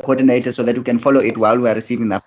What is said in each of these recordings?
Coordinator so that we can follow it while we are receiving that.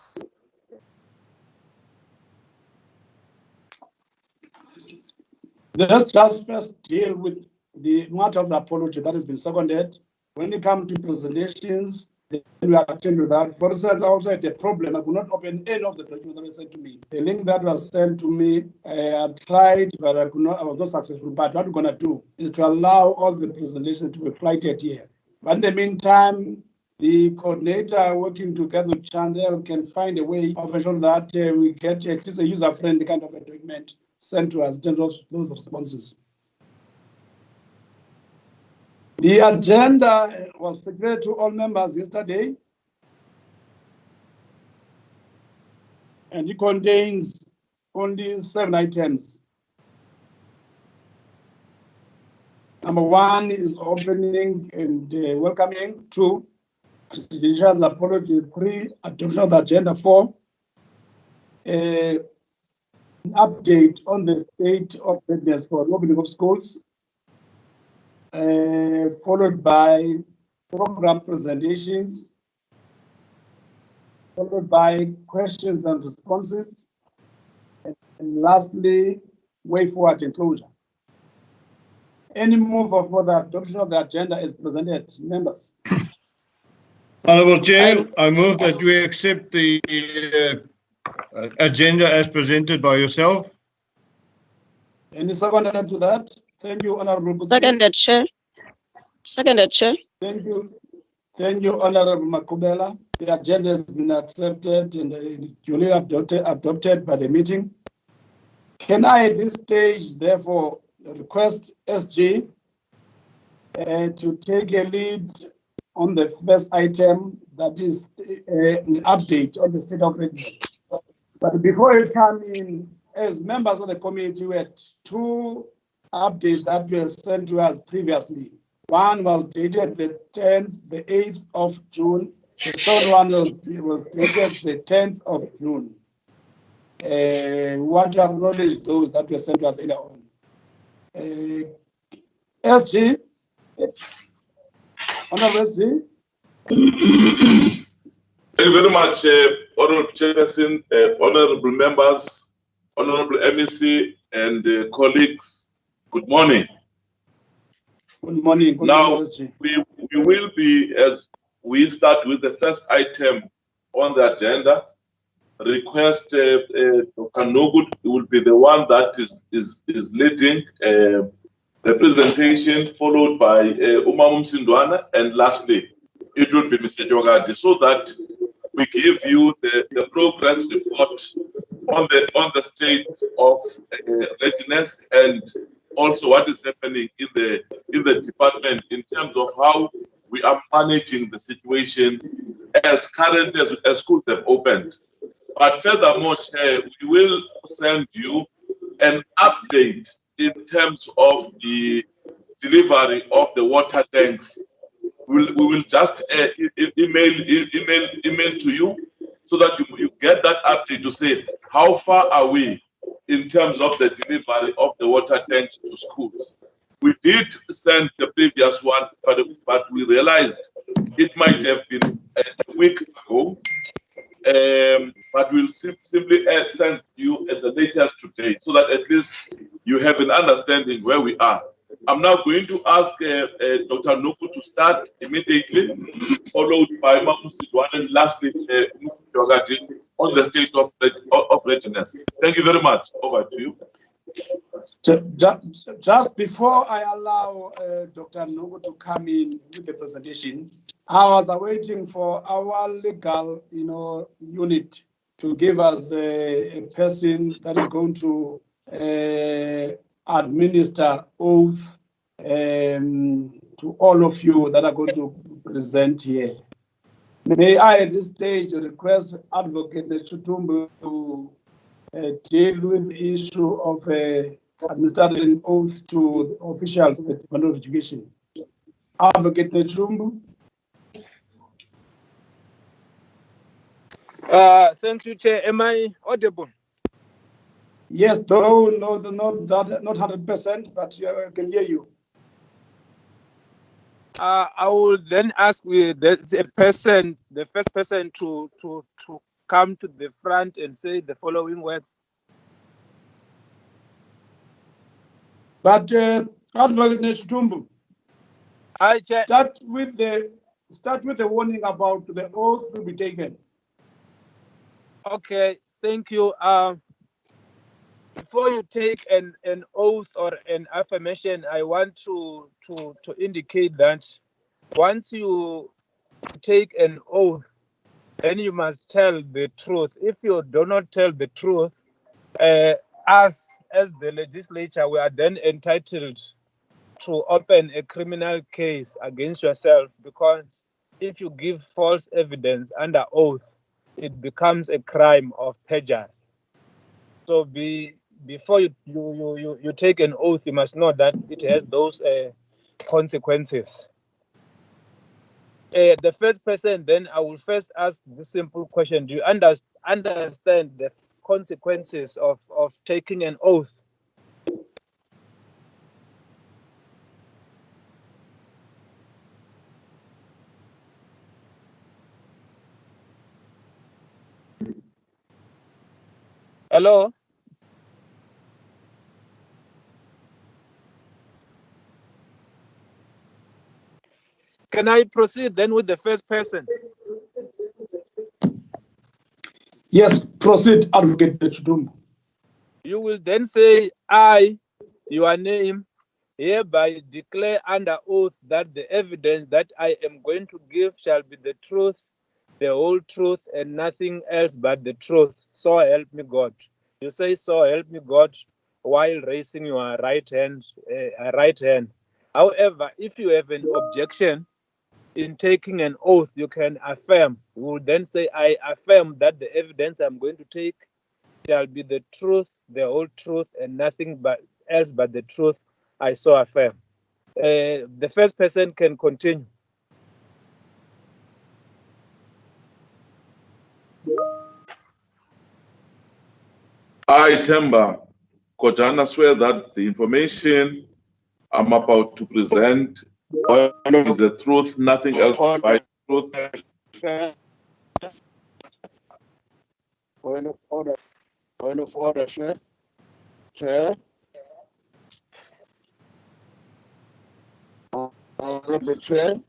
Let's just first deal with the matter of the apology that has been seconded. When it comes to presentations, then we attend to that. For instance, I also had a problem. I could not open any of the documents that were sent to me. The link that was sent to me, I tried, but I could not. I was not successful. But what we're going to do is to allow all the presentations to be flighted here. But in the meantime, the coordinator working together with Chandel can find a way of ensuring that we get at least a user-friendly kind of a document sent to us in terms of those responses. The agenda was circulated to all members yesterday, and it contains only 7 items. Number 1 is opening and welcoming. 2, judicial apology. 3, adoption of the agenda. 4, an update on the state of readiness for opening of schools, followed by program presentations, followed by questions and responses, and lastly, way forward and closure. Any move for the adoption of the agenda is presented, members. Honourable Chair, I move that we accept the agenda as presented by yourself. Any seconder to that? Thank you, Honourable Kutsi. Seconded, Chair. Seconded, Chair. Thank you. Thank you, Honourable Makubela. The agenda has been accepted and duly adopted by the meeting. Can I, at this stage, therefore, request SG to take a lead on the first item, that is an update on the state of readiness. But before it comes in, as members of the committee, we had 2 updates that were sent to us previously. One was dated the 8th of June. The third one was dated the 10th of June. We want to acknowledge those that were sent to us earlier on. SG, Honourable SG. Thank you very much, Honourable Chairperson, Honourable members, Honourable MEC, and colleagues. Good morning. Good morning. Good now, morning, we will be, as we start with the first item on the agenda, request Dr. Nogut will be the one that is leading the presentation, followed by Umam Sindwana, and lastly, it will be Mr. Jogadi, so that we give you the progress report on the state of readiness and also what is happening in the department in terms of how we are managing the situation as currently as schools have opened. But furthermore, Chair, we will send you an update in terms of the delivery of the water tanks. We will just email to you so that you get that update to say how far are we in terms of the delivery of the water tanks to schools. We did send the previous one, but we realized it might have been a week ago. But we'll simply send you as the latest today so that at least you have an understanding where we are. I'm now going to ask Dr. Nuku to start immediately, followed by Mamu Sidwan, and lastly, Mr. Jogati on the state of readiness. Thank you very much. Over to you. Just before I allow Dr. Nuku to come in with the presentation, I was waiting for our legal, unit to give us a person that is going to administer oath to all of you that are going to present here. May I at this stage request Advocate Chutumbu to deal with the issue of administering oath to the officials of the Department of Education. Advocate Chutumbu. Thank you, Chair. Am I audible? Yes, though not 100%, but I can hear you. I will then ask the first person to come to the front and say the following words. But Advocate Netumbu, Hi, Chair. start with the warning about the oath to be taken. Okay, thank you. Before you take an oath or an affirmation, I want to indicate that once you take an oath, then you must tell the truth. If you do not tell the truth, us as the legislature, we are then entitled to open a criminal case against yourself, because if you give false evidence under oath, it becomes a crime of perjury. So before you take an oath, you must know that it has those consequences. The first person, then I will first ask this simple question: do you understand the consequences of taking an oath? Hello? Can I proceed then with the first person? Yes, proceed, Advocate Netumbu. You will then say, I, your name, hereby declare under oath that the evidence that I am going to give shall be the truth, the whole truth, and nothing else but the truth. So help me God. You say, so help me God, while raising your right hand. However, if you have an objection in taking an oath, you can affirm. You will then say, I affirm that the evidence I'm going to take shall be the truth, the whole truth, and nothing else but the truth. I so affirm. The first person can continue. I, Temba Kojana, swear that the information I'm about to present is the truth, nothing else but truth. Point of order, Chair. Chair. Honorable Chair.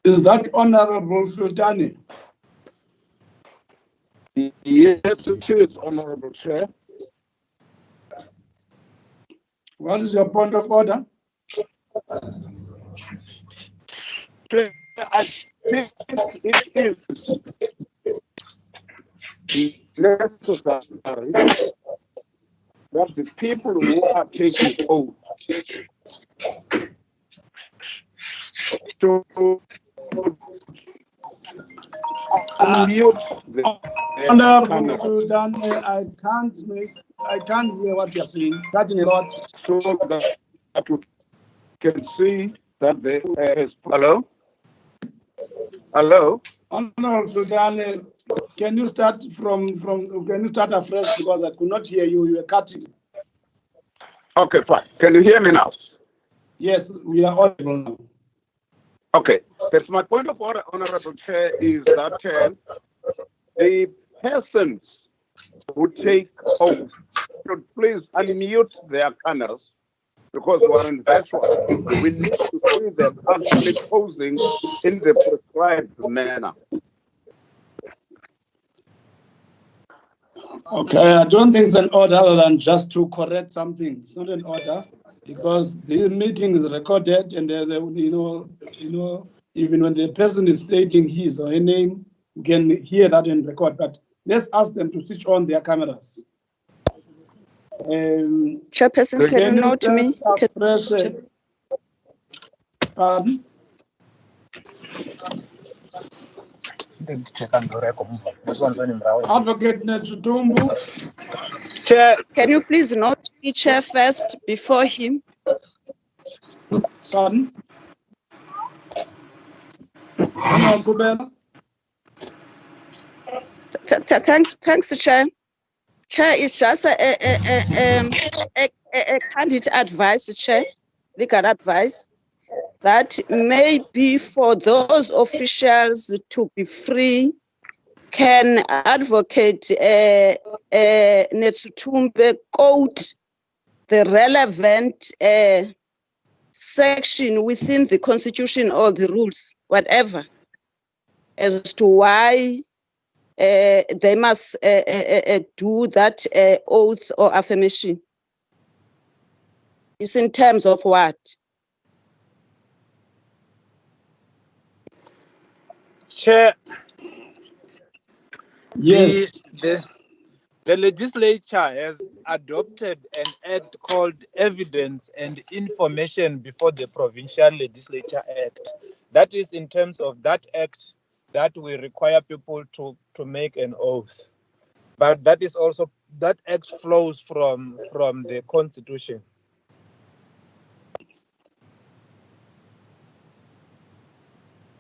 Is that Honorable Sultani? Yes, it is, Honorable Chair. What is your point of order? Chair, I think it is necessary that the people who are taking oath to unmute Honorable Sultani, I can't hear what you're saying. Cutting it out. so that we can see that they hello? Hello? Honorable Sultani, can you start can you start afresh, because I could not hear you. You were cutting. Okay, fine. Can you hear me now? Yes, we are audible now. Okay. That's my point of order, Honorable Chair, is that the persons who take oath should please unmute their cameras, because we're in virtual. We need to see them actually posing in the prescribed manner. Okay, I don't think it's an order other than just to correct something. It's not an order, because the meeting is recorded, and even when the person is stating his or her name, you can hear that in record. But let's ask them to switch on their cameras. Chairperson, can you note me? Pardon? Advocate Netumbu. Chair, Can you please note me, Chair, first before him? Pardon? Honorable Kubela. Thanks, Chair. Chair, it's just a candid advice, Chair. legal advice that maybe for those officials to be free, can Advocate Netsutumbe quote the relevant section within the Constitution or the rules, whatever, as to why they must do that oath or affirmation? It's in terms of what? Chair, Yes. the legislature has adopted an act called Evidence and Information Before the Provincial Legislature Act. That is in terms of that act that we require people to make an oath. But that is also, that act flows from the Constitution.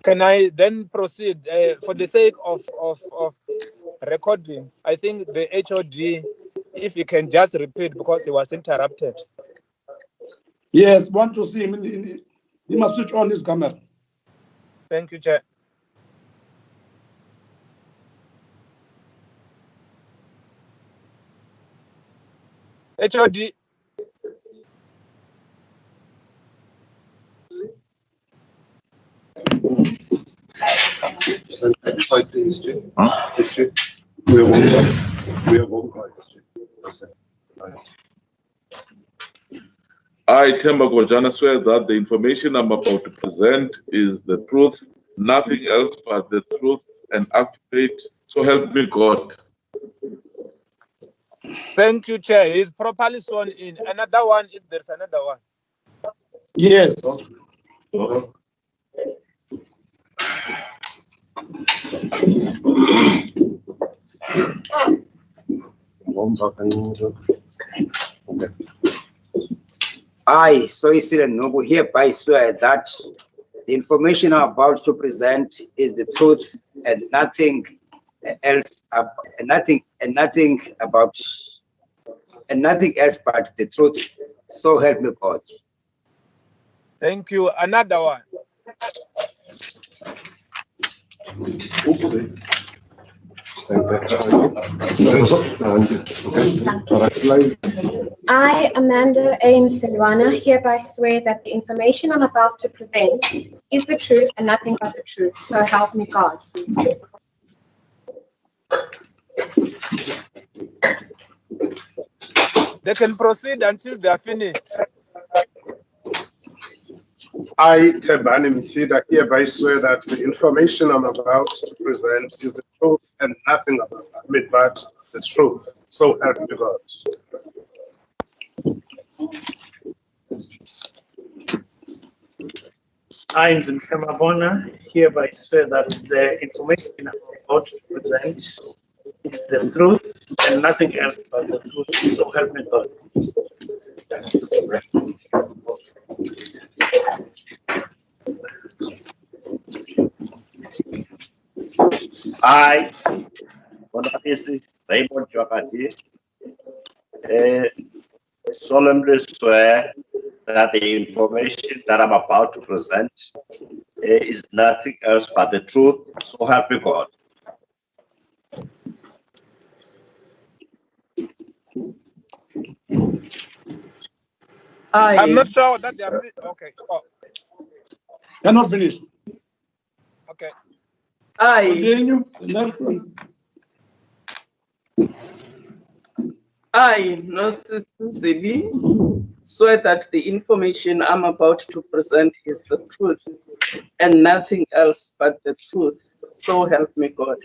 Can I then proceed? For the sake of recording, I think the HOD, if you can just repeat because he was interrupted. Yes, want to see him. He must switch on his camera. Thank you, Chair. HOD. Next slide, please, Stu. Stu. We have one guy. We have one guy. That's it. I, Temba Gojana, swear that the information I'm about to present is the truth, nothing else but the truth and accurate. So help me God. Thank you, Chair. He's properly sworn in. Another one, if there's another one. Yes. I, Soisile Nobu, hereby swear that the information I'm about to present is the truth and nothing else, and nothing else but the truth. So help me God. Thank you. Another one. I, Amanda Ames Silwana, hereby swear that the information I'm about to present is the truth and nothing but the truth. So help me God. They can proceed until they are finished. I, Tebani Mtida, hereby swear that the information I'm about to present is the truth and nothing but the truth. So help me God. I, Nzimshemabona, hereby swear that the information I'm about to present is the truth and nothing else but the truth. So help me God. I, Honorable Raymond Jwakati, solemnly swear that the information that I'm about to present is nothing else but the truth. So help me God. I'm not sure that they are okay. Oh. They're not finished. Okay. Continue. I, Nurses Zibi, swear that the information I'm about to present is the truth and nothing else but the truth. So help me God.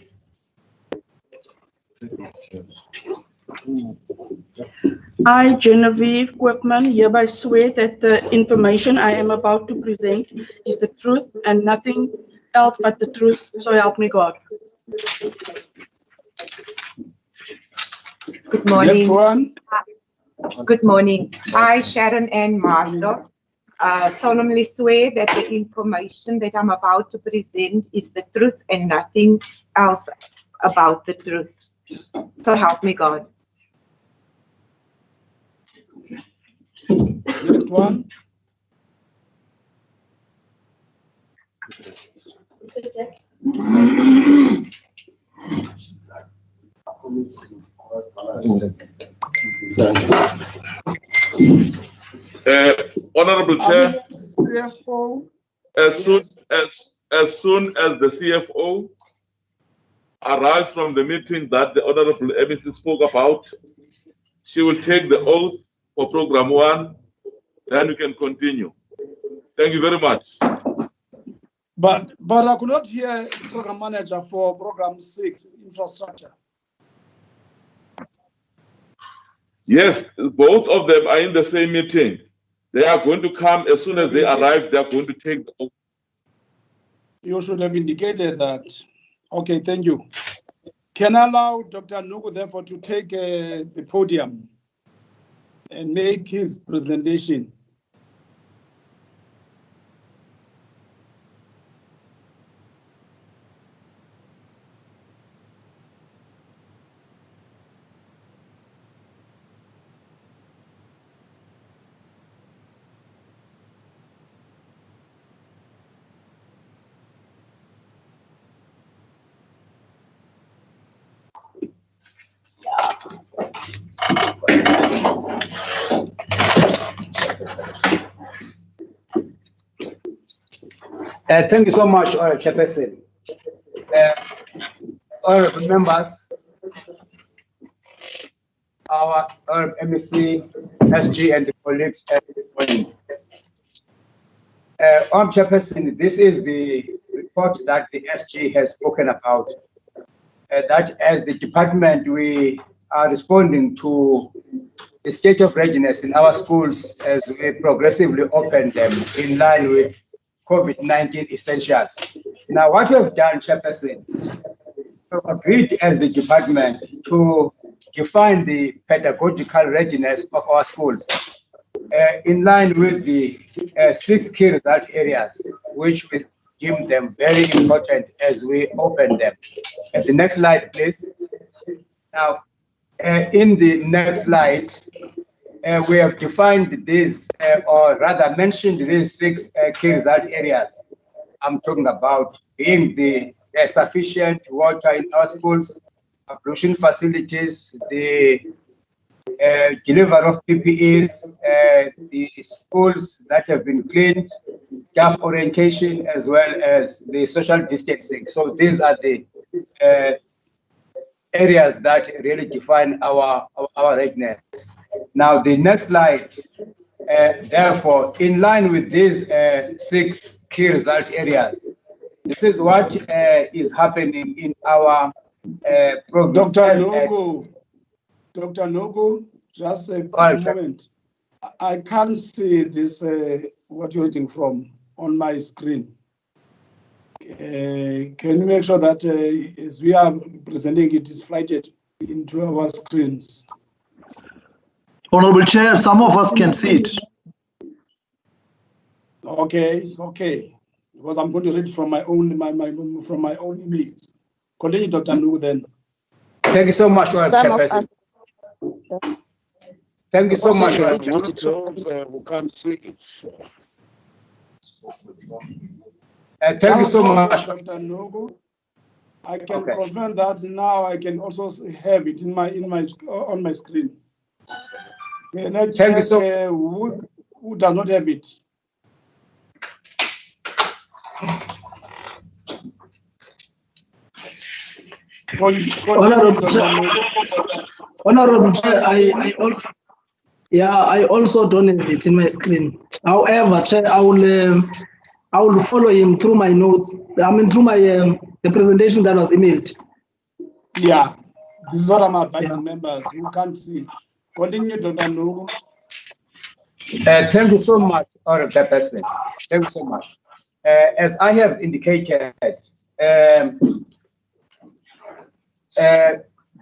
I, Genevieve Quirkman, hereby swear that the information I am about to present is the truth and nothing else but the truth. So help me God. Good morning. Next one. Good morning. I, Sharon Ann Master, solemnly swear that the information that I'm about to present is the truth and nothing else about the truth. So help me God. Next one. Honorable Chair, CFO. as soon as the CFO arrives from the meeting that the Honorable MEC spoke about, she will take the oath for program 1, then we can continue. Thank you very much. But I could not hear program manager for program 6, infrastructure. Yes, both of them are in the same meeting. They are going to come as soon as they arrive. They are going to take the oath. You should have indicated that. Okay, thank you. Can I allow Dr. Nugu, therefore, to take the podium and make his presentation? Thank you so much, Chairperson. Honorable members, our MEC, SG, and the colleagues. Chairperson, this is the report that the SG has spoken about. That as the department, we are responding to the state of readiness in our schools as we progressively open them in line with COVID-19 essentials. Now, what we have done, Chairperson, we've agreed as the department to define the pedagogical readiness of our schools in line with the 6 key result areas, which we deem them very important as we open them. The next slide, please. Now, in the next slide, we have defined these, or rather mentioned these 6 key result areas. I'm talking about being the sufficient water in our schools, ablution facilities, the delivery of PPEs, the schools that have been cleaned, staff orientation, as well as the social distancing. So these are the areas that really define our readiness. Now, the next slide, therefore, in line with these 6 key result areas, this is what is happening in our program. Dr. Nogu, just a moment. I can't see this, what you're reading from on my screen. Can you make sure that as we are presenting it is flighted into our screens? Honorable Chair, some of us can see it. Okay, it's okay. Because I'm going to read from my own from my own email. Continue, Dr. Nugu, then. Thank you so much, Chairperson. Thank you so much. We can't see it. Thank you so much, Dr. Nugu. I can confirm that now. I can also have it in my on my screen. Can I check who does not have it? Honorable Chair, I also don't have it in my screen. However, Chair, I will follow him through my notes. I mean, through my the presentation that was emailed. Yeah, this is what I'm advising members who can't see. Continue, Dr. Nugu. Thank you so much, Honorable Chairperson. Thank you so much. As I have indicated,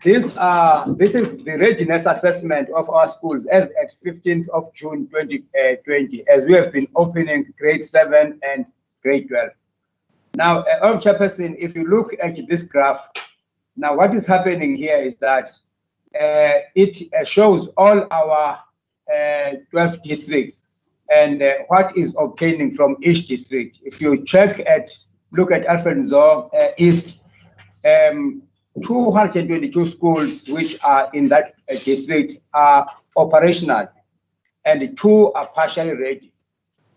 this is the readiness assessment of our schools as at 15th of June 2020, as we have been opening grade 7 and grade 12. Now, Honorable Chairperson, if you look at this graph, now what is happening here is that it shows all our 12 districts and what is obtaining from each district. If you look at Alfred Nzo East, 222 schools which are in that district are operational, and 2 are partially ready.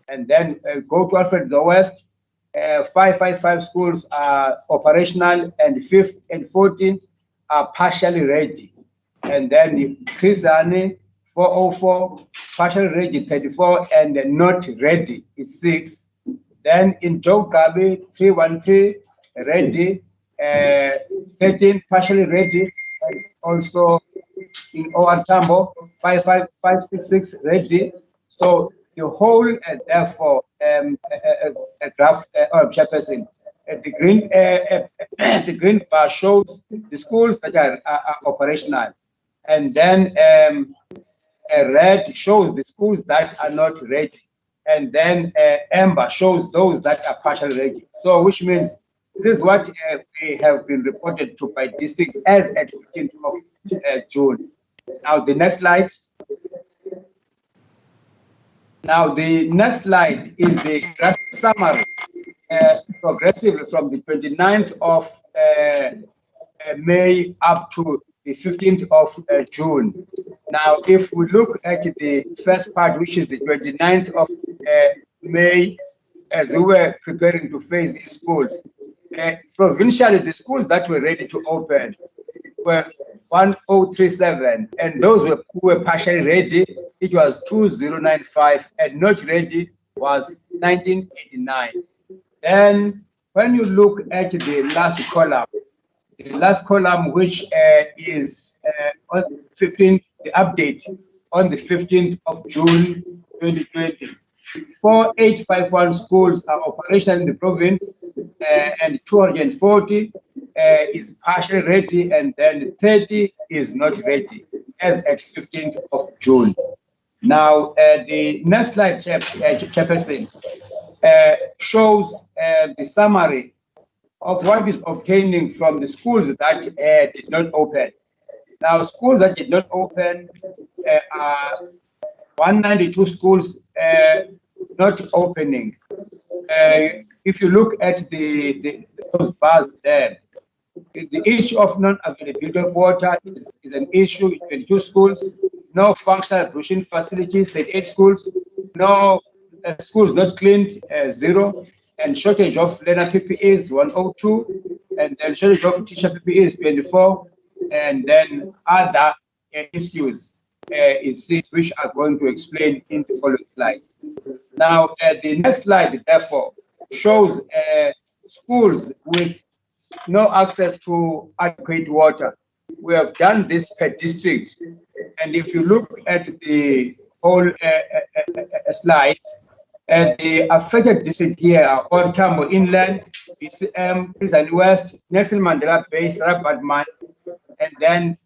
And then go to Alfred Nzo West, 555 schools are operational, and 5 and 14 are partially ready. And then Chrisani, 404, partially ready, 34, and not ready is 6. Then in Jogabi, 313, ready, 13 partially ready, and also in Owantambo, 55566 ready. So the whole, therefore, graph Chairperson, the green bar shows the schools that are operational, and then red shows the schools that are not ready, and then amber shows those that are partially ready. So, which means this is what we have been reported to by districts as at 15th of June. Now, the next slide. Now, the next slide is the graphic summary, progressively from the 29th of May up to the 15th of June. Now, if we look at the first part, which is the 29th of May, as we were preparing to phase in schools, provincially, the schools that were ready to open were 1037, and those who were partially ready, it was 2095, and not ready was 1989. Then, when you look at the last column, which is on 15th, the update on the 15th of June 2020. 4851 schools are operational in the province, and 240 is partially ready, and then 30 is not ready, as at 15th of June. Now, the next slide, Chairperson, shows the summary of what is obtaining from the schools that did not open. Now, schools that did not open are 192 schools not opening. If you look at those bars there, the issue of non-availability of water is an issue in 22 schools. No functional ablution facilities, 38 schools. No schools not cleaned, 0. And shortage of learner PPEs, 102. And then shortage of teacher PPEs, 24. And then other issues is 6, which are going to explain in the following slides. Now, the next slide, therefore, shows schools with no access to adequate water. We have done this per district. And if you look at the whole slide, the affected districts here are Owantambo Inland, BCM, Prison West, Nelson Mandela Bay, Sarabadman, and then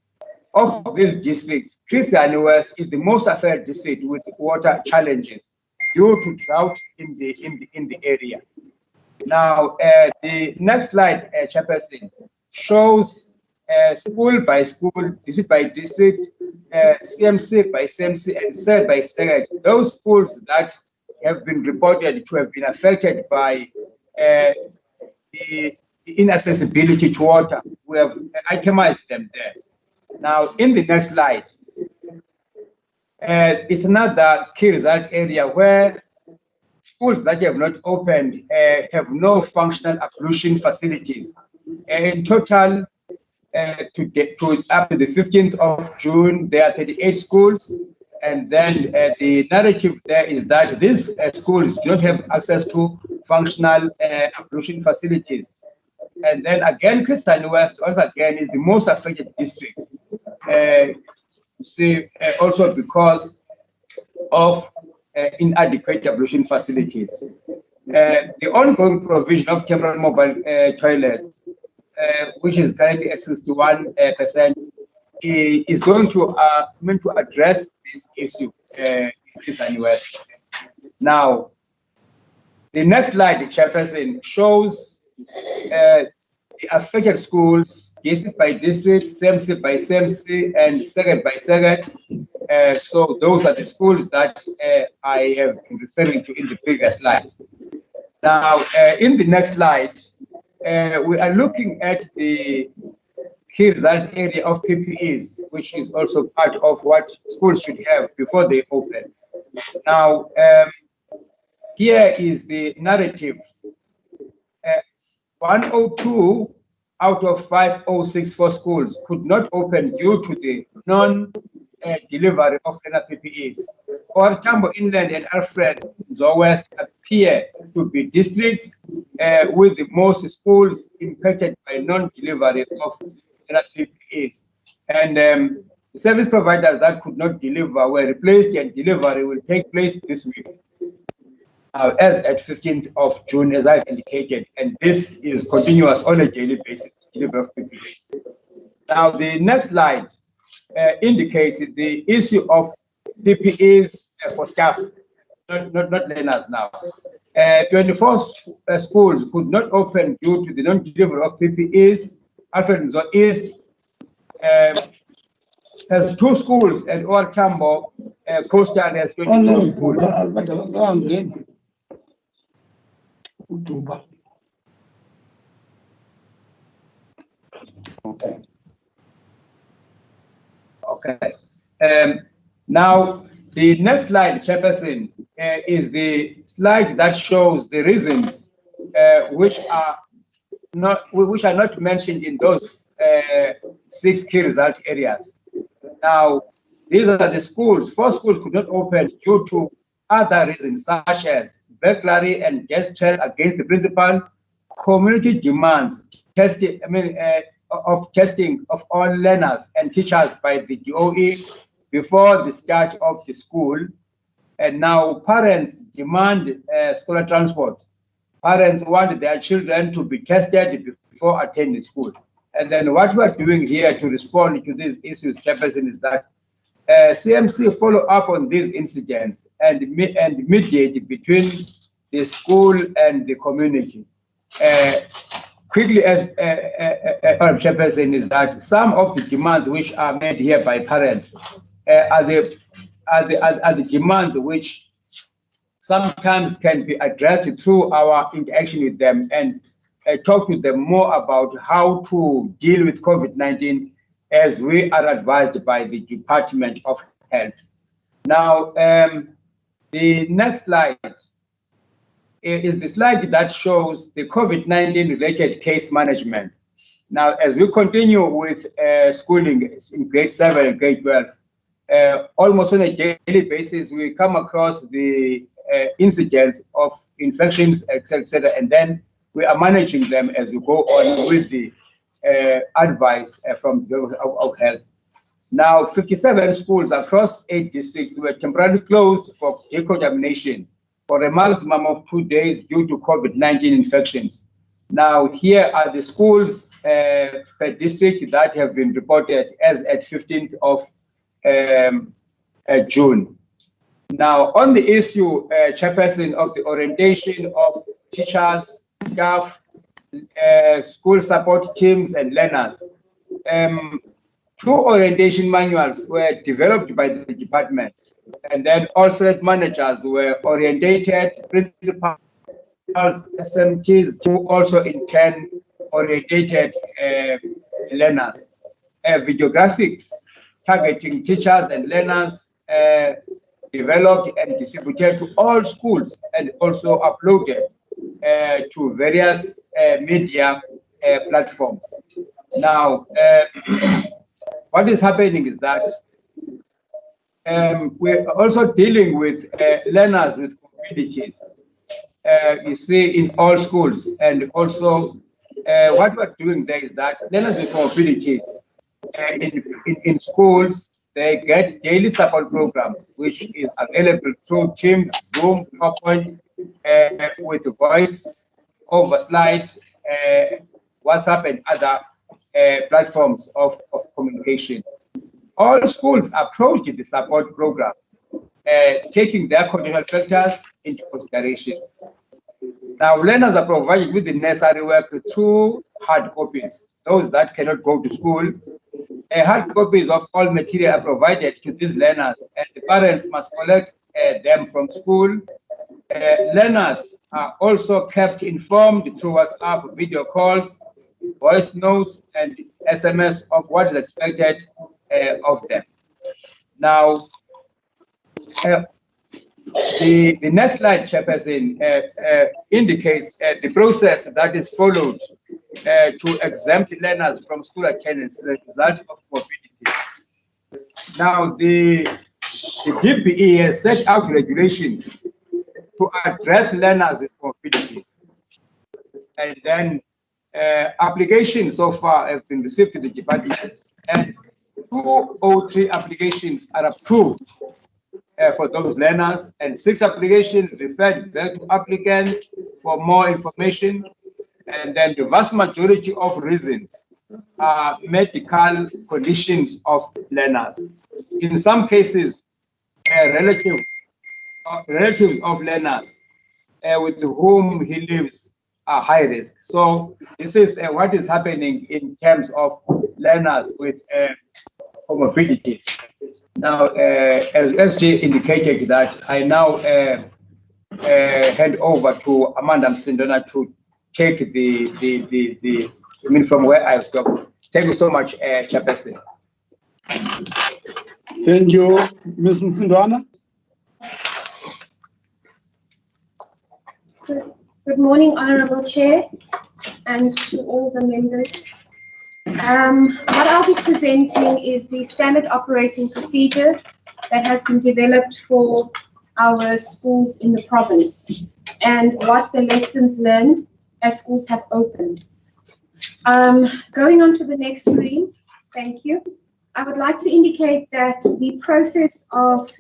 of these districts, Christian West is the most affected district with water challenges due to drought in the area. Now, the next slide, Chairperson, shows school by school, district by district, CMC by CMC, and SED by SED. Those schools that have been reported to have been affected by the inaccessibility to water. We have itemized them there. Now, in the next slide, it's another key result area where schools that have not opened have no functional ablution facilities. In total, up to the 15th of June, there are 38 schools. And then the narrative there is that these schools do not have access to functional ablution facilities. And then again, Christian West also again is the most affected district. Also because of inadequate ablution facilities. The ongoing provision of temporary mobile toilets, which is currently at 61%, is going to meant to address this issue in Christian West. Now, the next slide, Chairperson, shows the the affected schools, district by district, SEMC by SEMC, and second by second. So those are the schools that I have been referring to in the previous slide. Now, in the next slide, we are looking at the key result area of PPEs, which is also part of what schools should have before they open. Now, here is the narrative. 102 out of 564 schools could not open due to the non-delivery of PPEs. Or Tambo Inland and Alfred West appear to be districts with the most schools impacted by non-delivery of PPEs. And the service providers that could not deliver were replaced, and delivery will take place this week. As at 15th of June, as I've indicated, and this is continuous on a daily basis, delivery of PPEs. Now, the next slide indicates the issue of PPEs for staff, not learners now. 24 schools could not open due to the non-delivery of PPEs. Alfred Nzo East has 2 schools, and Old Tambo Coastal has 22 schools. Okay. Okay. Now, the next slide, Chairperson, is the slide that shows the reasons which are not mentioned in those 6 key result areas. Now, these are the schools. 4 schools could not open due to other reasons, such as burglary and death threats against the principal, community demands, testing of all learners and teachers by the DOE before the start of the school. And now parents demand school transport. Parents want their children to be tested before attending school. And then what we are doing here to respond to these issues, Chairperson, is that CMC follow up on these incidents and mediate between the school and the community. Quickly, as Chairperson, is that some of the demands which are made here by parents are the demands which sometimes can be addressed through our interaction with them and talk to them more about how to deal with COVID-19 as we are advised by the Department of Health. Now, the next slide is the slide that shows the COVID-19 related case management. Now, as we continue with schooling in grade 7 and grade 12, almost on a daily basis, we come across the incidents of infections, etc., and then we are managing them as we go on with the advice from the Bureau of Health. Now, 57 schools across 8 districts were temporarily closed for decontamination for a maximum of 2 days due to COVID-19 infections. Now, here are the schools per district that have been reported as at 15th of June. Now, on the issue, Chairperson, of the orientation of teachers, staff, school support teams, and learners, 2 orientation manuals were developed by the department, and then also managers were orientated, principals, SMTs, who also in turn orientated learners. Videographics targeting teachers and learners developed and distributed to all schools and also uploaded to various media platforms. Now, what is happening is that we're also dealing with learners with comorbidities. You see, in all schools, and also what we're doing there is that learners with comorbidities in schools, they get daily support programs, which is available through Teams, Zoom, PowerPoint, with voice over slide, WhatsApp, and other platforms of communication. All schools approached the support program, taking their conditional factors into consideration. Now, learners are provided with the necessary work through hard copies. Those that cannot go to school, hard copies of all material are provided to these learners, and the parents must collect them from school. Learners are also kept informed through WhatsApp, video calls, voice notes, and SMS of what is expected of them. Now, the next slide, Chairperson, indicates the process that is followed to exempt learners from school attendance as a result of morbidity. Now, the DPE has set out regulations to address learners with morbidities. And then applications so far have been received to the department, and 203 applications are approved for those learners, and 6 applications referred back to applicant for more information. And then the vast majority of reasons are medical conditions of learners. In some cases, relatives of learners with whom he lives are high risk. So this is what is happening in terms of learners with comorbidities. Now, as SJ indicated, that I now hand over to Amanda Msindona to take from where I stopped. Thank you so much, Chairperson. Thank you, Ms. Msindwana. Good morning, Honorable Chair, and to all the members. What I'll be presenting is the standard operating procedures that has been developed for our schools in the province and what the lessons learned as schools have opened. Going on to the next screen, thank you. I would like to indicate that the process of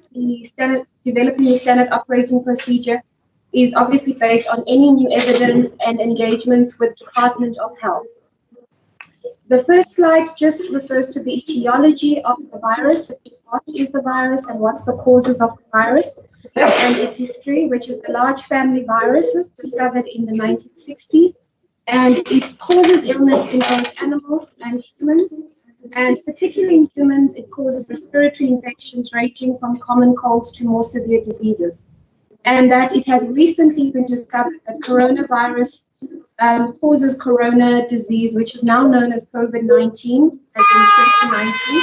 developing the standard operating procedure is obviously based on any new evidence and engagements with Department of Health. The first slide just refers to the etiology of the virus, which is what is the virus and what's the causes of the virus, and its history, which is the large family viruses discovered in the 1960s, and it causes illness in both animals and humans, and particularly in humans, it causes respiratory infections ranging from common colds to more severe diseases, and that it has recently been discovered that coronavirus causes corona disease, which is now known as COVID-19, as in 2019,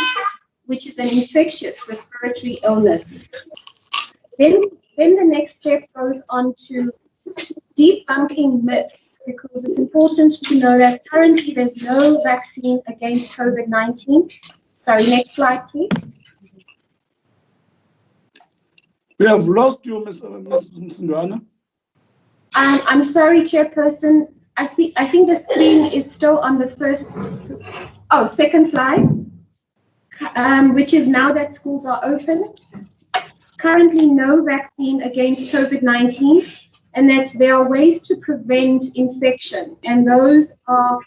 which is an infectious respiratory illness. Then the next step goes on to debunking myths, because it's important to know that currently there's no vaccine against COVID-19. Sorry, next slide, please. We have lost you, Ms. Msindwana. I'm sorry, Chairperson. I think the screen is still on the second slide, which is now that schools are open. Currently, no vaccine against COVID-19, and that there are ways to prevent infection, and those are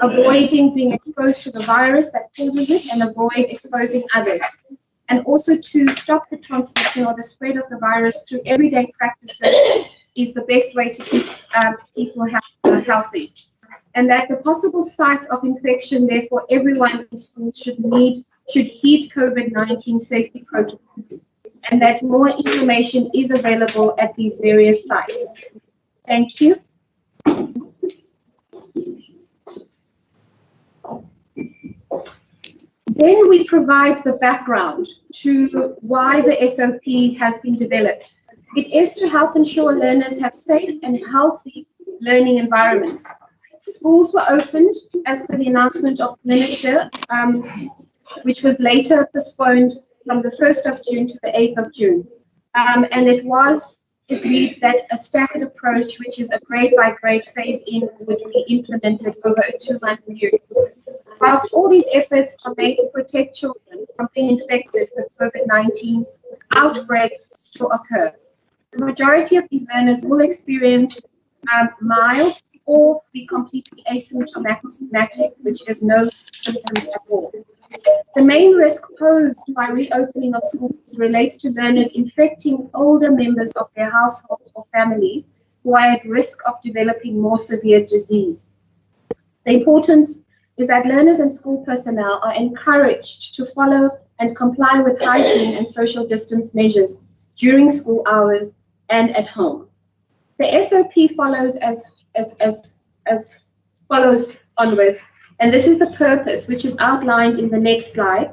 avoiding being exposed to the virus that causes it and avoid exposing others, and also to stop the transmission or the spread of the virus through everyday practices is the best way to keep people healthy. And that the possible sites of infection, therefore, everyone in school should heed COVID-19 safety protocols, and that more information is available at these various sites. Thank you. Then we provide the background to why the SOP has been developed. It is to help ensure learners have safe and healthy learning environments. Schools were opened as per the announcement of the Minister, which was later postponed from the 1st of June to the 8th of June. And it was agreed that a standard approach, which is a grade-by-grade phase-in, would be implemented over a 2-month period. Whilst all these efforts are made to protect children from being infected with COVID-19, outbreaks still occur. The majority of these learners will experience mild or be completely asymptomatic, which has no symptoms at all. The main risk posed by reopening of schools relates to learners infecting older members of their household or families, who are at risk of developing more severe disease. The importance is that learners and school personnel are encouraged to follow and comply with hygiene and social distance measures during school hours and at home. The SOP follows as follows onwards, and this is the purpose, which is outlined in the next slide.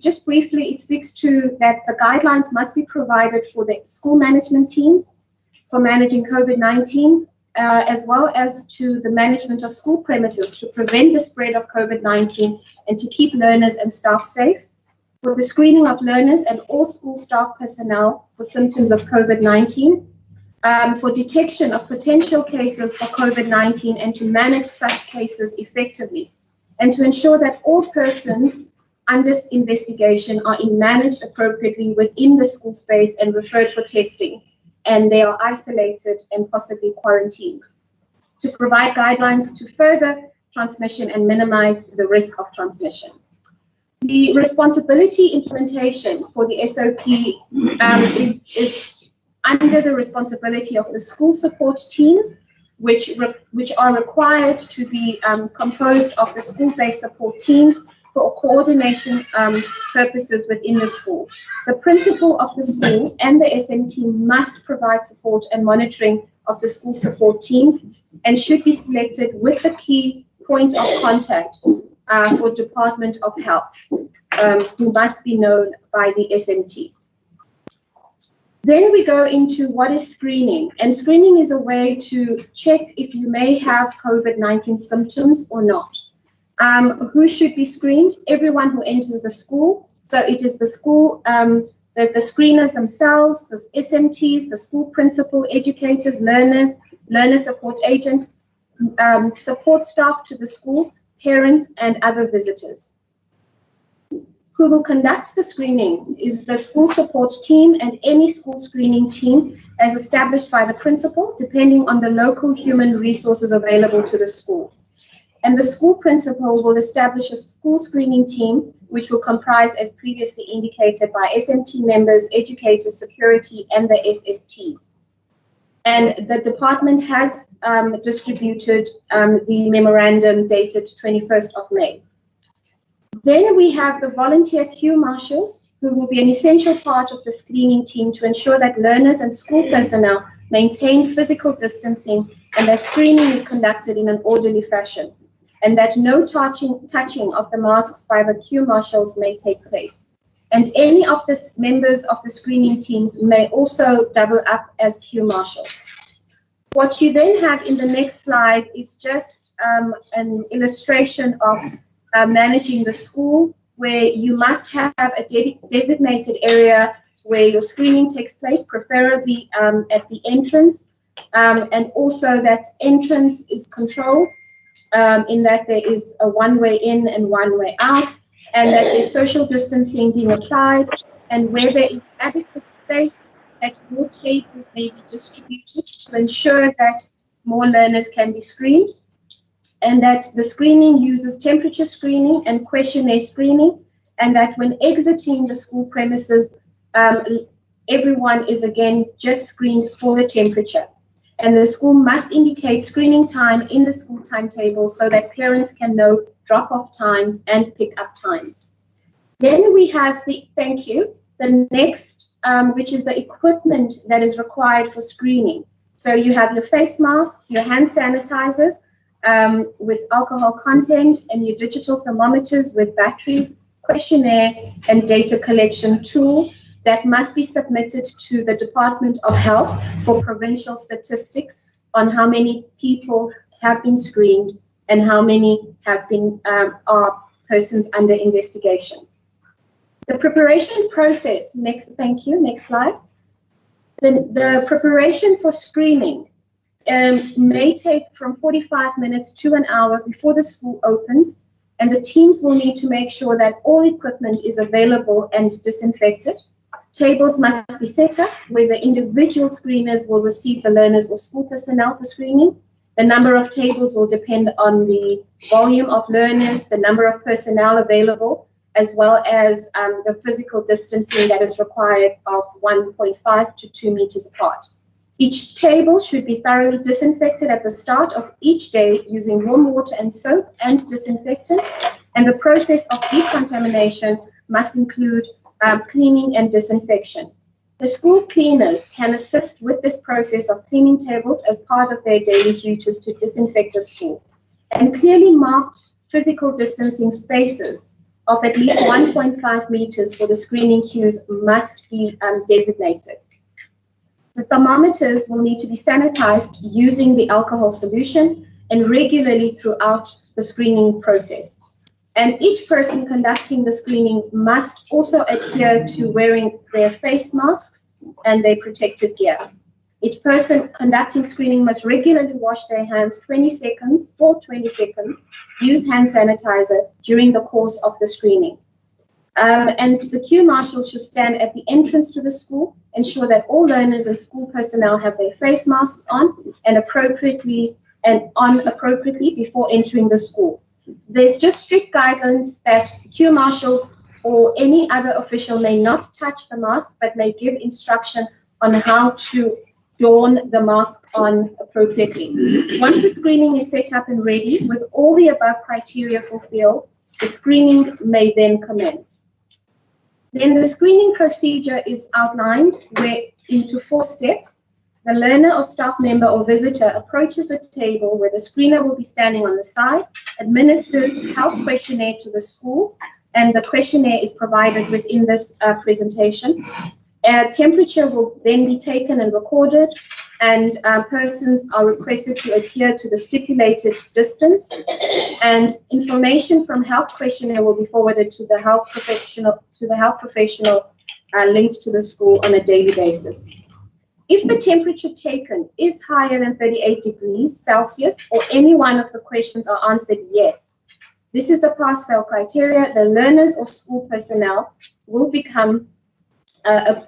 Just briefly, it speaks to that the guidelines must be provided for the school management teams for managing COVID-19, as well as to the management of school premises to prevent the spread of COVID-19 and to keep learners and staff safe, for the screening of learners and all school staff personnel for symptoms of COVID-19, for detection of potential cases for COVID-19 and to manage such cases effectively, and to ensure that all persons under investigation are managed appropriately within the school space and referred for testing, and they are isolated and possibly quarantined, to provide guidelines to further transmission and minimize the risk of transmission. The responsibility implementation for the SOP is under the responsibility of the school support teams, which are required to be composed of the school-based support teams for coordination purposes within the school. The principal of the school and the SMT must provide support and monitoring of the school support teams and should be selected with the key point of contact for Department of Health, who must be known by the SMT. Then we go into what is screening, and screening is a way to check if you may have COVID-19 symptoms or not. Who should be screened? Everyone who enters the school. So it is the school, the screeners themselves, the SMTs, the school principal, educators, learners, learner support agent, support staff to the school, parents, and other visitors. Who will conduct the screening is the school support team and any school screening team as established by the principal, depending on the local human resources available to the school. And the school principal will establish a school screening team, which will comprise, as previously indicated, by SMT members, educators, security, and the SSTs. And the department has distributed the memorandum dated 21st of May. Then we have the volunteer queue marshals, who will be an essential part of the screening team to ensure that learners and school personnel maintain physical distancing and that screening is conducted in an orderly fashion, and that no touching of the masks by the queue marshals may take place. And any of the members of the screening teams may also double up as queue marshals. What you then have in the next slide is just an illustration of managing the school, where you must have a designated area where your screening takes place, preferably at the entrance, and also that entrance is controlled in that there is a one-way in and one-way out, and that there's social distancing being applied, and where there is adequate space, that more tables may be distributed to ensure that more learners can be screened, and that the screening uses temperature screening and questionnaire screening, and that when exiting the school premises, everyone is again just screened for the temperature. And the school must indicate screening time in the school timetable so that parents can know drop-off times and pick-up times. Then we have the next, which is the equipment that is required for screening. So you have your face masks, your hand sanitizers, with alcohol content, and your digital thermometers with batteries, questionnaire, and data collection tool that must be submitted to the Department of Health for provincial statistics on how many people have been screened and how many have been are persons under investigation. The preparation process, next slide. The preparation for screening may take from 45 minutes to an hour before the school opens, and the teams will need to make sure that all equipment is available and disinfected. Tables must be set up where the individual screeners will receive the learners or school personnel for screening. The number of tables will depend on the volume of learners, the number of personnel available, as well as the physical distancing that is required of 1.5 to 2 meters apart. Each table should be thoroughly disinfected at the start of each day using warm water and soap and disinfectant, and the process of decontamination must include cleaning and disinfection. The school cleaners can assist with this process of cleaning tables as part of their daily duties to disinfect the school, and clearly marked physical distancing spaces of at least 1.5 meters for the screening queues must be designated. The thermometers will need to be sanitized using the alcohol solution and regularly throughout the screening process. And each person conducting the screening must also adhere to wearing their face masks and their protective gear. Each person conducting screening must regularly wash their hands 20 seconds, use hand sanitizer during the course of the screening. And the queue marshals should stand at the entrance to the school, ensure that all learners and school personnel have their face masks on and appropriately before entering the school. There's just strict guidelines that queue marshals or any other official may not touch the mask, but may give instruction on how to don the mask on appropriately. Once the screening is set up and ready with all the above criteria fulfilled, the screening may then commence. Then the screening procedure is outlined into 4 steps. The learner or staff member or visitor approaches the table where the screener will be standing on the side, administers health questionnaire to the school, and the questionnaire is provided within this presentation. Temperature will then be taken and recorded, and persons are requested to adhere to the stipulated distance, and information from health questionnaire will be forwarded to the health professional linked to the school on a daily basis. If the temperature taken is higher than 38 degrees Celsius or any one of the questions are answered yes, this is the pass-fail criteria. The learners or school personnel will become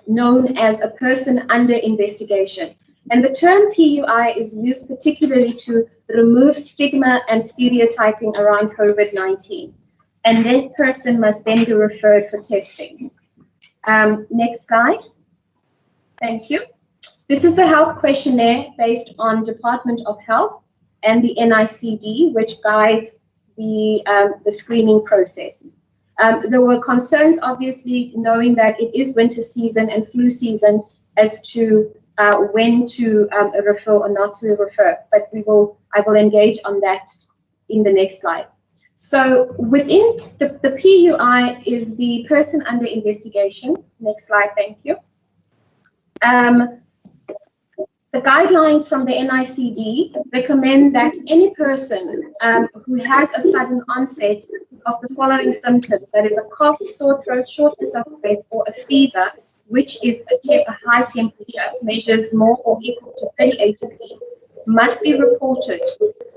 known as a person under investigation. And the term PUI is used particularly to remove stigma and stereotyping around COVID-19. And that person must then be referred for testing. Next slide. Thank you. This is the health questionnaire based on Department of Health and the NICD, which guides the screening process. There were concerns, obviously, knowing that it is winter season and flu season as to when to refer or not to refer, but I will engage on that in the next slide. So within the PUI is the person under investigation. Next slide, thank you. The guidelines from the NICD recommend that any person who has a sudden onset of the following symptoms, that is a cough, sore throat, shortness of breath, or a fever, which is a high temperature, measures more or equal to 38 degrees, must be reported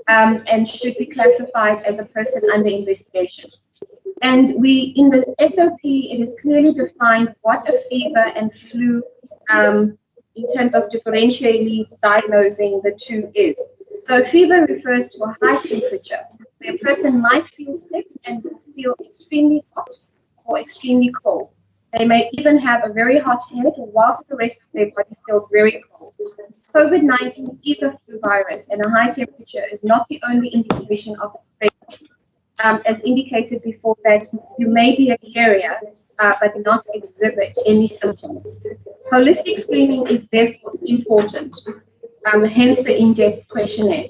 and should be classified as a person under investigation. And in the SOP, it is clearly defined what a fever and flu in terms of differentially diagnosing the two is. So fever refers to a high temperature, where a person might feel sick and feel extremely hot or extremely cold. They may even have a very hot head whilst the rest of their body feels very cold. COVID-19 is a flu virus, and a high temperature is not the only indication of presence. As indicated before, that you may be a carrier, but not exhibit any symptoms. Holistic screening is therefore important, hence the in-depth questionnaire.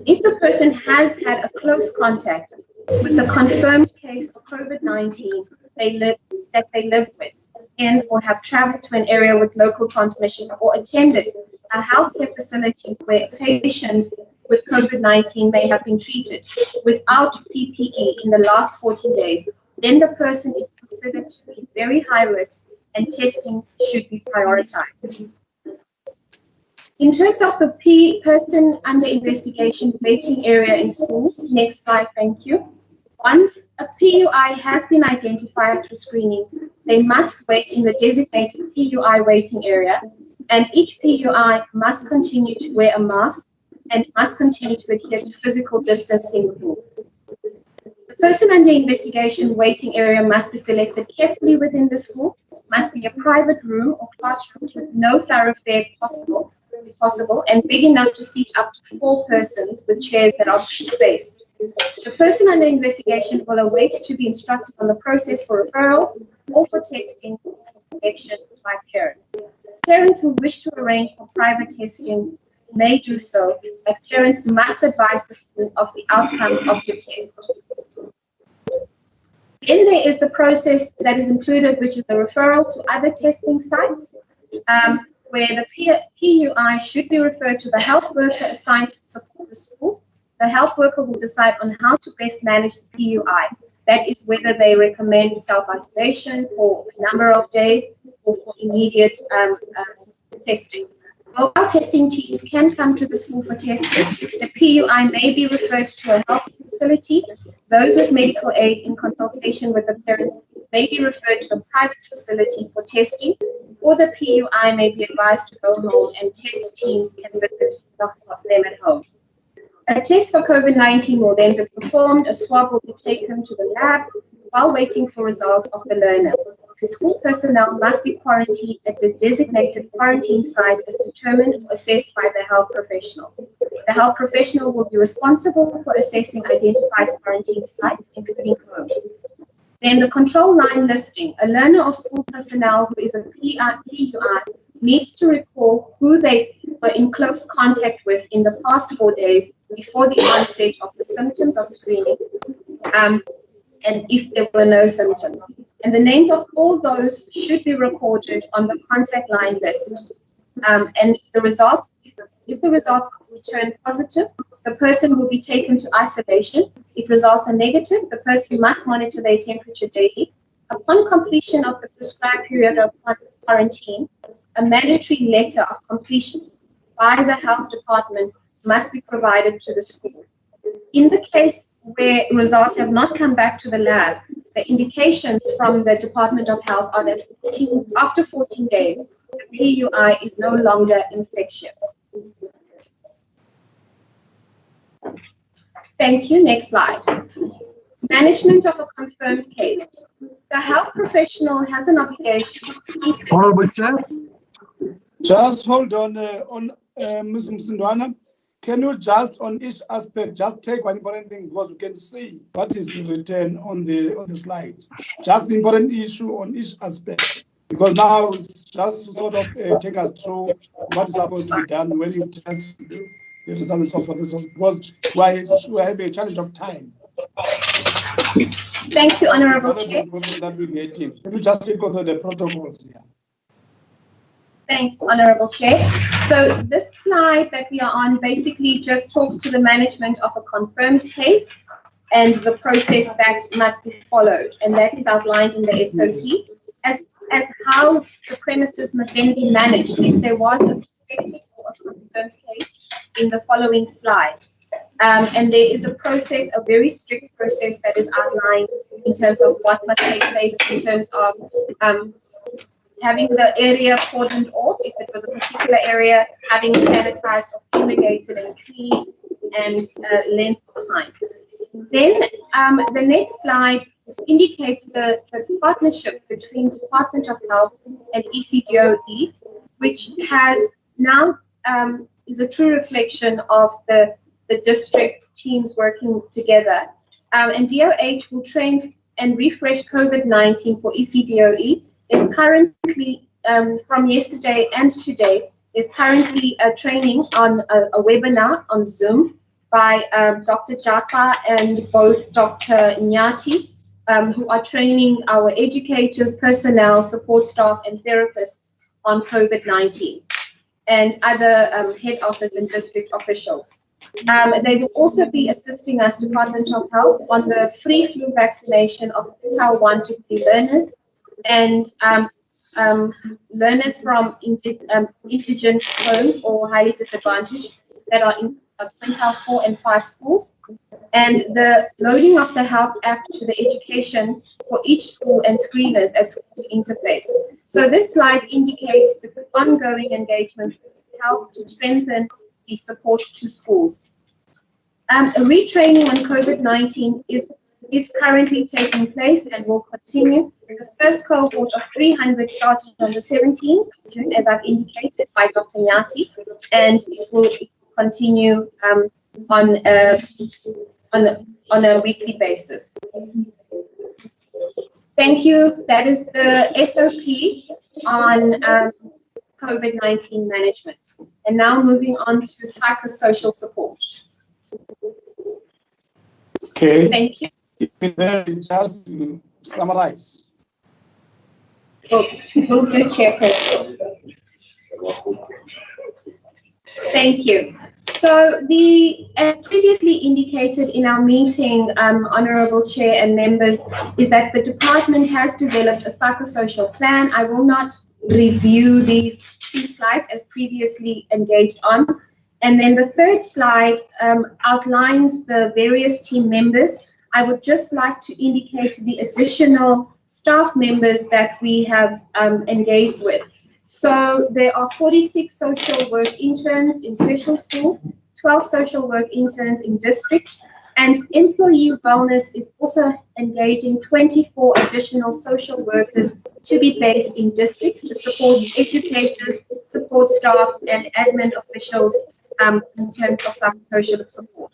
If the person has had a close contact with a confirmed case of COVID-19 that they live with or have traveled to an area with local transmission or attended a healthcare facility where patients with COVID-19 may have been treated without PPE in the last 14 days, then the person is considered to be very high risk and testing should be prioritized. In terms of the person under investigation waiting area in schools, next slide, thank you. Once a PUI has been identified through screening, they must wait in the designated PUI waiting area, and each PUI must continue to wear a mask and must continue to adhere to physical distancing rules. The person under investigation waiting area must be selected carefully within the school, must be a private room or classroom with no thoroughfare possible, if possible, and big enough to seat up to 4 persons with chairs that are spaced. The person under investigation will await to be instructed on the process for referral or for testing or for collection by parents. Parents who wish to arrange for private testing may do so, but parents must advise the school of the outcome of the test. Then there is the process that is included, which is the referral to other testing sites, where the PUI should be referred to the health worker assigned to support the school. The health worker will decide on how to best manage the PUI. That is whether they recommend self-isolation for a number of days or for immediate testing. While testing teams can come to the school for testing, the PUI may be referred to a health facility. Those with medical aid in consultation with the parents may be referred to a private facility for testing, or the PUI may be advised to go home and test teams can visit them at home. A test for COVID-19 will then be performed. A swab will be taken to the lab while waiting for results of the learner. The school personnel must be quarantined at a designated quarantine site as determined or assessed by the health professional. The health professional will be responsible for assessing identified quarantine sites, including homes. Then the control line listing. A learner or school personnel who is a PUI needs to recall who they were in close contact with in the past 4 days before the onset of the symptoms of screening, and if there were no symptoms. And the names of all those should be recorded on the contact line list. And the results, if the results return positive, the person will be taken to isolation. If results are negative, the person must monitor their temperature daily. Upon completion of the prescribed period of quarantine, a mandatory letter of completion by the health department must be provided to the school. In the case where results have not come back to the lab, the indications from the Department of Health are that after 14 days, the PUI is no longer infectious. Thank you. Next slide. Management of a confirmed case. The health professional has an obligation to Honorable Chair. Just hold on, Ms. Msindwana. Can you just on each aspect just take one important thing, because you can see what is written on the slides. Just the important issue on each aspect, because now it's just to sort of take us through what is supposed to be done when you test the results of this, because we have a challenge of time. Thank you, Honorable Chair. That we're getting. Can you just take over the protocols here? Thanks, Honorable Chair. So this slide that we are on basically just talks to the management of a confirmed case and the process that must be followed, and that is outlined in the SOP, as how the premises must then be managed if there was a suspected or a confirmed case in the following slide. And there is a process, a very strict process that is outlined in terms of what must take place in terms of having the area cordoned off, if it was a particular area, having it sanitized or fumigated and cleaned, and length of time. Then the next slide indicates the partnership between Department of Health and ECDOE, which has now is a true reflection of the district teams working together. And DOH will train and refresh COVID-19 for ECDOE. Is currently, from yesterday and today, is currently a training on a webinar on Zoom by Dr. Japa and both Dr. Nyati, who are training our educators, personnel, support staff, and therapists on COVID-19, and other head office and district officials. They will also be assisting us, Department of Health, on the free flu vaccination of Tier 1 to 3 learners, and learners from indigent homes or highly disadvantaged that are in quintile 4 and 5 schools, and the loading of the health app to the education for each school and screeners at school interface. So this slide indicates the ongoing engagement with health to strengthen the support to schools. Retraining on COVID-19 is is currently taking place and will continue. The first cohort of 300 started on the 17th of June, as I've indicated by Dr. Nyati, and it will continue on a weekly basis. Thank you. That is the SOP on COVID-19 management. And now moving on to psychosocial support. Okay. Thank you. Just to summarize. Will do, Chairperson. Thank you. So as previously indicated in our meeting, Honorable Chair and members, is that the department has developed a psychosocial plan. I will not review these 2 slides as previously engaged on. And then the third slide outlines the various team members. I would just like to indicate the additional staff members that we have engaged with. So there are 46 social work interns in special schools, 12 social work interns in district, and employee wellness is also engaging 24 additional social workers to be based in districts to support educators, support staff, and admin officials in terms of psychosocial support.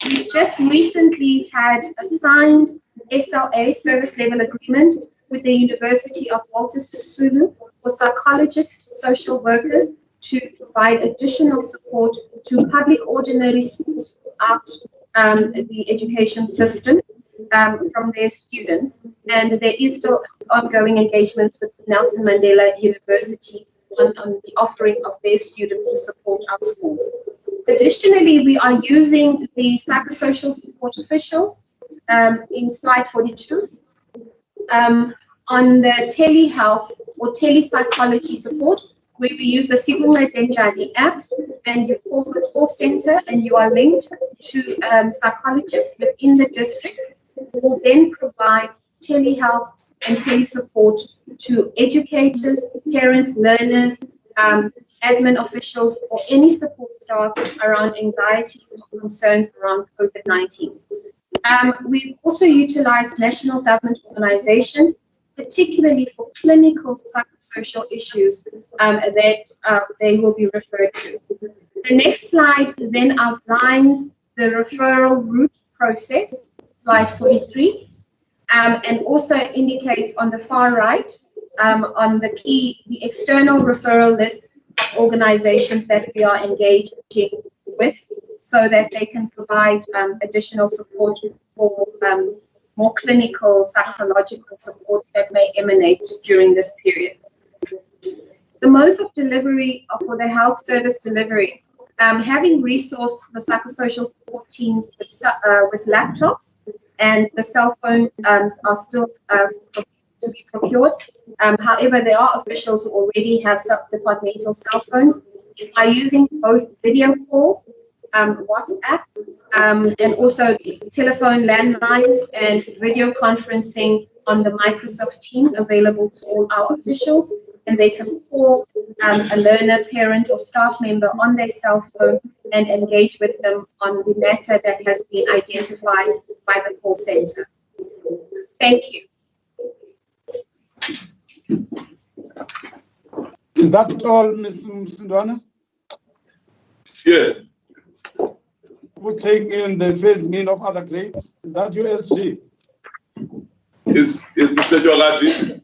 We just recently had a signed SLA, service level agreement, with the University of Walter Sisulu for psychologists, social workers to provide additional support to public ordinary schools throughout the education system from their students. And there is still ongoing engagements with Nelson Mandela University on the offering of their students to support our schools. Additionally, we are using the psychosocial support officials in slide 42 on the telehealth or telepsychology support, where we use the Sigunga Denjani app, and you call the call center and you are linked to psychologists within the district who will then provide telehealth and telesupport to educators, parents, learners, admin officials, or any support staff around anxieties or concerns around COVID-19. We've also utilized national government organizations, particularly for clinical psychosocial issues that they will be referred to. The next slide then outlines the referral route process, slide 43, and also indicates on the far right on the external referral list of organizations that we are engaging with, so that they can provide additional support for more clinical psychological supports that may emanate during this period. The modes of delivery for the health service delivery, having resourced the psychosocial support teams with laptops, and the cell phones are still to be procured. However, there are officials who already have departmental cell phones, is by using both video calls, WhatsApp, and also telephone landlines and video conferencing on the Microsoft Teams available to all our officials, and they can call a learner, parent, or staff member on their cell phone and engage with them on the matter that has been identified by the call center. Thank you. Is that all, Ms. Msindwana? Yes. Who's taking in the phasing in of other grades? Is that your SG? Is Mr. Jogati?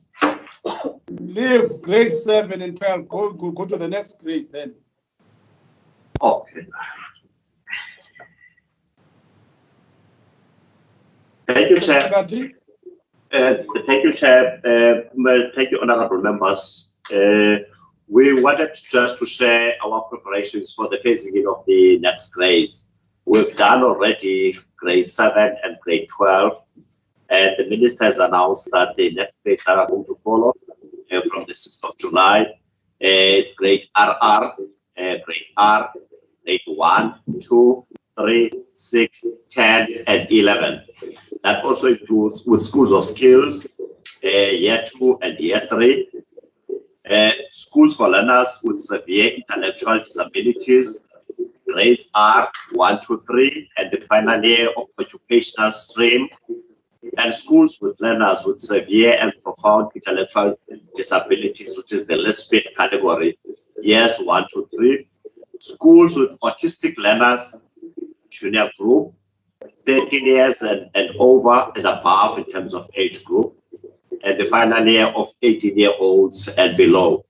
Leave grade 7 and 12, go to the next grade then. Okay. Thank you, Chair. Thank you, Chair. Thank you, honorable members. We wanted just to share our preparations for the phasing in of the next grades. We've done already grade 7 and grade 12, and the minister has announced that the next grades that are going to follow from the 6th of July, it's grade RR, grade R, grade 1, 2, 3, 6, 10, and 11. That also includes with schools of skills, year 2 and year 3, schools for learners with severe intellectual disabilities, grades R 1 to 3, and the final year of occupational stream, and schools with learners with severe and profound intellectual disabilities, which is the lesbian category, years 1 to 3. Schools with autistic learners, junior group, 13 years and over and above in terms of age group, and the final year of 18-year-olds and below.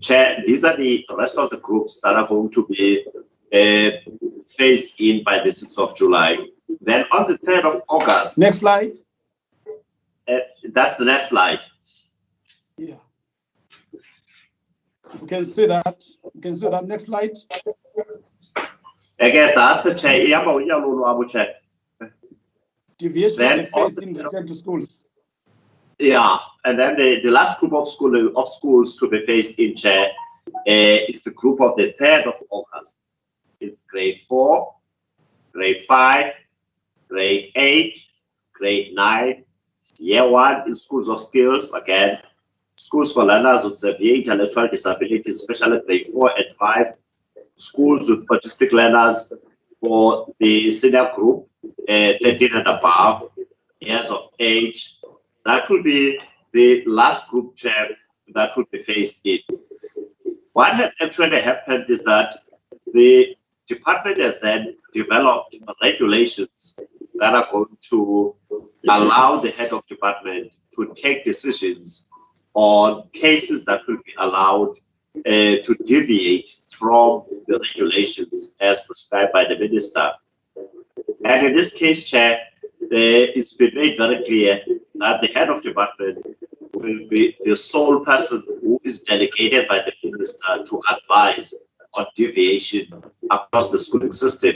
Chair, these are the rest of the groups that are going to be phased in by the 6th of July. Then on the 3rd of August. Next slide. That's the next slide. Yeah. You can see that. You can see that. Next slide. Again, that's a chair. Deviation Then of the phase in return to schools. Yeah, and then the last group of schools to be phased in, Chair, is the group of the 3rd of August. It's grade 4, grade 5, grade 8, grade 9, year 1 in schools of skills, again, schools for learners with severe intellectual disabilities, especially grade 4 and 5, schools with autistic learners for the senior group, 13 and above years of age. That will be the last group, Chair, that will be phased in. What had actually happened is that the department has then developed regulations that are going to allow the head of department to take decisions on cases that will be allowed to deviate from the regulations as prescribed by the minister. And in this case, Chair, it's been made very clear that the head of department will be the sole person who is delegated by the minister to advise on deviation across the schooling system.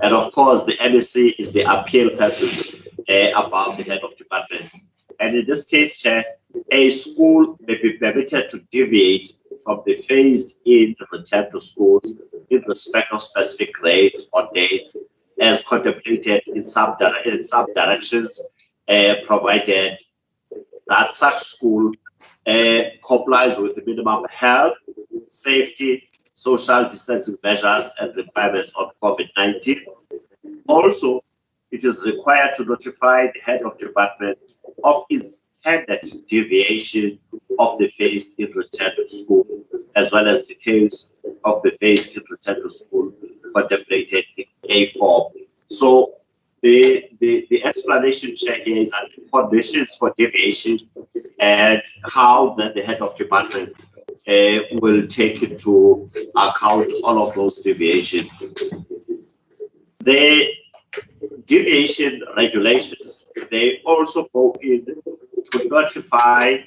And of course, the MEC is the appeal person above the head of department. And in this case, Chair, a school may be permitted to deviate from the phased-in return to schools in respect of specific grades or dates as contemplated in some directions, provided that such school complies with the minimum health, safety, social distancing measures and requirements on COVID-19. Also, it is required to notify the head of department of its intended deviation of the phased-in return to school, as well as details of the phased-in return to school contemplated in A form. So the explanation, Chair, here is that conditions for deviation and how then the head of department will take into account all of those deviations. The deviation regulations, they also go in to notify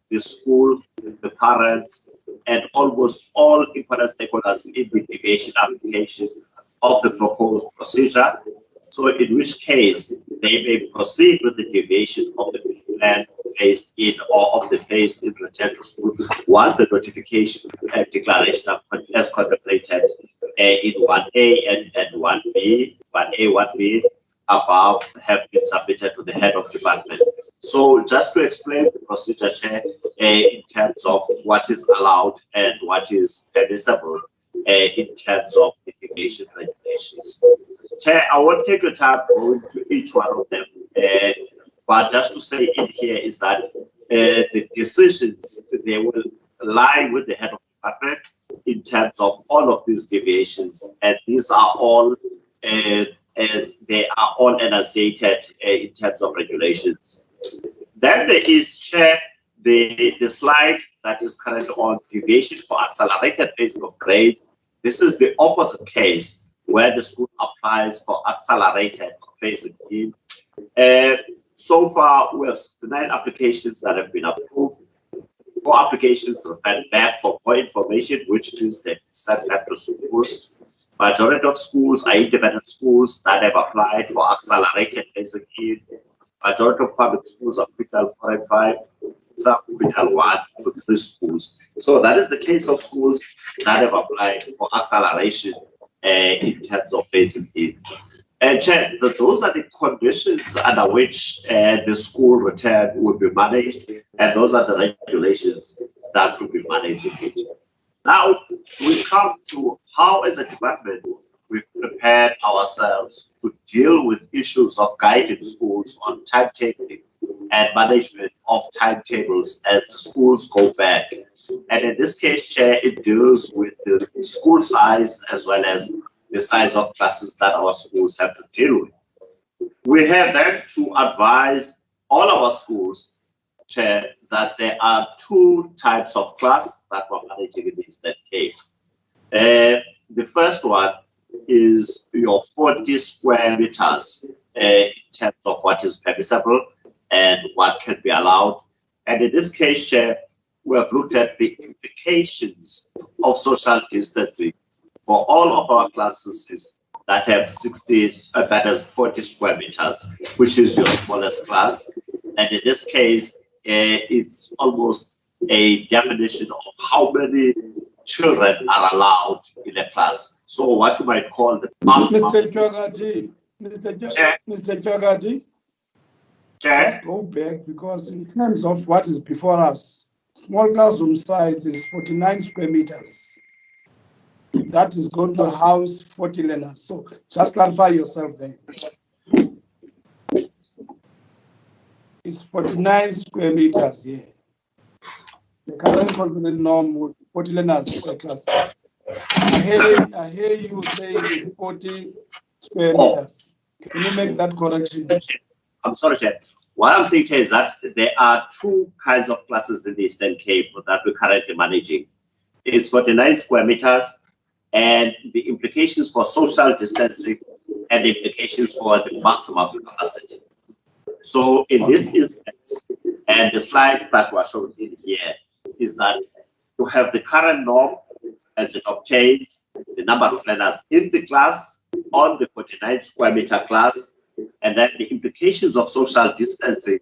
the school, the parents, and almost all important stakeholders in the deviation application of the proposed procedure. So in which case they may proceed with the deviation of the plan phased in or of the phased in return to school once the notification and declaration as contemplated in 1A and 1B, 1A, 1B above have been submitted to the head of department. So just to explain the procedure, Chair, in terms of what is allowed and what is permissible in terms of the deviation regulations. Chair, I won't take your time going to each one of them, but just to say in here is that the decisions, they will lie with the head of department in terms of all of these deviations, and these are all as they are all enunciated in terms of regulations. Then there is, Chair, the slide that is currently on deviation for accelerated phasing of grades. This is the opposite case where the school applies for accelerated phasing in. So far, we have 69 applications that have been approved. 4 applications referred back for more information, which means they sent back to schools. Majority of schools are independent schools that have applied for accelerated phasing in. Majority of public schools are Quital 4 and 5, some Quital 1 to 3 schools. So that is the case of schools that have applied for acceleration in terms of phasing in. And Chair, those are the conditions under which the school return will be managed, and those are the regulations that will be managed. Now, we come to how, as a department, we've prepared ourselves to deal with issues of guiding schools on timetabling and management of timetables as the schools go back. And in this case, Chair, it deals with the school size as well as the size of classes that our schools have to deal with. We have then to advise all our schools, Chair, that there are two types of class that we're managing in the Eastern Cape. The first one is your 40 square meters in terms of what is permissible and what can be allowed. And in this case, Chair, we have looked at the implications of social distancing for all of our classes that have 40 square meters, which is your smallest class. And in this case, it's almost a definition of how many children are allowed in a class. So what you might call the maximum. Mr. Chagati, let's go back, because in terms of what is before us, small classroom size is 49 square meters. That is going to house 40 learners. So just clarify yourself there. It's 49 square meters here. The current confident norm would 40 learners per class. I hear you say it's 40 square meters. Can you make that correction? I'm sorry, Chair. What I'm saying, Chair, is that there are two kinds of classes in the Eastern Cape that we're currently managing. It is 49 square meters, and the implications for social distancing and the implications for the maximum capacity. So in this instance, and the slides that were shown in here, is that you have the current norm as it obtains the number of learners in the class on the 49 square meter class, and then the implications of social distancing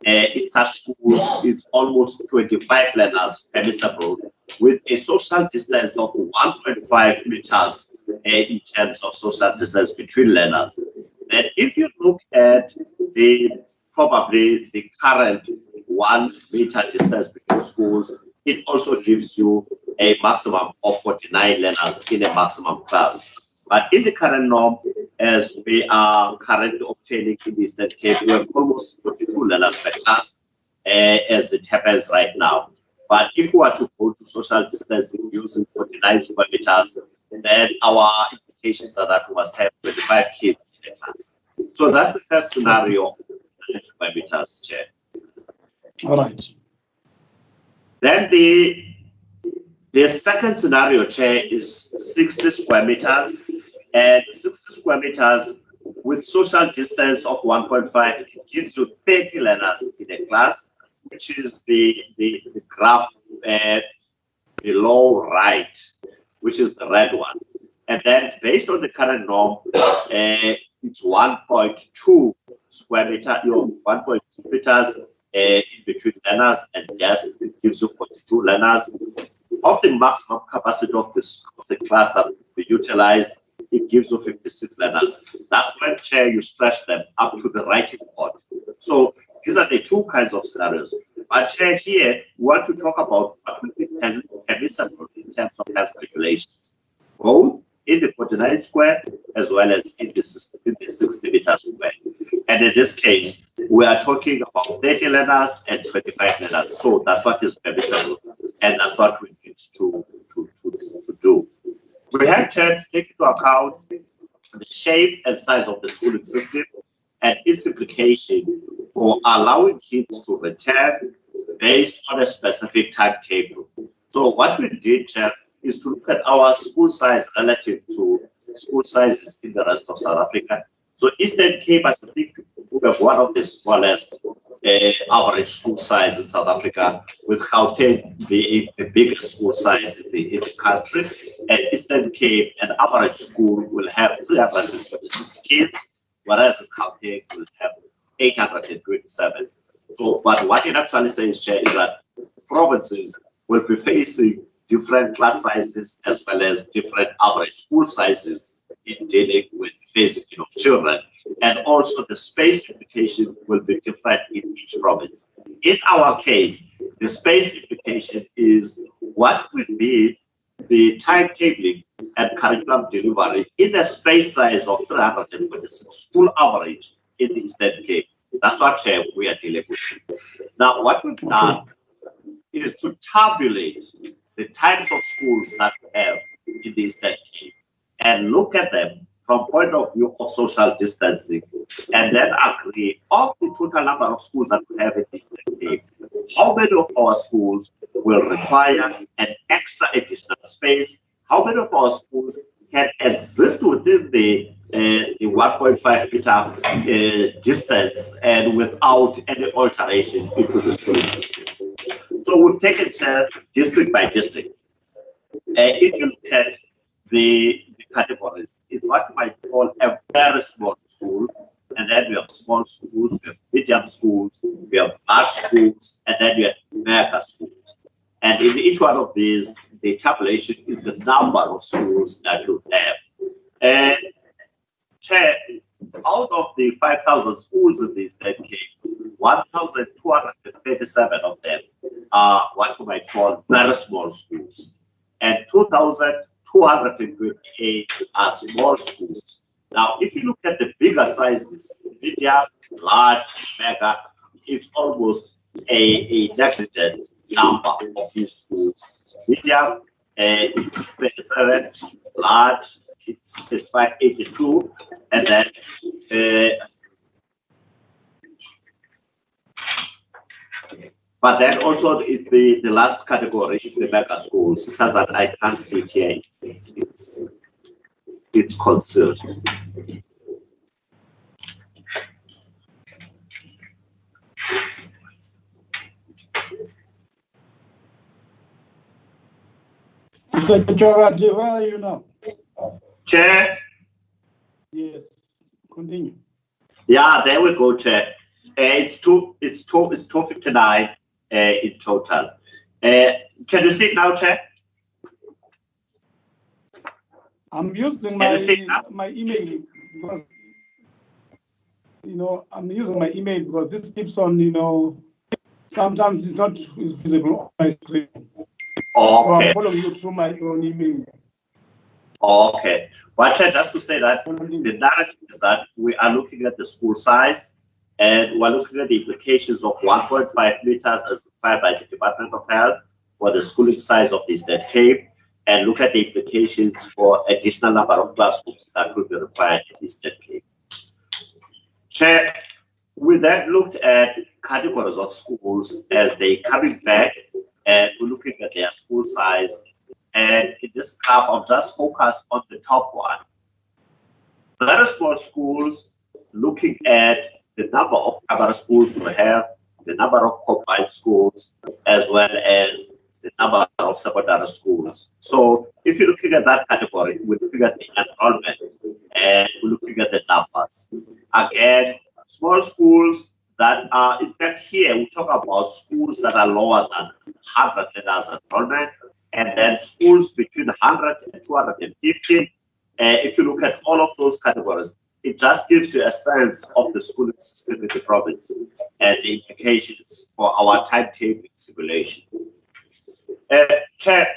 in such schools, it's almost 25 learners permissible, with a social distance of 1.5 meters in terms of social distance between learners. And if you look at probably the current 1 meter distance between schools, it also gives you a maximum of 49 learners in a maximum class. But in the current norm, as we are currently obtaining in the Eastern Cape, we have almost 42 learners per class, as it happens right now. But if we are to go to social distancing using 49 square meters, then our implications are that we must have 25 kids in a class. So that's the first scenario of 49 square meters, Chair. All right. Then the second scenario, Chair, is 60 square meters, and 60 square meters with social distance of 1.5 gives you 30 learners in a class, which is the graph below right, which is the red one. And then based on the current norm, it's 1.2 square meter, 1.2 meters in between learners, and yes, it gives you 42 learners. Of the maximum capacity of the class that will be utilized, it gives you 56 learners. That's when, Chair, you stretch them up to the writing board. So these are the two kinds of scenarios. But, Chair, here we want to talk about what will be permissible in terms of health regulations, both in the 49 square as well as in the 60 meter square. And in this case, we are talking about 30 learners and 25 learners. So that's what is permissible, and that's what we need to do. We have to take into account the shape and size of the schooling system and its implication for allowing kids to return based on a specific timetable. So what we did is to look at our school size relative to school sizes in the rest of South Africa. So Eastern Cape, I think, we have one of the smallest average school size in South Africa, with Gauteng the biggest school size in the country. And Eastern Cape, an average school will have 346 kids, whereas Gauteng will have 827. So, but what it actually says, Chair, is that provinces will be facing different class sizes as well as different average school sizes in dealing with phasing of children. And also the space implication will be different in each province. In our case, the space implication is what will be the timetabling and curriculum delivery in a space size of 346 school average in the Eastern Cape. That's what we are dealing with. Now, what we've done is to tabulate the types of schools that we have in the Eastern Cape and look at them from point of view of social distancing, and then agree of the total number of schools that we have in the Eastern Cape, how many of our schools will require an extra additional space, how many of our schools can exist within the 1.5 meter distance and without any alteration into the schooling system. So we've taken district by district. If you look at the categories, it's what you might call a very small school, and then we have small schools, we have medium schools, we have large schools, and then we have mega schools. And in each one of these, the tabulation is the number of schools that you have. And out of the 5,000 schools in the Eastern Cape, 1,237 of them are what you might call very small schools, and 2,228 are small schools. Now, if you look at the bigger sizes, medium, large, mega, it's almost a negligent number of these schools. Medium is 637, large it's 582, and then but then also is the last category is the mega schools. It says that I can't see it here. It's concealed. Mr. Chogati, where are you now? Chair. Yes, continue. Yeah, there we go, Chair. It's 259 in total. Can you see it now, Chair? I'm using my email because I'm using my email because this keeps on sometimes it's not visible on my screen. Okay. So I'm following you through my own email. Okay. But just to say that the narrative is that we are looking at the school size and we're looking at the implications of 1.5 meters as required by the Department of Health for the schooling size of the Eastern Cape, and look at the implications for additional number of classrooms that will be required in the Eastern Cape. Chair, we then looked at categories of schools as they coming back, and we're looking at their school size. And in this graph, I'll just focus on the top one. Very small schools, looking at the number of primary schools we have, the number of combined schools, as well as the number of secondary schools. So if you're looking at that category, we're looking at the enrollment and we're looking at the numbers. Again, small schools that are, in fact, here we talk about schools that are lower than 100 letters enrollment, and then schools between 100 and 250. If you look at all of those categories, it just gives you a sense of the schooling system in the province and the implications for our timetable simulation. Chair,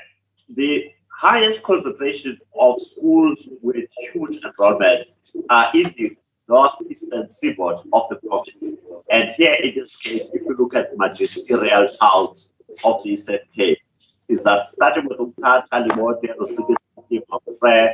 the highest concentration of schools with huge enrollments are in the northeastern seaboard of the province. And here in this case, if you look at magisterial towns of the Eastern Cape, is that starting with Umtata, Limote, Rosidi, Mafre,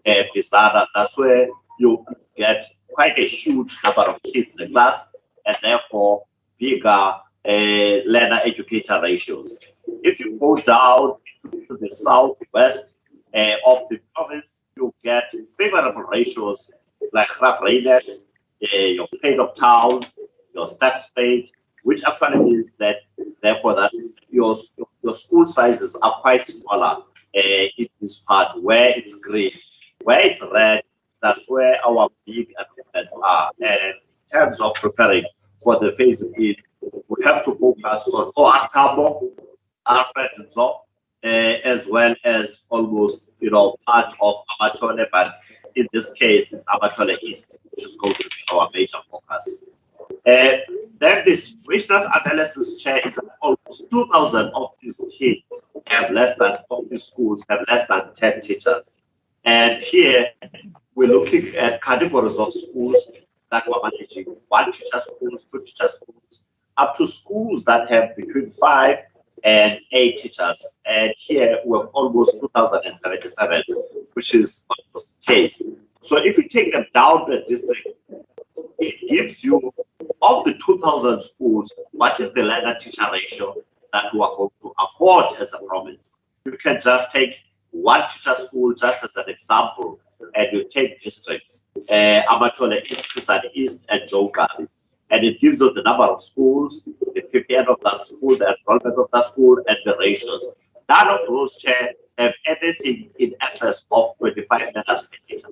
Bizarra, that's where you get quite a huge number of kids in the class, and therefore bigger learner educator ratios. If you go down to the southwest of the province, you get favorable ratios like Graaff-Reinet, your Page of Towns, your Stadspace, which actually means that therefore that your school sizes are quite smaller in this part where it's green. Where it's red, that's where our big achievements are. And in terms of preparing for the phase in, we have to focus on OR Tambo, Alfred Nzo, as well as almost part of Amatole, but in this case it's Amatole East, which is going to be our major focus. Then this regional analysis chair is almost 2,000 of these kids have less than, of these schools have less than 10 teachers. And here we're looking at categories of schools that we're managing, 1 teacher schools, 2 teacher schools, up to schools that have between 5 and 8 teachers. And here we have almost 2,077, which is almost the case. So if you take them down the district, it gives you, of the 2,000 schools, what is the learner-teacher ratio that we are going to afford as a province. You can just take 1 teacher school just as an example, and you take districts, Amatole East, Kisani East, and Jogari. And it gives you the number of schools, the PPN of that school, the enrollment of that school, and the ratios. None of those, Chair, have anything in excess of 25 learners per teacher.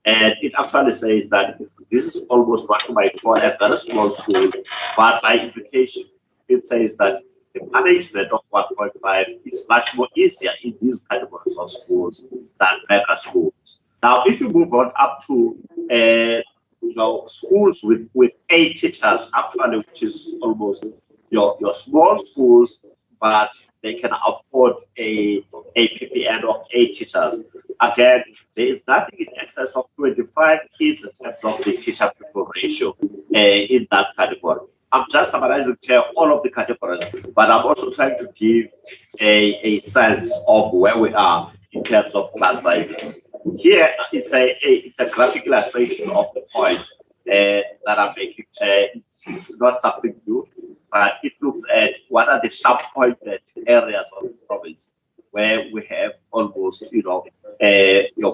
And it actually says that this is almost what you might call a very small school, but by implication, it says that the management of 1.5 is much more easier in these categories of schools than mega schools. Now, if you move on up to schools with 8 teachers, actually, which is almost your small schools, but they can afford a PPN of 8 teachers. Again, there is nothing in excess of 25 kids in terms of the teacher-pupil ratio in that category. I'm just summarizing here all of the categories, but I'm also trying to give a sense of where we are in terms of class sizes. Here, it's a graphic illustration of the point that I'm making. It's not something new, but it looks at what are the sharp-pointed areas of the province where we have almost, your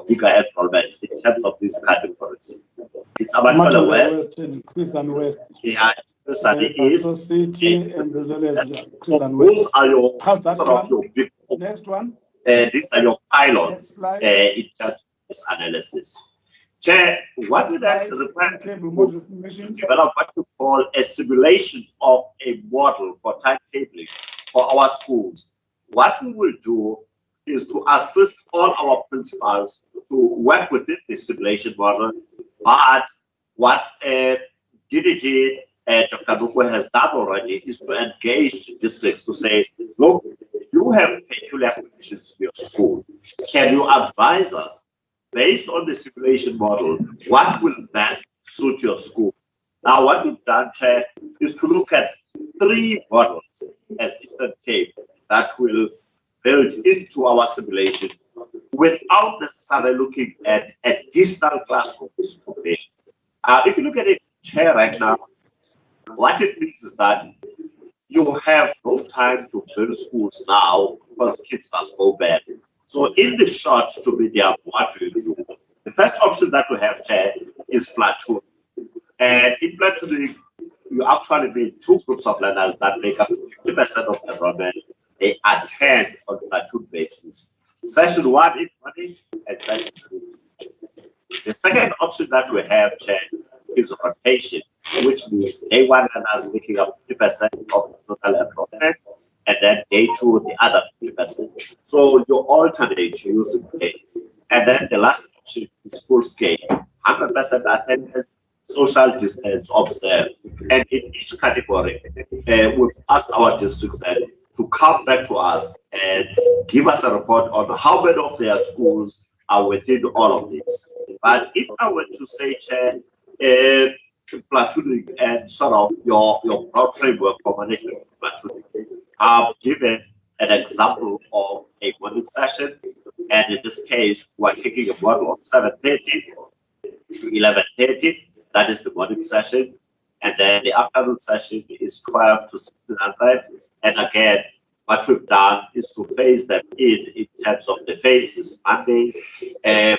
bigger enrollments in terms of these categories. It's Amatole West, Christian West. Yeah, it's Christian East. City, and as well as Christian Those West. are your How's that sort of one? your big. Next one. These are your pylons Next slide. in terms of this analysis. Chair, what did that refer to develop what we call a simulation of a model for timetabling for our schools? What we will do is to assist all our principals to work within the simulation model, but what DDG Dr. Nuko has done already is to engage districts to say, look, you have peculiar conditions to your school. Can you advise us, based on the simulation model, what will best suit your school? Now, what we've done, Chair, is to look at 3 models as Eastern Cape that will build into our simulation without necessarily looking at additional classrooms to build. If you look at it, Chair, right now, what it means is that you have no time to build schools now because kids must go back. So in the short to medium, what do you do? The first option that we have, Chair, is platoon. And in platooning, you actually need 2 groups of learners that make up 50% of the enrollment. They attend on a platoon basis. Session 1 in morning and session 2. The second option that we have, Chair, is rotation, which means day 1 learners making up 50% of the total enrollment, and then day 2 the other 50%. So you alternate using days. And then the last option is full scale, 100% attendance, social distance observed. And in each category, we've asked our districts then to come back to us and give us a report on how many of their schools are within all of these. But if I were to say, Chair, platooning and sort of your broad framework for management of platooning, I've given an example of a morning session, and in this case, we're taking a model of 7:30 to 11:30. That is the morning session, and then the afternoon session is 12 to 1600. And again, what we've done is to phase them in terms of the phases. Mondays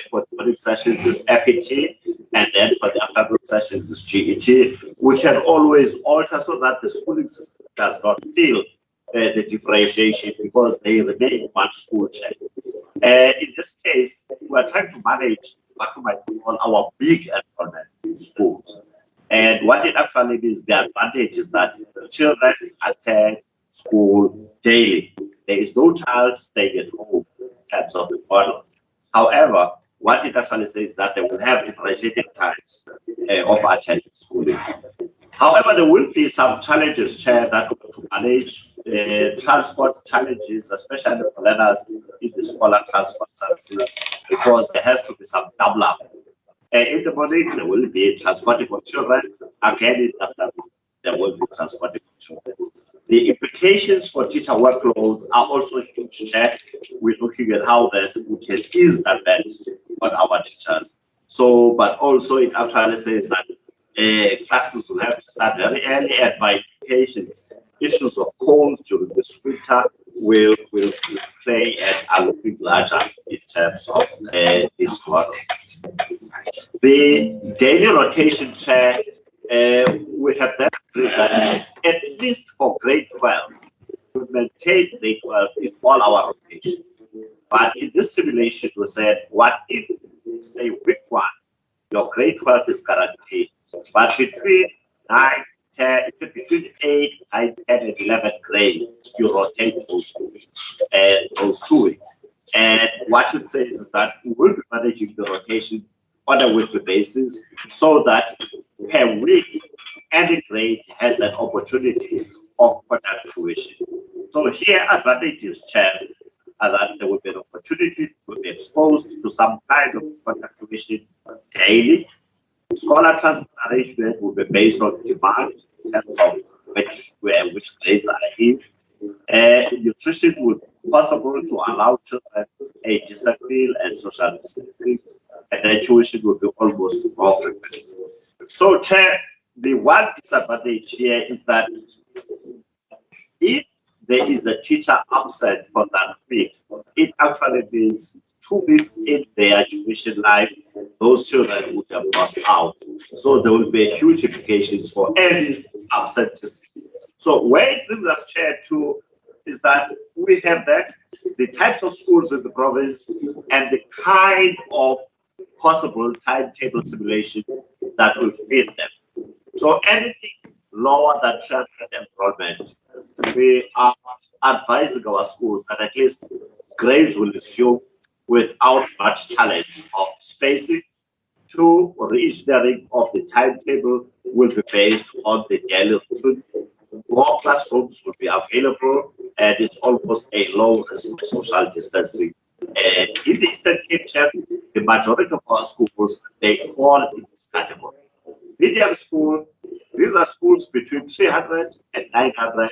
for the morning sessions is FET, and then for the afternoon sessions is GET. We can always alter so that the schooling system does not feel the differentiation because they remain one school check. In this case, we are trying to manage what we might call our big enrollment schools. And what it actually means, the advantage is that children attend school daily. There is no child staying at home in terms of the model. However, what it actually says is that they will have differentiated times of attending schooling. However, there will be some challenges, Chair, that we have to manage. Transport challenges, especially for learners in the scholar transport services, because there has to be some double up In the morning, there will be transporting of children. Again, in the afternoon, there will be transporting of children. The implications for teacher workloads are also huge. We're looking at how that we can ease that burden on our teachers. So, but also it actually says that classes will have to start very early, and by implications, issues of cold during this winter will play and are looking larger in terms of this quarter. The daily rotation, Chair, we have that at least for grade 12, we maintain grade 12 in all our rotations. But in this simulation, we said, what if, say, week 1, your grade 12 is guaranteed, but between 9, 10, between 8, 9, 10, and 11 grades, you rotate those 2 weeks. And what it says is that we will be managing the rotation on a weekly basis so that per week, any grade has an opportunity of conduct tuition. So here, advantages, Chair, are that there will be an opportunity to be exposed to some kind of conduct tuition daily. Scholar transport arrangement will be based on demand in terms of which grades are in. Nutrition will be possible to allow children a discipline and social distancing, and then tuition will be almost more frequent. So, Chair, the one disadvantage here is that if there is a teacher absent for that week, it actually means 2 weeks in their tuition life, those children would have lost out. So there will be huge implications for any absenteeism. So where it brings us, Chair, to is that we have that the types of schools in the province and the kind of possible timetable simulation that will fit them. So anything lower than 12 enrollment, we are advising our schools that at least grades will resume without much challenge of spacing. 2, re-engineering of the timetable will be based on the daily routine. More classrooms will be available, and it's almost a low risk of social distancing. And in the Eastern Cape, the majority of our schools, they fall in this category. Medium school, these are schools between 300 and 900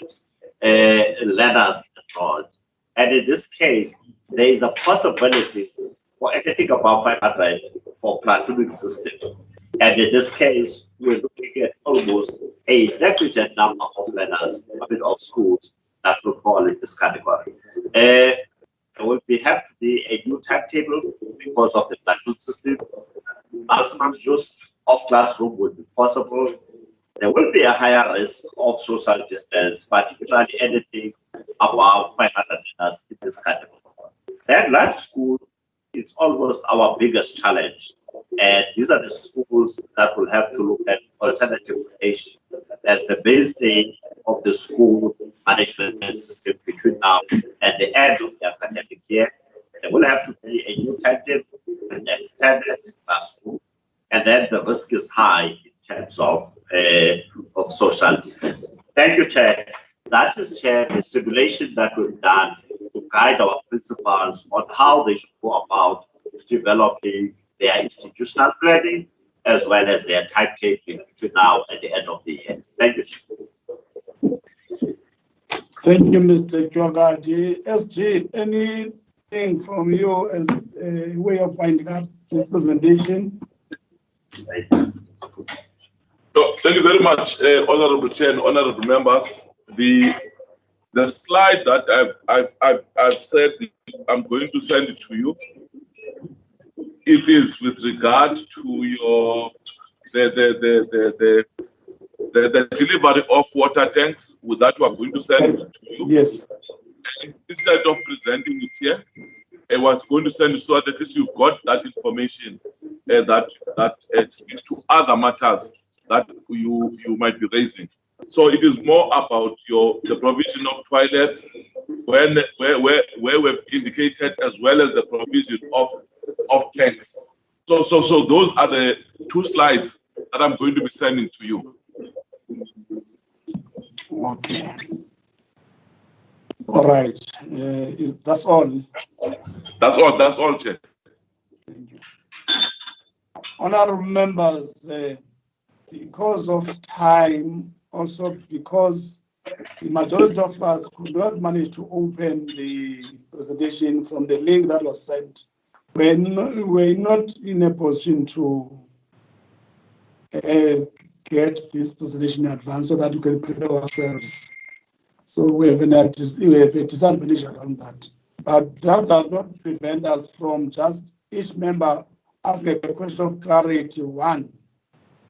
learners enrolled. And in this case, there is a possibility for anything above 500 for platooning system. And in this case, we're looking at almost a negligent number of learners, of schools that will fall in this category. There will have to be a new timetable because of the platoon system. Maximum use of classroom will be possible. There will be a higher risk of social distance, particularly anything above 500 learners in this category. Then large school, it's almost our biggest challenge. And these are the schools that will have to look at alternative rotation as the mainstay of the school management system between now and the end of the academic year. There will have to be a new timetable, an extended classroom, and then the risk is high in terms of social distancing. Thank you, Chair. That is, Chair, the simulation that we've done to guide our principals on how they should go about developing their institutional planning as well as their timetable between now and the end of the year. Thank you, Chair. Thank you, Mr. Chwagadi. SG, anything from you as a way of finding out this presentation? So, thank you very much, Honorable Chair and Honorable Members. The slide that I've said I'm going to send it to you. It is with regard to your the delivery of water tanks. With that, we are going to send it to you. Yes. And instead of presenting it here, I was going to send it so that you've got that information that speaks to other matters that you might be raising. So it is more about the provision of toilets, where we've indicated, as well as the provision of tanks. So those are the 2 slides that I'm going to be sending to you. Okay. All right. That's all. That's all, Chair. Thank you. Honorable members, because of time, also because the majority of us could not manage to open the presentation from the link that was sent, we're not in a position to get this presentation in advance so that we can prepare ourselves. So we have a disadvantage around that. But that does not prevent us from just each member asking a question of clarity, one,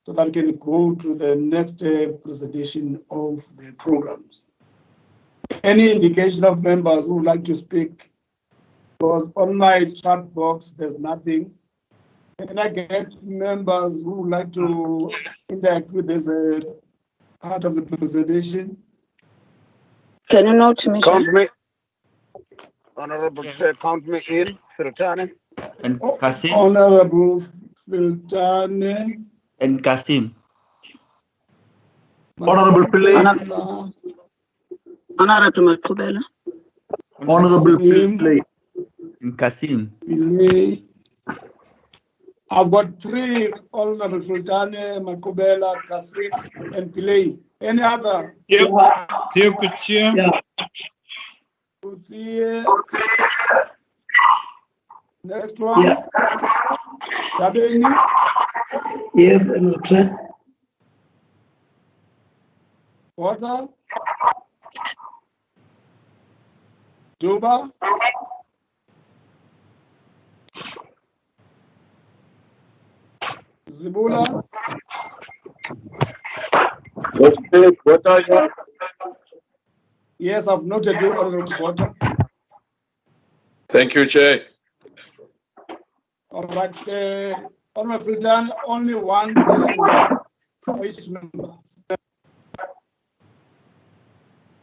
so that we can go to the next presentation of the programs. Any indication of members who would like to speak? Because on my chat box, there's nothing. Can I get members who would like to interact with this part of the presentation? Can you note me? Count me. Honorable Chair, count me in. Filtane. And Kasim. Honorable Filtane. And Kasim. Honorable Pillay. Honorable Makubela. Honorable Pillay. And Kasim. Pillay. I've got three: Honorable Filtane, Makubela, Kasim, and Pillay. Any other? Yep. Yeah. Next one. Yeah. Dabeni. Yes, Honorable. Water. Juba. Zibula. Yes, I've noted you, Honorable Water. Thank you, Chair. All right, Honorable Filtane, only one question for each member.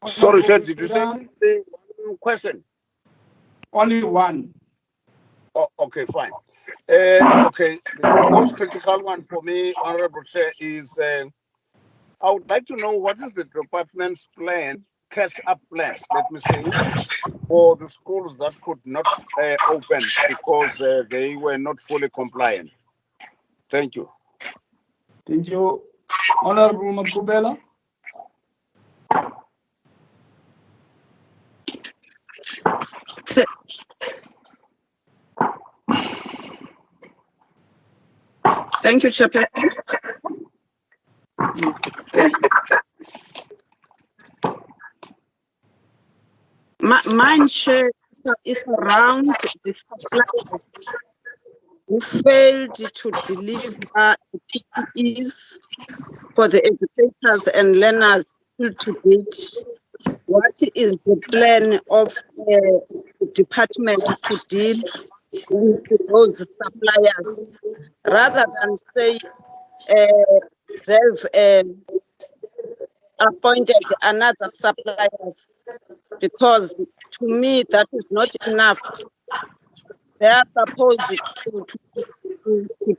Sorry, sir, did you say one question? Only one. Oh, okay, fine. Okay, the most critical one for me, Honorable Chair, is I would like to know what is the department's plan, catch-up plan, let me say, for the schools that could not open because they were not fully compliant. Thank you. Thank you. Honorable Makubela. Thank you, Chairperson. Mine share is around the suppliers who failed to deliver PPEs for the educators and learners till to date. What is the plan of the department to deal with those suppliers, rather than say they've appointed another suppliers? Because to me that is not enough. They are supposed to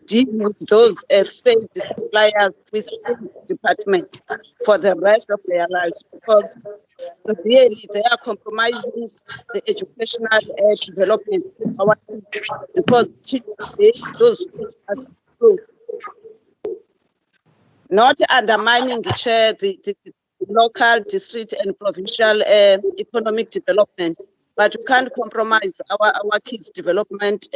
deal with those failed suppliers within the department for the rest of their lives, because really they are compromising the educational development of our kids, because those schools are closed. Not undermining the local, district, and provincial economic development, but we can't compromise our kids' development,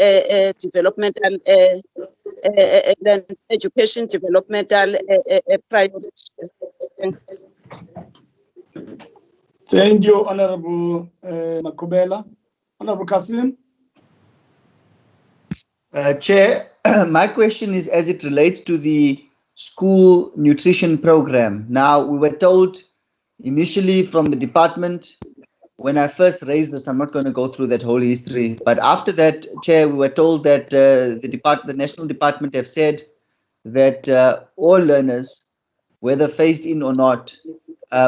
developmental, then education developmental priorities. Thanks. Thank you, Honorable Makubela. Honorable Kasim. Chair, my question is as it relates to the school nutrition program. Now, we were told initially from the department, when I first raised this, I'm not going to go through that whole history, but after that, Chair, we were told that the National Department have said that all learners, whether phased in or not,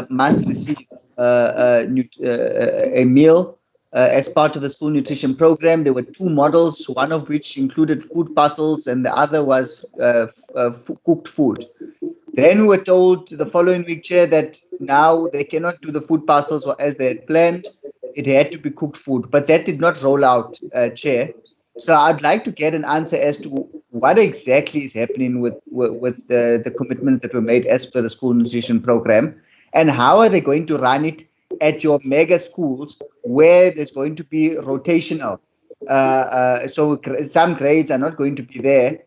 must receive a meal as part of the school nutrition program. There were two models, one of which included food parcels and the other was cooked food. Then we were told the following week, Chair, that now they cannot do the food parcels as they had planned. It had to be cooked food, but that did not roll out, Chair. So I'd like to get an answer as to what exactly is happening with the commitments that were made as per the school nutrition program, and how are they going to run it at your mega schools where there's going to be rotational. So some grades are not going to be there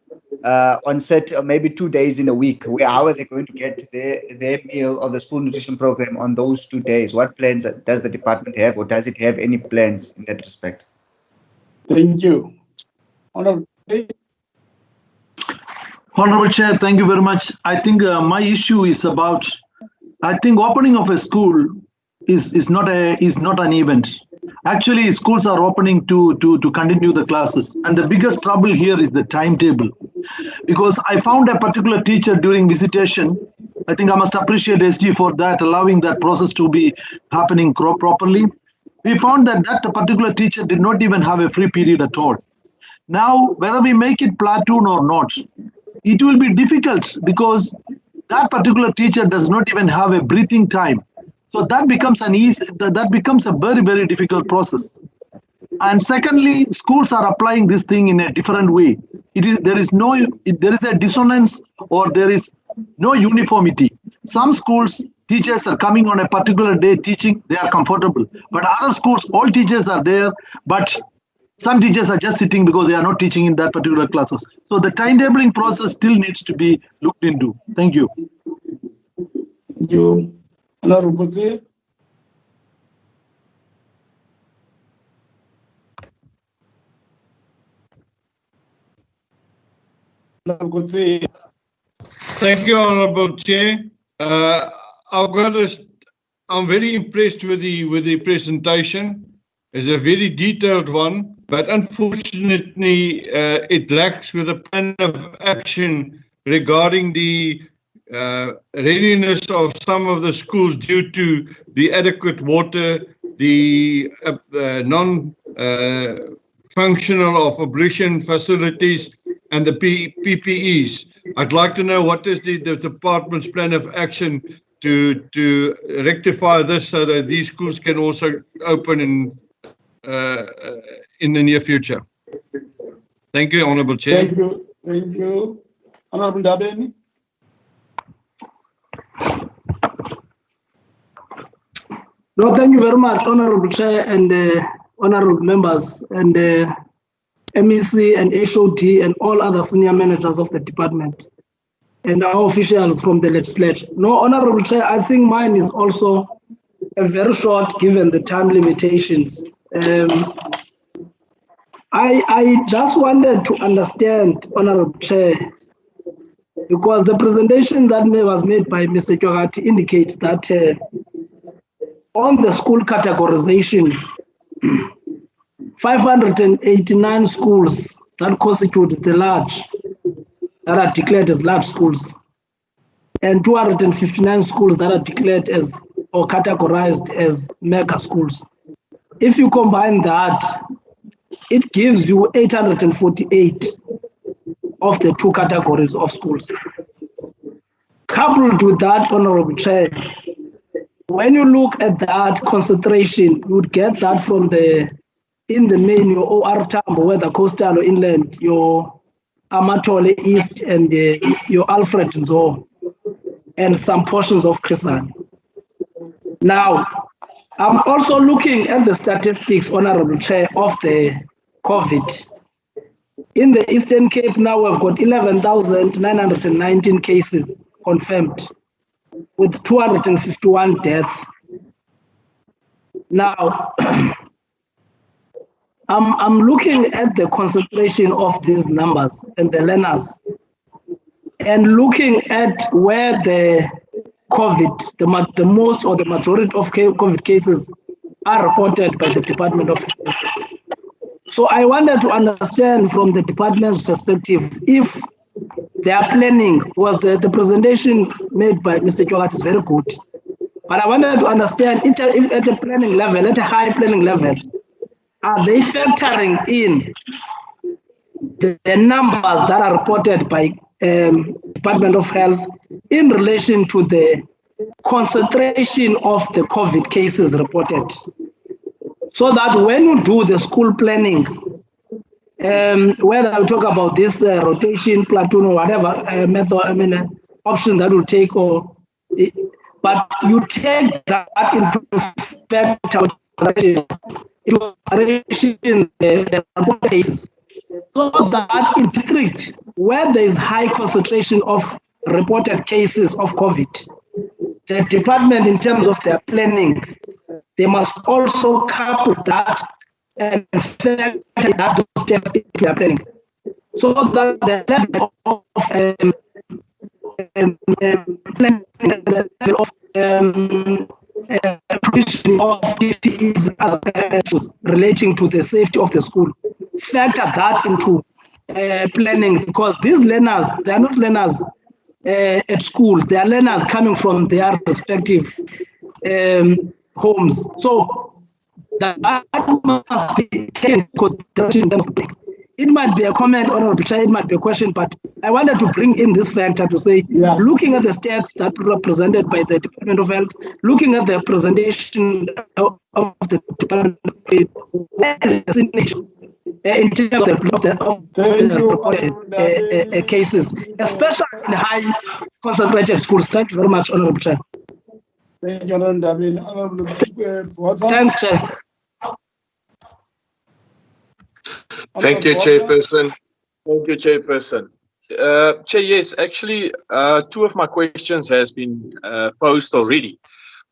on set, or maybe 2 days in a week. How are they going to get their meal or the school nutrition program on those 2 days? What plans does the department have, or does it have any plans in that respect? Thank you. Honorable Chair, thank you very much. I think my issue is about, I think opening of a school is not an event. Actually, schools are opening to continue the classes, and the biggest trouble here is the timetable. Because I found a particular teacher during visitation. I think I must appreciate SG for that, allowing that process to be happening properly. We found that particular teacher did not even have a free period at all. Now, whether we make it platoon or not, it will be difficult because that particular teacher does not even have a breathing time. So that becomes a very, very difficult process. And secondly, schools are applying this thing in a different way. There is a dissonance, or there is no uniformity. Some schools, teachers are coming on a particular day teaching, they are comfortable. But other schools, all teachers are there, but some teachers are just sitting because they are not teaching in that particular classes. So the timetabling process still needs to be looked into. Thank you. Thank you. Honorable Bose. Thank you, Honorable Chair. I'm very impressed with the presentation. It's a very detailed one, but unfortunately, it lacks with a plan of action regarding the readiness of some of the schools due to the adequate water, the non-functional or ablution facilities, and the PPEs. I'd like to know what is the department's plan of action to rectify this so that these schools can also open in the near future. Thank you, Honorable Chair. Thank you. Thank you. Honorable Dabeni. No, thank you very much, Honorable Chair and honorable members and MEC and HOD and all other senior managers of the department and our officials from the legislature. No, Honorable Chair, I think mine is also a very short given the time limitations. I just wanted to understand, Honorable Chair, because the presentation that was made by Mr. Chogati indicates that on the school categorizations, 589 schools that constitute the large, that are declared as large schools, and 259 schools that are declared as or categorized as mega schools. If you combine that, it gives you 848 of the two categories of schools. Coupled with that, Honorable Chair, when you look at that concentration, you would get that from in the main, your OR Tambo, whether coastal or inland, your Amatole East and your Alfred Nzo, and some portions of Krisani. Now, I'm also looking at the statistics, Honorable Chair, of the COVID. In the Eastern Cape now, we've got 11,919 cases confirmed, with 251 deaths. Now, I'm looking at the concentration of these numbers and the learners, and looking at where the COVID, the most or the majority of COVID cases are reported by the Department of Health. So I wanted to understand from the department's perspective if their planning was the presentation made by Mr. Chogati is very good. But I wanted to understand if at a planning level, at a high planning level, are they factoring in the numbers that are reported by Department of Health in relation to the concentration of the COVID cases reported? So that when you do the school planning, whether I talk about this rotation, platoon, or whatever method, option that will take, but you take that into the cases, so that in district where there is high concentration of reported cases of COVID, the department, in terms of their planning, they must also couple that and factor that those steps into their planning, so that the level of provision of PPEs and other issues relating to the safety of the school, factor that into planning, because these learners, they are not learners at school, they are learners coming from their respective homes. So that must be taken into consideration. It might be a comment, Honorable Chair, it might be a question, but I wanted to bring in this factor to say, looking at the stats that were presented by the Department of Health, looking at the presentation of the Department of Health, where is the signation in terms of the reported cases, especially in high concentrated schools? Thank you very much, Honorable Chair. Thank you, Honorable. Thanks, Chair. Thank you, Chairperson. Thank you, Chairperson. Chair, yes, actually, two of my questions has been posed already.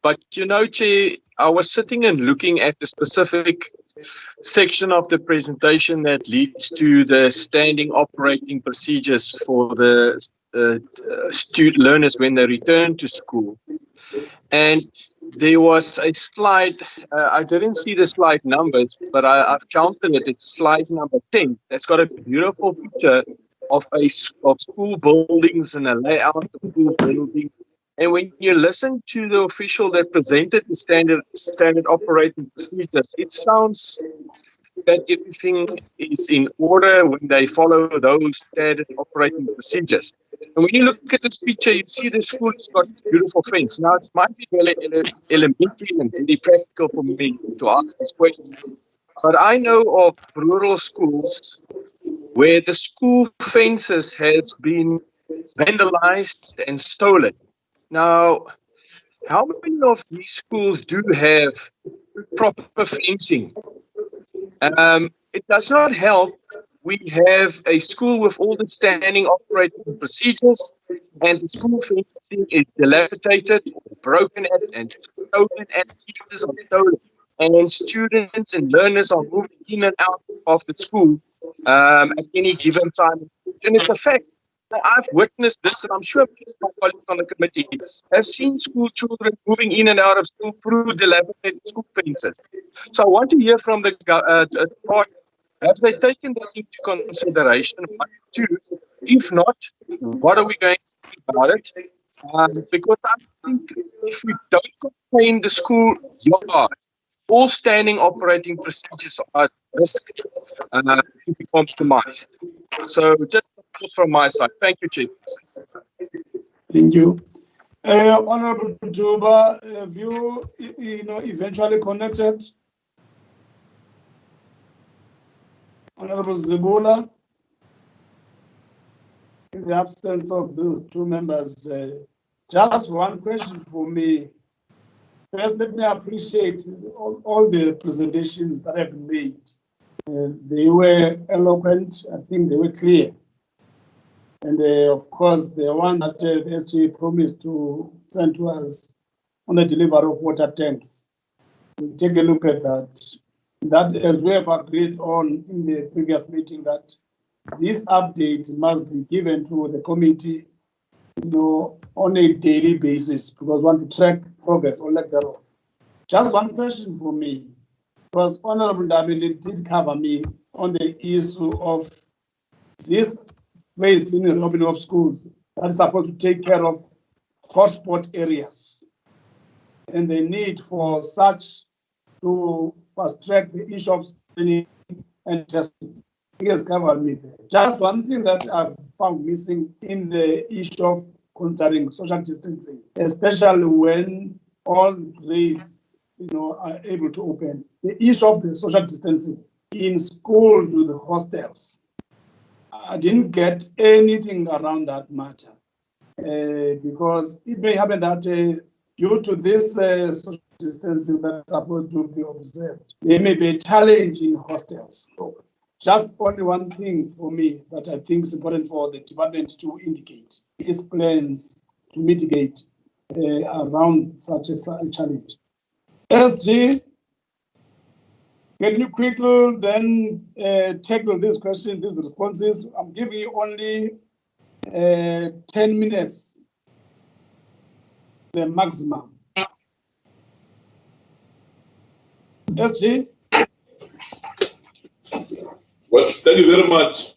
But, you know, Chair, I was sitting and looking at the specific section of the presentation that leads to the standing operating procedures for the student learners when they return to school. And there was a slide, I didn't see the slide numbers, but I've counted it. It's slide number 10. That's got a beautiful picture of school buildings and a layout of school buildings. And when you listen to the official that presented the standard operating procedures, it sounds that everything is in order when they follow those standard operating procedures. And when you look at this picture, you see the school has got a beautiful fence. Now, it might be very elementary and very practical for me to ask this question, but I know of rural schools where the school fences has been vandalized and stolen. Now, how many of these schools do have proper fencing? It does not help. We have a school with all the standing operating procedures, and the school fencing is dilapidated, or broken at, and stolen, and pieces are stolen. And students and learners are moving in and out of the school at any given time. And it's a fact. I've witnessed this, and I'm sure my colleagues on the committee have seen school children moving in and out of school through dilapidated school fences. So I want to hear from the department. Have they taken that into consideration? 1, 2. If not, what are we going to do about it? Because I think if we don't contain the school yard, all standing operating procedures are at risk to be compromised. So just from my side. Thank you, Chief. Thank you. Honorable Juba, have you eventually connected? Honorable Zebula, in the absence of the two members, just one question for me. First, let me appreciate all the presentations that have been made. They were eloquent. I think they were clear. And of course, the one that the SG promised to send to us on the delivery of water tanks. We'll take a look at that. That, as we have agreed on in the previous meeting, that this update must be given to the committee, on a daily basis, because we want to track progress or lack thereof. Just one question for me, because Honorable Dabili did cover me on the issue of this phase in the opening of schools that is supposed to take care of hotspot areas, and the need for such to fast track the issue of screening and testing. He has covered me there. Just one thing that I've found missing in the issue of concerning social distancing, especially when all grades, are able to open. The issue of the social distancing. in schools with hostels. I didn't get anything around that matter because it may happen that due to this social distancing that's supposed to be observed, there may be a challenge in hostels. So just only one thing for me that I think is important for the department to indicate is plans to mitigate around such a challenge. SG, can you quickly then tackle this question, these responses? I'm giving you only 10 minutes, the maximum. SG? Well, thank you very much,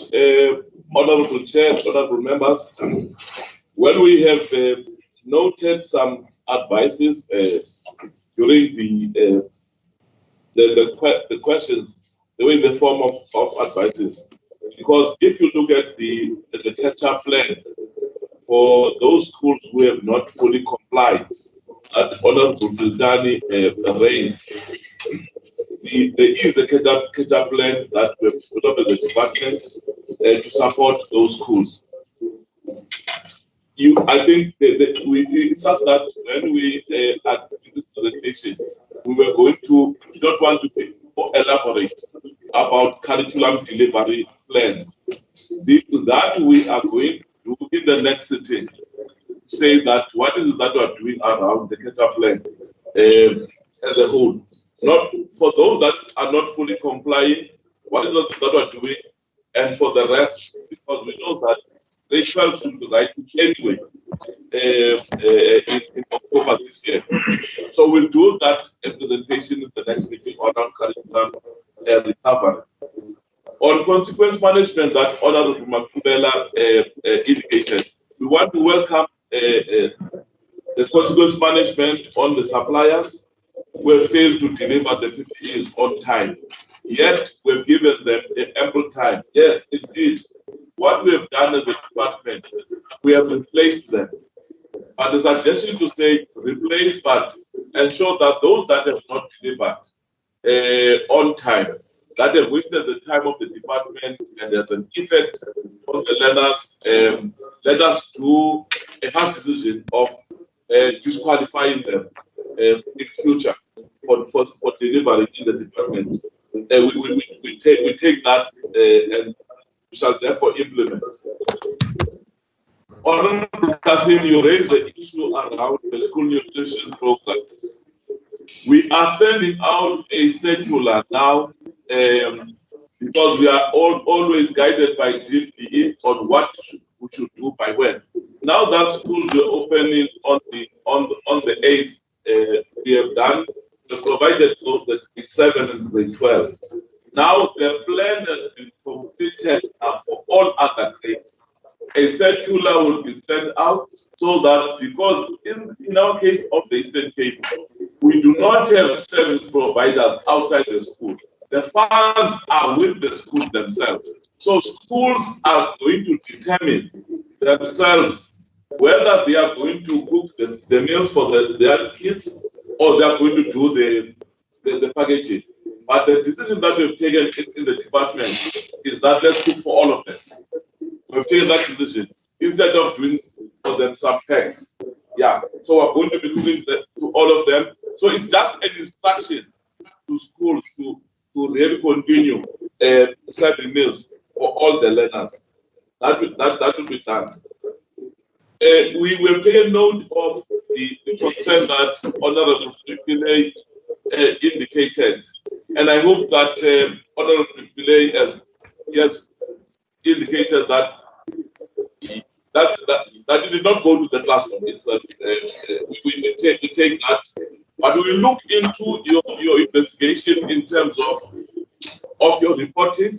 Honorable Chair, Honorable Members. Well, we have noted some advices during the questions. They were in the form of advices. Because if you look at the catch-up plan for those schools who have not fully complied, that Honorable Vildani raised, there is a catch-up plan that we have put up as a department to support those schools. I think we discussed that when we had this presentation, we were going to not want to be more elaborate about curriculum delivery plans. That we are going to do in the next sitting, say that what is it that we are doing around the catch-up plan as a whole. Not for those that are not fully complying, what is it that we are doing, and for the rest, because we know that they shall should be writing anyway in October this year. So we'll do that presentation in the next meeting on curriculum recovery. On consequence management that Honorable Makubela indicated, we want to welcome the consequence management on the suppliers who have failed to deliver the PPEs on time. Yet we've given them ample time. Yes, indeed. What we have done as a department, we have replaced them. But the suggestion to say replace, but ensure that those that have not delivered on time, that have wasted the time of the department and there's an effect on the learners, let us do a harsh decision of disqualifying them in future for delivery in the department. We take that and we shall therefore implement. Honorable Kasim, you raised the issue around the school nutrition program. We are sending out a circular now because we are always guided by DPE on what we should do by when. Now that schools were opening on the 8th, we have done the provided for the grade 7 and grade 12. Now the plan has been completed for all other grades. A circular will be sent out so that, because in our case of the Eastern Cape, we do not have service providers outside the school. The funds are with the schools themselves. So schools are going to determine themselves whether they are going to cook the meals for their kids or they are going to do the packaging. But the decision that we've taken in the department is that let's cook for all of them. We've taken that decision instead of doing for them some packs. Yeah, so we're going to be cooking to all of them. So it's just an instruction to schools to really continue serving meals for all the learners. That will be done. We will take note of the concern that Honorable Pillay indicated, and I hope that Honorable Pillay has indicated that that did not go to the classroom. It's we take that, but we look into your investigation in terms of your reporting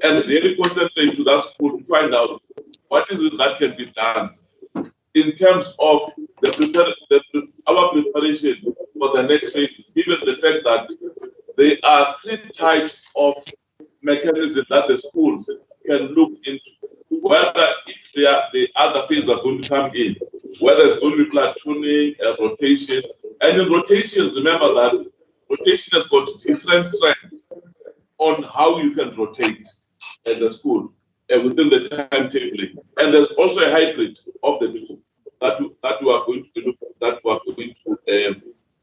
and really concentrate to that school to find out what is it that can be done in terms of our preparation for the next phase, given the fact that there are 3 types of mechanisms that the schools can look into. Whether if the other phases are going to come in, whether it's going to be platooning, rotation. And in rotations, remember that rotation has got different strengths on how you can rotate at the school within the timetable. And there's also a hybrid of the two that we are going to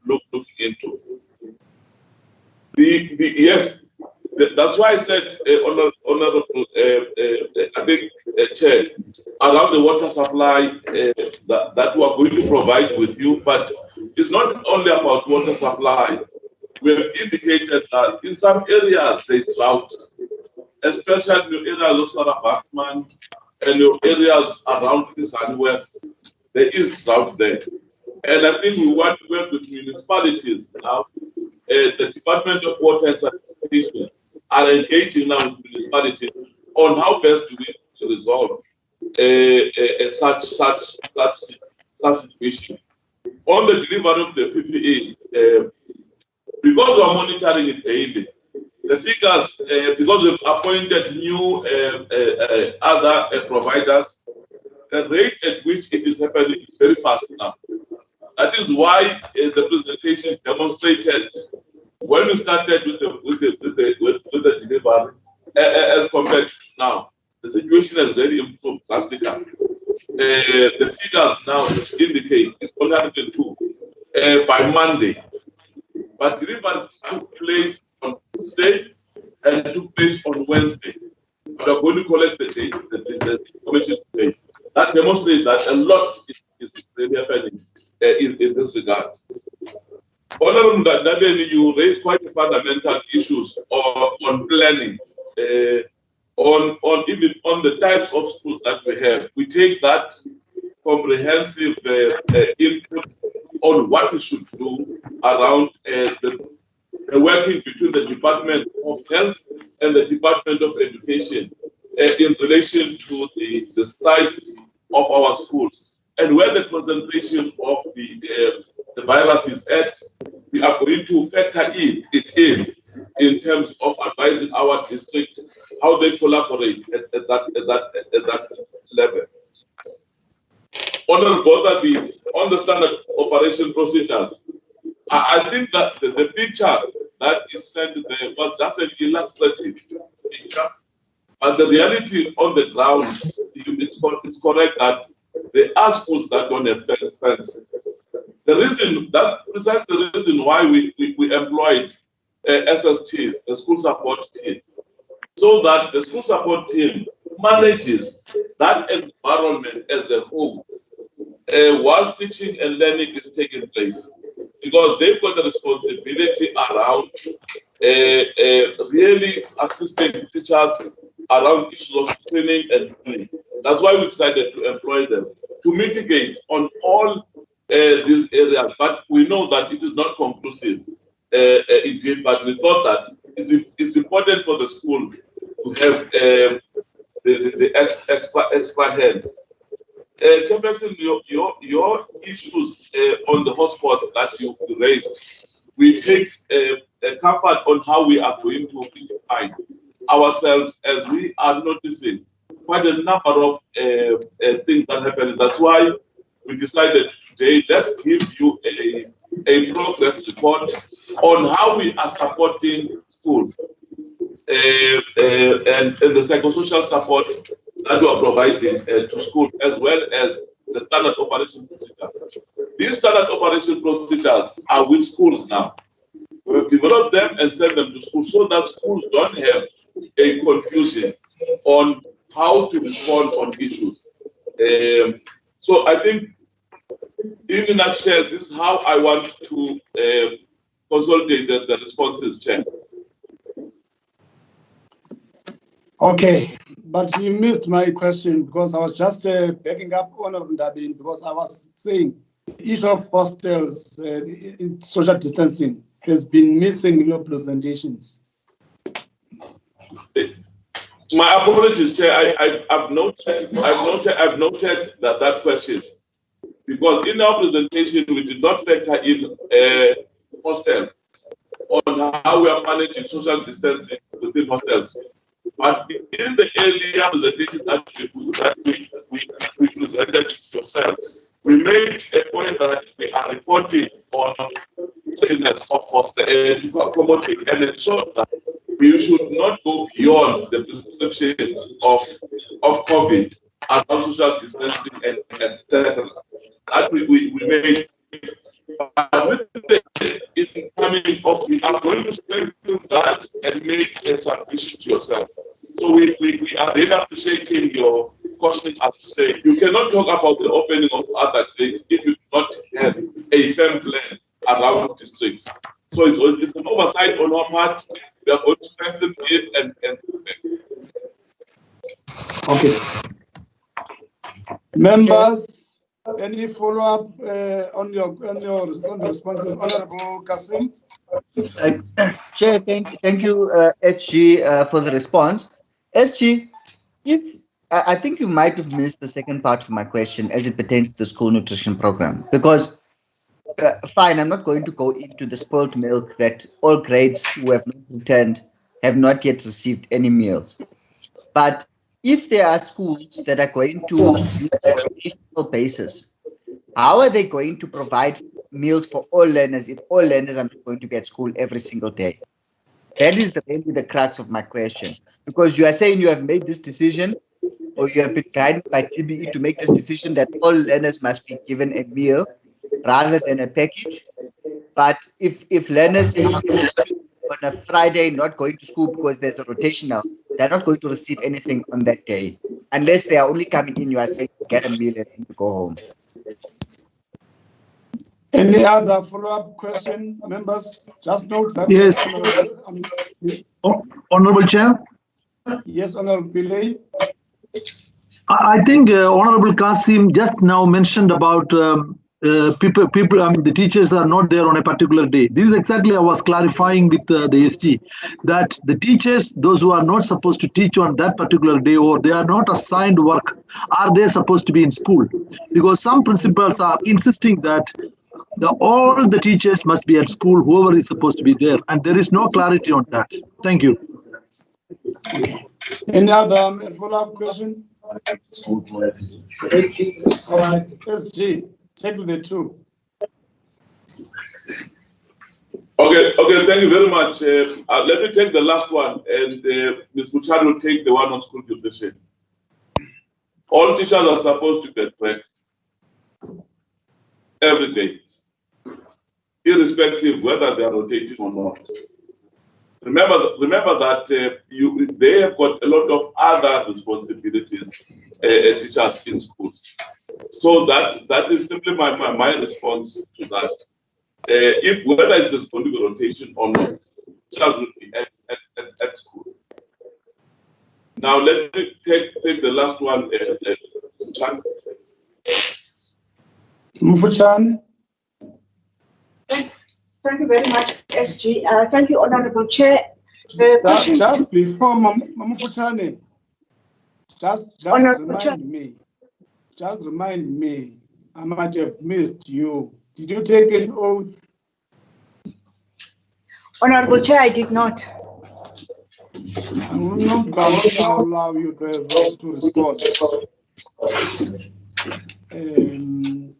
look into. Yes, that's why I said, Honorable, I think, Chair, around the water supply that we are going to provide with you, but it's not only about water supply. We have indicated that in some areas there is drought, especially in the areas of Sarah Bachman and the areas around the Southwest. There is drought there. And I think we want to work with municipalities now. The Department of Water and Sanitation are engaging now with municipalities on how best do we resolve such situation. On the delivery of the PPEs, because we are monitoring it daily, the figures, because we've appointed new other providers, the rate at which it is happening is very fast now. That is why the presentation demonstrated when we started with the delivery as compared to now, the situation has really improved drastically. The figures now indicate it's 102 by Monday, but delivery took place on Tuesday and took place on Wednesday. We are going to collect the information today. That demonstrates that a lot is really happening in this regard. Honorable Nadeni, you raised quite fundamental issues on planning, on even on the types of schools that we have. We take that comprehensive input on what we should do around the working between the Department of Health and the Department of Education in relation to the size of our schools and where the concentration of the virus is at. We are going to factor it in terms of advising our district how they collaborate at that level. On the standard operation procedures, I think that the picture that is sent there was just an illustrative picture, but the reality on the ground, it's correct that there are schools that don't have fences. The reason, that's precisely the reason why we employed SSTs, the school support team, so that the school support team manages that environment as a whole whilst teaching and learning is taking place, because they've got the responsibility around really assisting teachers around issues of training and training. That's why we decided to employ them to mitigate on all these areas, but we know that it is not conclusive indeed, but we thought that it's important for the school to have the extra hands. Chairperson, your issues on the hotspots that you raised, we take comfort on how we are going to define ourselves as we are noticing quite a number of things that happen. That's why we decided today, let's give you a progress report on how we are supporting schools and the psychosocial support that we are providing to schools, as well as the standard operation procedures. These standard operation procedures are with schools now. We have developed them and sent them to schools so that schools don't have a confusion on how to respond on issues. So I think, in a nutshell, this is how I want to consolidate the responses, Chair. Okay, but you missed my question because I was just backing up Honorable Ndabeni, because I was saying the issue of hostels, social distancing has been missing in your presentations. My apologies, Chair. I've noted that question, because in our presentation we did not factor in hostels on how we are managing social distancing within hostels. But in the earlier presentation that we presented to yourselves, we made a point that we are reporting on business of hostel promoting, and it showed that you should not go beyond the prescriptions of COVID around social distancing and etc. That we made. But with the incoming of, we are going to strengthen that and make a submission to yourself. So we are really appreciating your caution as to say you cannot talk about the opening of other grades if you do not have a firm plan around districts. So it's an oversight on our part. We are going to strengthen it and okay. Members, any follow-up on the responses, Honorable Kasim? Chair, thank you, SG, for the response. SG, I think you might have missed the second part of my question as it pertains to the school nutrition program, because fine, I'm not going to go into the spoiled milk that all grades who have not returned have not yet received any meals. But if there are schools that are going to meet on a rotational basis, how are they going to provide meals for all learners if all learners are not going to be at school every single day? That is really the crux of my question. Because you are saying you have made this decision, or you have been guided by TBE to make this decision that all learners must be given a meal rather than a package. But if learners on a Friday not going to school because there's a rotational, they're not going to receive anything on that day. Unless they are only coming in, you are saying get a meal and to go home. Any other follow-up question, members? Just note that. Yes. Honorable Chair? Yes, Honorable Pillay. I think Honorable Kasim just now mentioned about people, I mean, the teachers are not there on a particular day. This is exactly I was clarifying with the SG, that the teachers, those who are not supposed to teach on that particular day or they are not assigned work, are they supposed to be in school? Because some principals are insisting that all the teachers must be at school, whoever is supposed to be there, and there is no clarity on that. Thank you. Any other follow-up question? All right, SG, take the two. Okay, thank you very much. Let me take the last one, and Ms. Fuchari will take the one on school nutrition. All teachers are supposed to get break every day, irrespective whether they are rotating or not. Remember that they have got a lot of other responsibilities, teachers in schools. So that is simply my response to that. If whether it's going to be rotation or not, teachers will be at school. Now let me take the last one. Mufutani. Thank you very much, SG. Thank you, Honorable Chair. Just before Mufutani, just remind me, I might have missed you. Did you take an oath? Honorable Chair, I did not. I will not allow you to respond.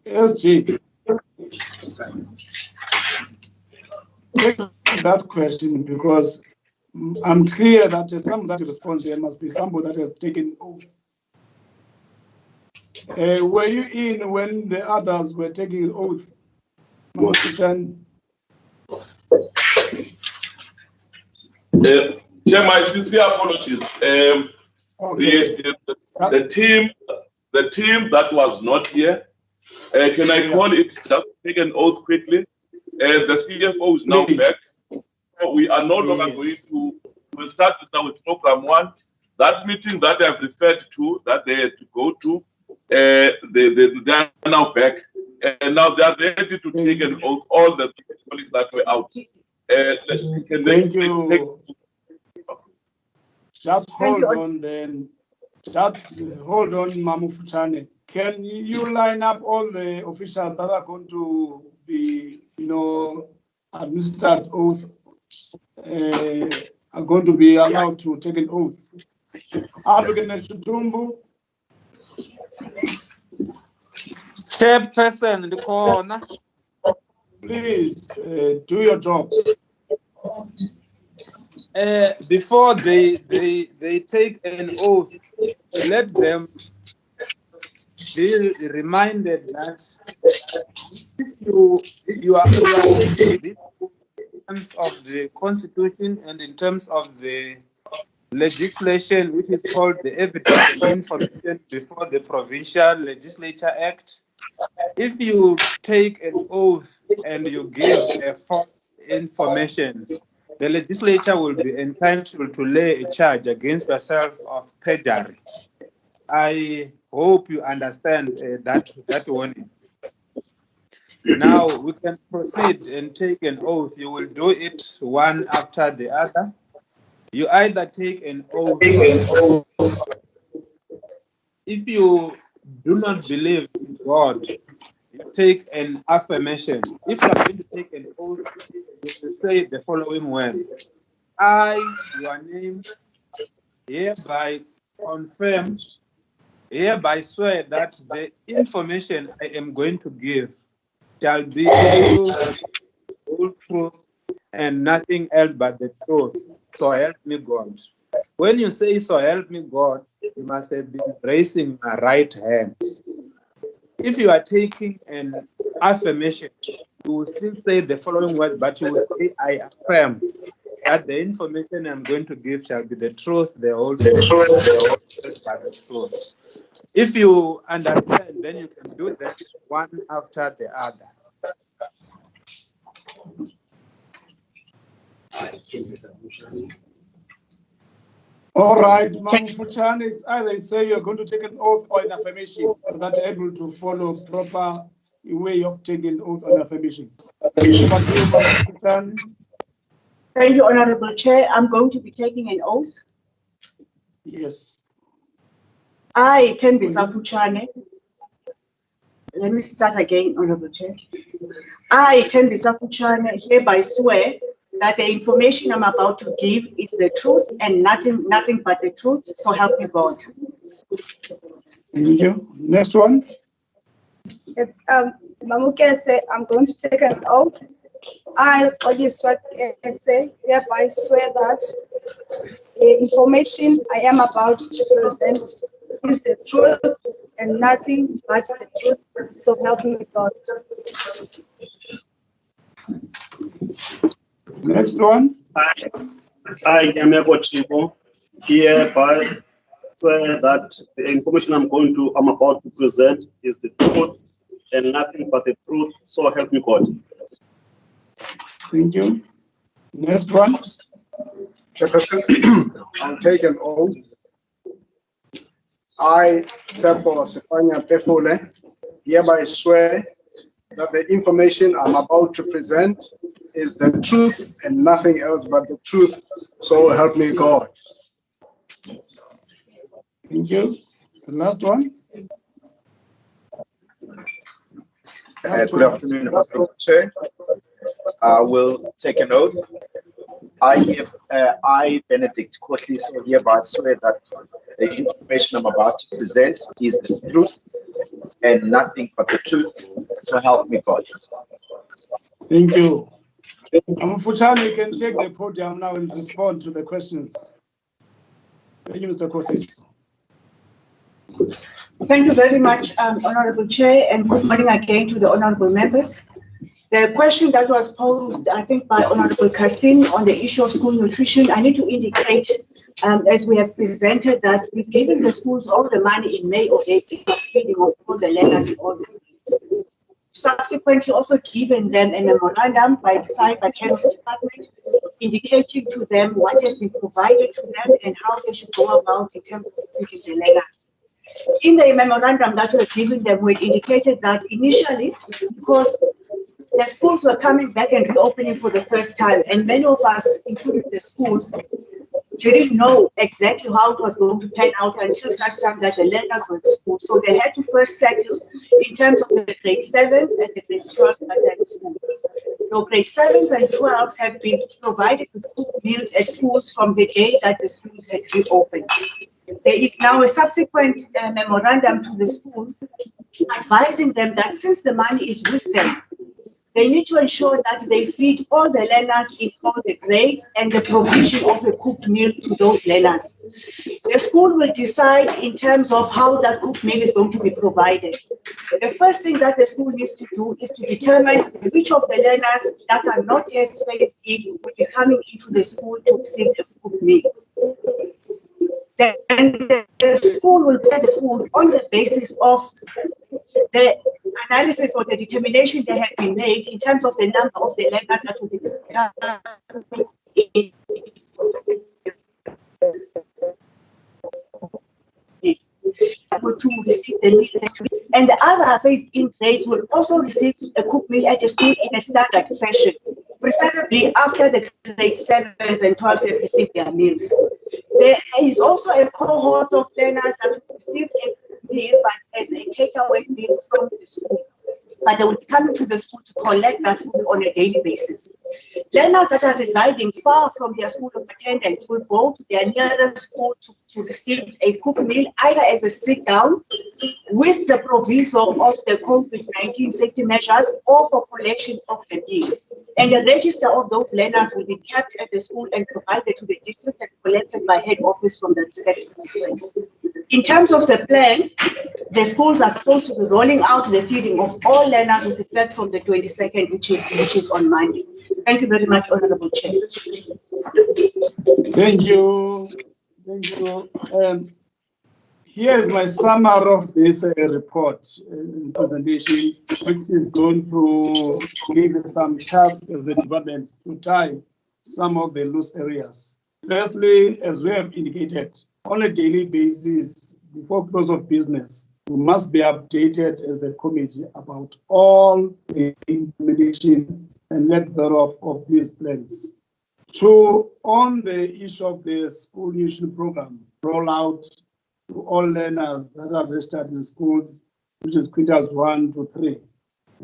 SG, take that question because I'm clear that some of that response here must be somebody that has taken oath. Were you in when the others were taking oath? Chair, my sincere apologies. The team that was not here, can I call it just take an oath quickly? The CFO is now back. So we are no longer going to, we'll start now with program 1. That meeting that I've referred to, that they had to go to, they are now back. And now they are ready to take an oath, all the colleagues that were out. Thank you. Just hold on then. Just hold on, Mamu Fuchane. Can you line up all the officials that are going to be, administered oath, are going to be allowed to take an oath? Advocate Chutumbu. Chairperson in the corner. Please do your job. before they take an oath, let them be reminded that if you are taking this in terms of the Constitution and in terms of the legislation, which is called the Evidence and Information Before the Provincial Legislature Act. If you take an oath and you give a false information, the legislature will be entitled to lay a charge against yourself of perjury. I hope you understand that warning. Now we can proceed and take an oath. You will do it one after the other. You either take an oath. If you do not believe in God, you take an affirmation. If you are going to take an oath, you will say the following words. I, your name, hereby confirm, hereby swear that the information I am going to give shall be the whole truth and nothing else but the truth. So help me God. When you say so help me God, you must have been raising my right hand. If you are taking an affirmation, you will still say the following words, but you will say, I affirm that the information I'm going to give shall be the truth, the whole truth, but the truth. If you understand, then you can do that one after the other. All right, Mamfuchane, it's either you say you're going to take an oath or an affirmation, so that you're able to follow proper way of taking oath and affirmation. Thank you, Honorable Chair. I'm going to be taking an oath. Yes. I, Tembisa Fuchane. Let me start again, Honorable Chair. I, Tembisa Fuchane, hereby swear that the information I'm about to give is the truth and nothing but the truth, so help me God. Thank you. Next one. It's Mamukese, I'm going to take an oath. I, Ogiswakese, hereby swear that the information I am about to present is the truth and nothing but the truth, so help me God. Next one. I am a Chibo, hereby swear that the information I'm about to present is the truth and nothing but the truth, so help me God. Thank you. Next one. Chairperson, I'll take an oath. I, Tsepo Sifanya Pefule, hereby swear that the information I'm about to present is the truth and nothing else but the truth, so help me God. Thank you. The last one. Good afternoon, Honorable Chair. I will take an oath. I, Benedict Kotliso, hereby swear that the information I'm about to present is the truth and nothing but the truth, so help me God. Thank you. Mfuchane, you can take the podium now and respond to the questions. Thank you, Mr. Kotliso. Thank you very much, Honorable Chair, and good morning again to the honorable members. The question that was posed, I think, by Honorable Kassim on the issue of school nutrition, I need to indicate, as we have presented, that we've given the schools all the money in May or April for feeding of all the learners in all the grades. Subsequently, also given them a memorandum signed by the head of the department, indicating to them what has been provided to them and how they should go about in terms of feeding the learners. In the memorandum that was given them, we indicated that initially, because the schools were coming back and reopening for the first time, and many of us, including the schools, didn't know exactly how it was going to pan out until such time that the learners were at school. So they had to first settle in terms of the grade 7s and the grade 12s at school. So grade 7s and 12s have been provided with school meals at schools from the day that the schools had reopened. There is now a subsequent memorandum to the schools advising them that since the money is with them, they need to ensure that they feed all the learners in all the grades and the provision of a cooked meal to those learners. The school will decide in terms of how that cooked meal is going to be provided. The first thing that the school needs to do is to determine which of the learners that are not yet phased in will be coming into the school to receive a cooked meal. Then the school will pay the food on the basis of the analysis or the determination that have been made in terms of the number of the learners that will be coming in. To receive the meal next week. And the other phased-in grades will also receive a cooked meal at the school in a staggered fashion, preferably after the grade 7s and 12s have received their meals. There is also a cohort of learners that will receive a meal but as a takeaway meal from the school. But they will be coming to the school to collect that food on a daily basis. Learners that are residing far from their school of attendance will go to their nearest school to receive a cooked meal, either as a sit-down with the proviso of the COVID-19 safety measures or for collection of the meal. And the register of those learners will be kept at the school and provided to the district and collected by head office from the respective districts. In terms of the plans, the schools are supposed to be rolling out the feeding of all learners with effect from the 22nd, which is on Monday. Thank you very much, Honorable Chair. Thank you. Thank you. Here's my summary of this report and presentation, which is going to give you some tasks as the department to tie some of the loose areas. Firstly, as we have indicated, on a daily basis, before close of business, we must be updated as the committee about all the implementation and lack thereof of these plans. So, on the issue of the school nutrition program rollout to all learners that are registered in schools, which is quintiles 1 to 3,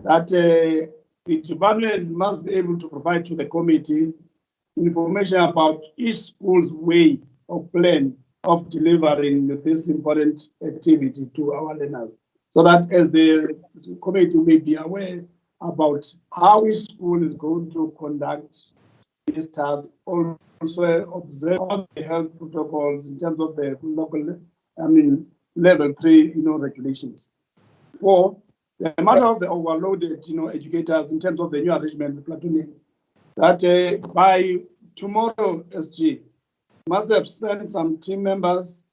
that the department must be able to provide to the committee information about each school's way of plan of delivering this important activity to our learners, so that as the committee may be aware about how each school is going to conduct this task, also observe all the health protocols in terms of the local, level 3, regulations. 4, the matter of the overloaded, educators in terms of the new arrangement, the platooning, that by tomorrow, SG must have sent some team members,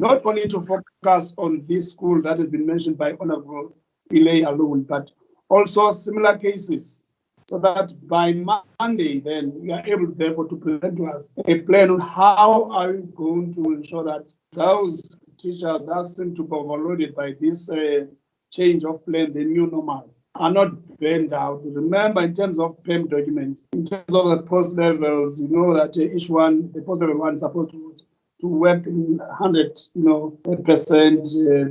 not only to focus on this school that has been mentioned by Honorable Pillay alone, but also similar cases, so that by Monday, then we are able, therefore, to present to us a plan on how are we going to ensure that those teachers that seem to be overloaded by this change of plan, the new normal, are not burned out. Remember, in terms of PEM documents, in terms of the post levels, that each one, the post level one is supposed to work in 100%,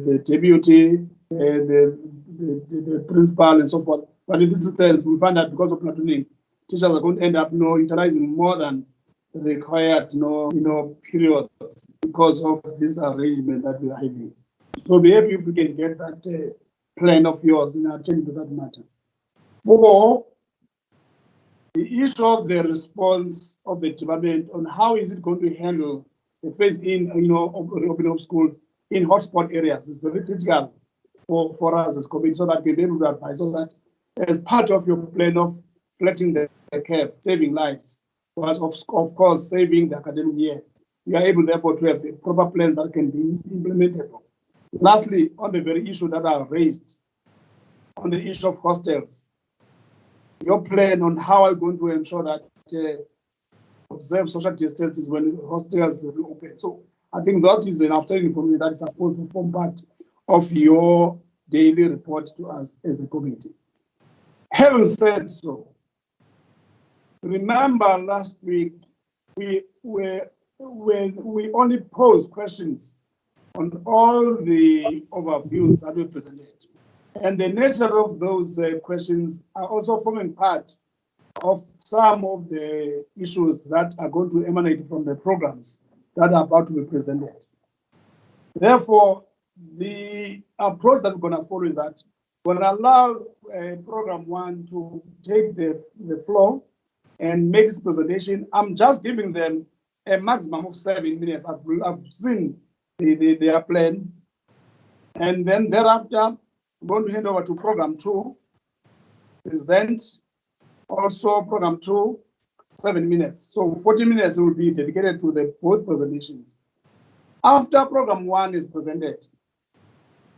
the deputy, the principal, and so forth. But in this instance, we find that because of platooning, teachers are going to end up utilizing more than the required periods because of this arrangement that we are having. So be happy if we can get that plan of yours in attending to that matter. 4, the issue of the response of the department on how is it going to handle the phase-in, opening of schools in hotspot areas is very critical for us as committee, so that we can be able to advise, so that as part of your plan of flattening the curve, saving lives, but of course saving the academic year, we are able therefore to have a proper plan that can be implemented. Lastly, on the very issue that are raised, on the issue of hostels, your plan on how are you going to ensure that observe social distances when hostels reopen. So I think that is an outstanding information that is supposed to form part of your daily report to us as a committee. Having said so, remember last week we only posed questions on all the overviews that we presented. And the nature of those questions are also forming part of some of the issues that are going to emanate from the programs that are about to be presented. Therefore, the approach that we're going to follow is that will allow program 1 to take the floor and make its presentation. I'm just giving them a maximum of 7 minutes. I've seen their plan. And then thereafter, I'm going to hand over to program 2, present also program 2, 7 minutes. So 40 minutes will be dedicated to the both presentations. After program 1 is presented,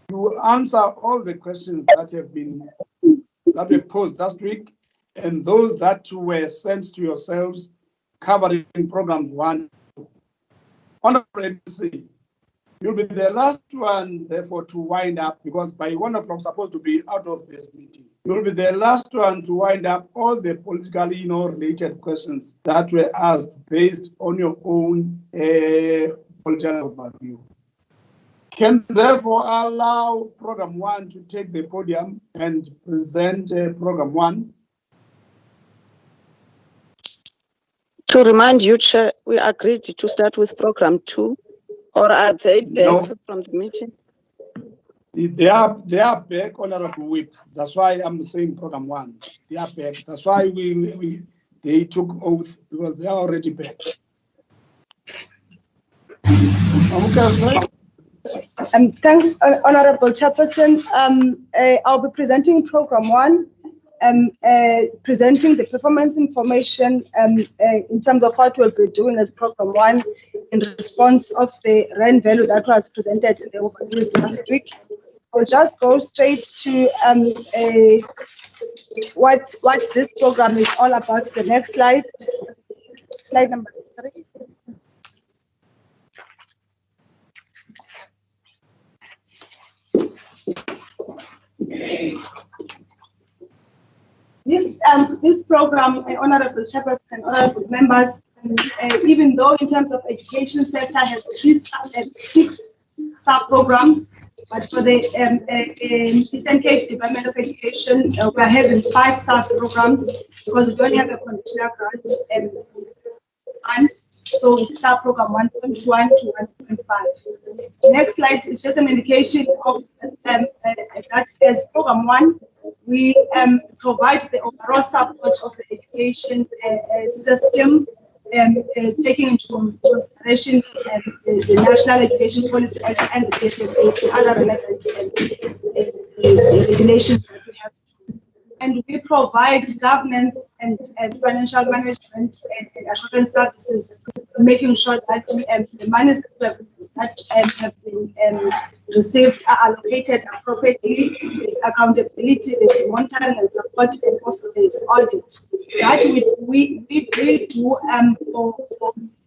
you will answer all the questions that were posed last week and those that were sent to yourselves covering programs 1. Honorable MC, you'll be the last one, therefore, to wind up, because by 1 o'clock, supposed to be out of this meeting. You'll be the last one to wind up all the politically related questions that were asked based on your own political overview. Can therefore allow program 1 to take the podium and present program 1. To remind you, Chair, we agreed to start with program 2, or are they back from the meeting? They are back, Honorable Whip. That's why I'm saying program 1. They are back. That's why they took oath, because they are already back. Thanks, Honorable Chairperson. I'll be presenting program 1, presenting the performance information in terms of what we'll be doing as program 1 in response of the rand value that was presented in the overviews last week. I'll just go straight to what this program is all about. The next slide, slide number 3. This program, Honorable Chairperson and Honorable Members, even though in terms of education sector has 6 sub-programs, but for the Eastern Cape Department of Education, we are having 5 sub-programs because we don't have a conditional grant. And so it's sub-program 1.1 to 1.5. Next slide is just an indication of that as program 1, we provide the overall support of the education system, taking into consideration the National Education Policy Act and the PFMA and other relevant regulations that we have. And we provide governance and financial management and assurance services, making sure that the monies that have been received are allocated appropriately. There's accountability, there's monitoring and support, and also there's audit. That we do for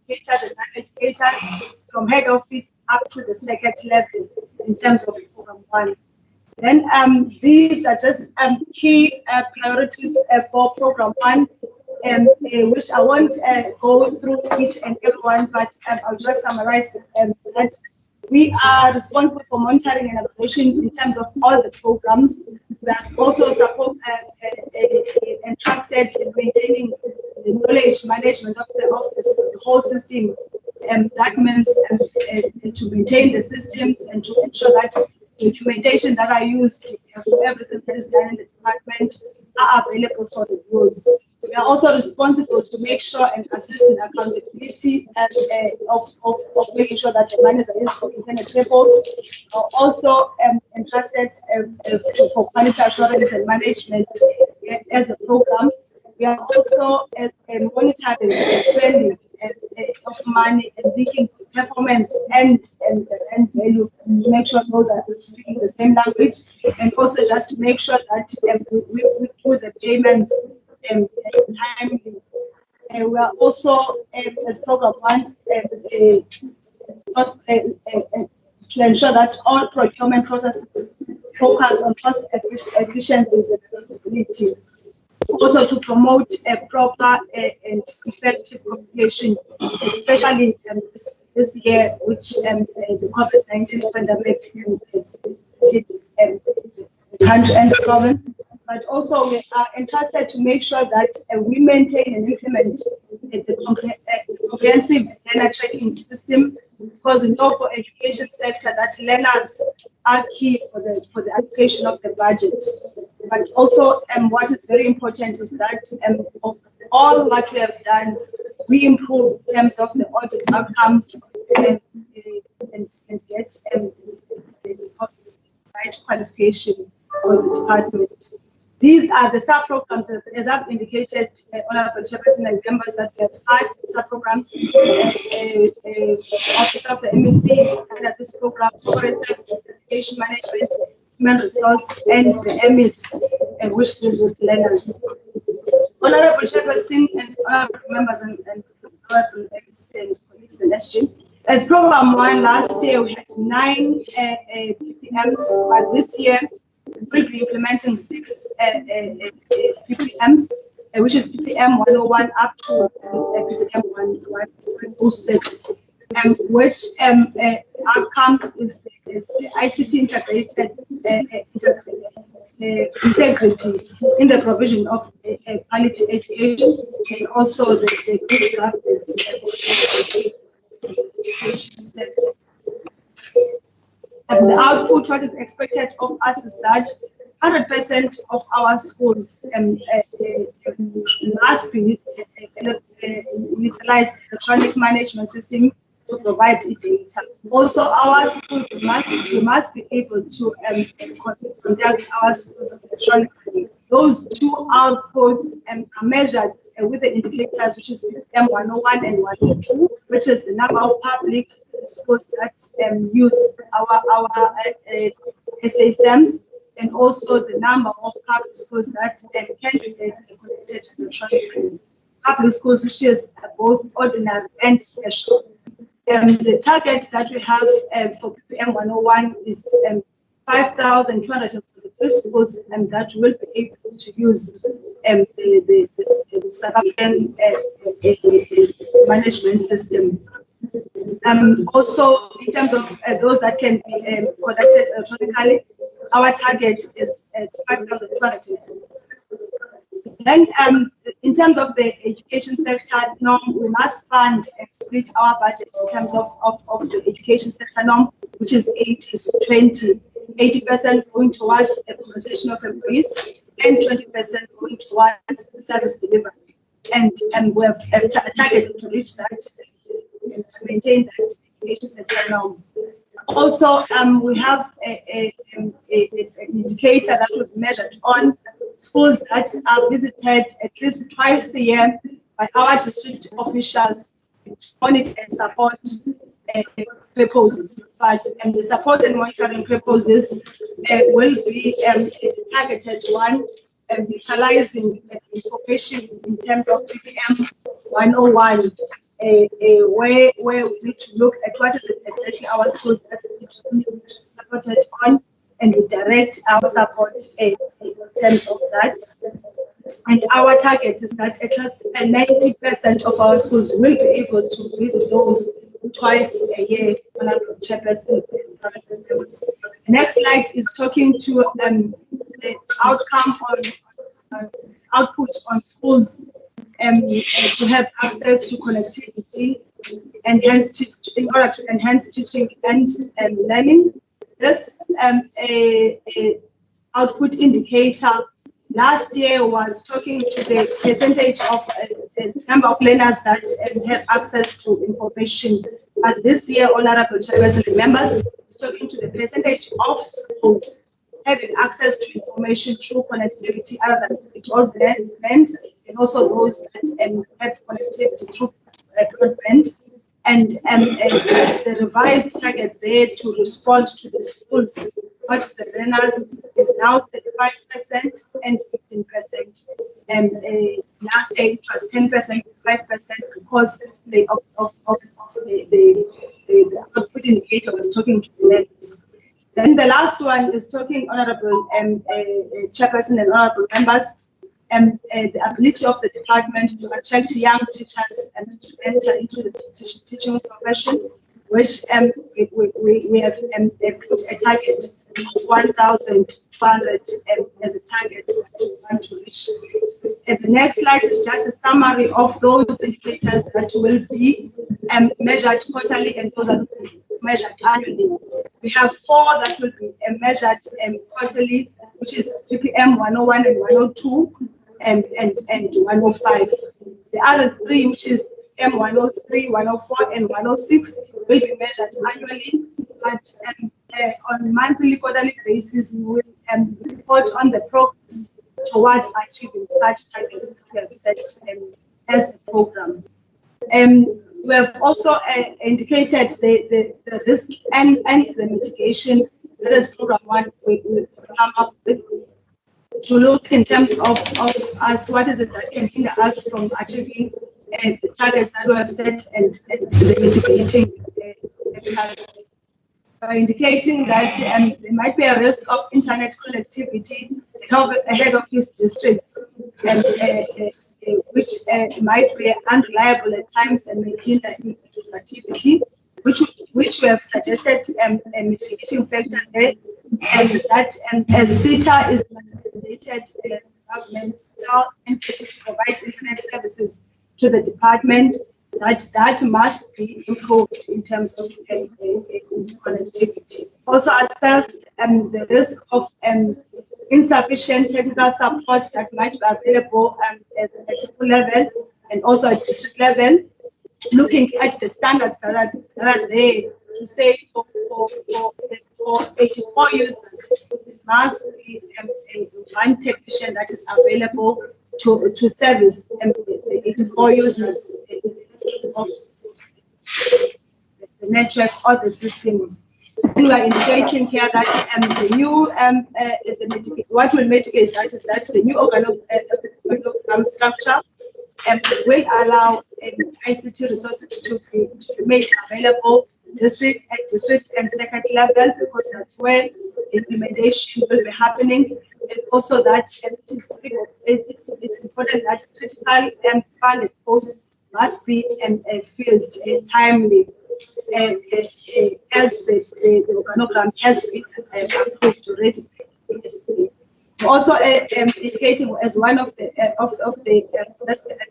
educators and non-educators from head office up to the second level in terms of program 1. Then these are just key priorities for program 1, which I won't go through each and every one, but I'll just summarize that we are responsible for monitoring and evaluation in terms of all the programs. We are also entrusted in maintaining the knowledge management of the whole system. That means to maintain the systems and to ensure that documentation that are used for everything that is done in the department are available for the use. We are also responsible to make sure and assist in accountability of making sure that the monies are used for internet reports. Also entrusted for quality assurance and management as a program. We are also monitoring the spending of money and linking performance and value, to make sure those are speaking the same language, and also just to make sure that we do the payments timely. We are also, as program 1, to ensure that all procurement processes focus on cost efficiencies and availability. Also to promote a proper and effective communication, especially this year, which the COVID-19 pandemic has hit the country and the province. But also we are entrusted to make sure that we maintain and implement the comprehensive learner tracking system because we know for education sector that learners are key for the allocation of the budget. But also, what is very important is that of all what we have done, we improve in terms of the audit outcomes and get the right qualification for the department. These are the sub-programs, as I've indicated, Honorable Chairperson and members, that we have 5 sub-programs. Office of the MEC under this program, corporate services, education management, human resource, and the MES, which deals with learners. Honorable Chairperson and honorable members and honorable MCs and colleagues and SG. As program 1 last year, we had 9 PPMs, but this year we'll be implementing 6 PPMs, which is PPM 101 up to PPM 106, which outcomes is the ICT integrated integrity in the provision of quality education, and also the good governance education sector. And the output, what is expected of us is that 100% of our schools must be utilize electronic management system to provide data. Also, our schools must be able to conduct our schools electronically. Those 2 outputs are measured with the indicators, which is PPM 101 and 102, which is the number of public schools that use our SASMs, and also the number of public schools that can be connected electronically. Public schools, which is both ordinary and special. The target that we have for PPM 101 is 5,243 schools, and that will be able to use the South African management system. Also, in terms of those that can be conducted electronically, our target is at 5,200. Then, in terms of the education sector norm, we must fund and split our budget in terms of the education sector norm, which is 80-20. 80% going towards a compensation of employees and 20% going towards service delivery. And we have a target to reach that and to maintain that education sector norm. Also, we have an indicator that will be measured on schools that are visited at least twice a year by our district officials to monitor and support purposes. But the support and monitoring purposes will be a targeted one, utilizing information in terms of PPM 101, where we need to look at what is exactly our schools that we need to be supported on, and we direct our support in terms of that. And our target is that at least 90% of our schools will be able to visit those twice a year. Honorable Chairperson. The next slide is talking to the outcome on output on schools to have access to connectivity, in order to enhance teaching and learning. This output indicator last year was talking to the percentage of the number of learners that have access to information. But this year, Honorable Chairperson and members, is talking to the percentage of schools having access to information through connectivity other than broadband, and also those that have connectivity through broadband. And the revised target there to respond to the schools, what the learners is now 35% and 15%. And last year it was 10%, 5%, because the output indicator was talking to the learners. Then the last one is talking, Honorable Chairperson and Honorable members, the ability of the department to attract young teachers and to enter into the teaching profession, which we have put a target 1,200 as a target that we want to reach. And the next slide is just a summary of those indicators that will be measured quarterly and those that will be measured annually. We have 4 that will be measured quarterly, which is PPM 101 and 102 and 105. The other 3, which is M103, 104, and 106, will be measured annually, but on monthly, quarterly basis, we will report on the progress towards achieving such targets that we have set as a program. We have also indicated the risk and the mitigation. That is program 1 we will come up with to look in terms of us, what is it that can hinder us from achieving the targets that we have set and the mitigating measures. By indicating that there might be a risk of internet connectivity ahead of his districts, which might be unreliable at times and may hinder activity, which we have suggested a mitigating factor there, and that as CETA is mandated governmental entity to provide internet services to the department, that must be improved in terms of connectivity. Also assess the risk of insufficient technical support that might be available at school level and also at district level, looking at the standards that are there to say for 84 users, there must be one technician that is available to service the 84 users of the network or the systems. And we are indicating here that the new what will mitigate that is that the new organogram structure will allow ICT resources to be made available at district and second level, because that's where implementation will be happening. And also that it's important that critical and funded posts must be filled timely, as the organogram has been approved already. Also indicating as one of the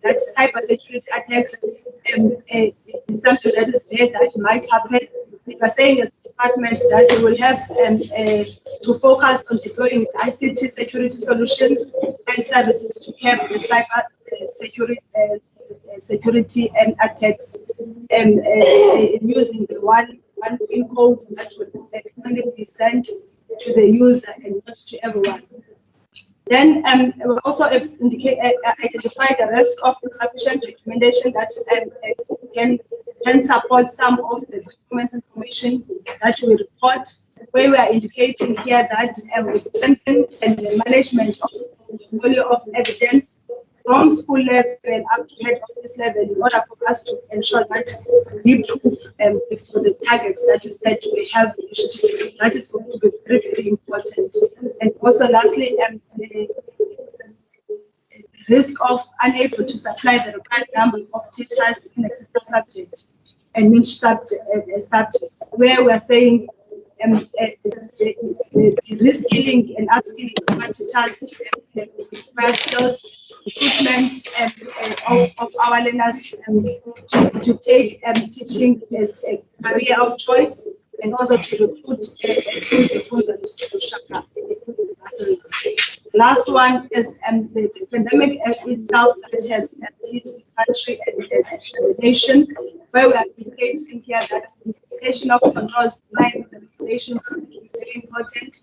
that cybersecurity attacks is something that is there that might happen. We are saying as a department that we will have to focus on deploying ICT security solutions and services to have the cyber security and attacks, and using the one pin codes that will only be sent to the user and not to everyone. Then we also identify the risk of insufficient documentation that can support some of the performance information that we report, where we are indicating here that we strengthen the management of the portfolio of evidence from school level up to head office level in order for us to ensure that we prove for the targets that we said we have reached. That is going to be very, very important. And also lastly, the risk of unable to supply the required number of teachers in a critical subject and niche subjects, where we are saying the reskilling and upskilling of our teachers, required skills, recruitment of our learners to take teaching as a career of choice, and also to recruit through the funds and Shaka bursaries. Last one is the pandemic itself, which has hit the country and the nation, where we are indicating here that the implementation of controls in line with the regulations is very important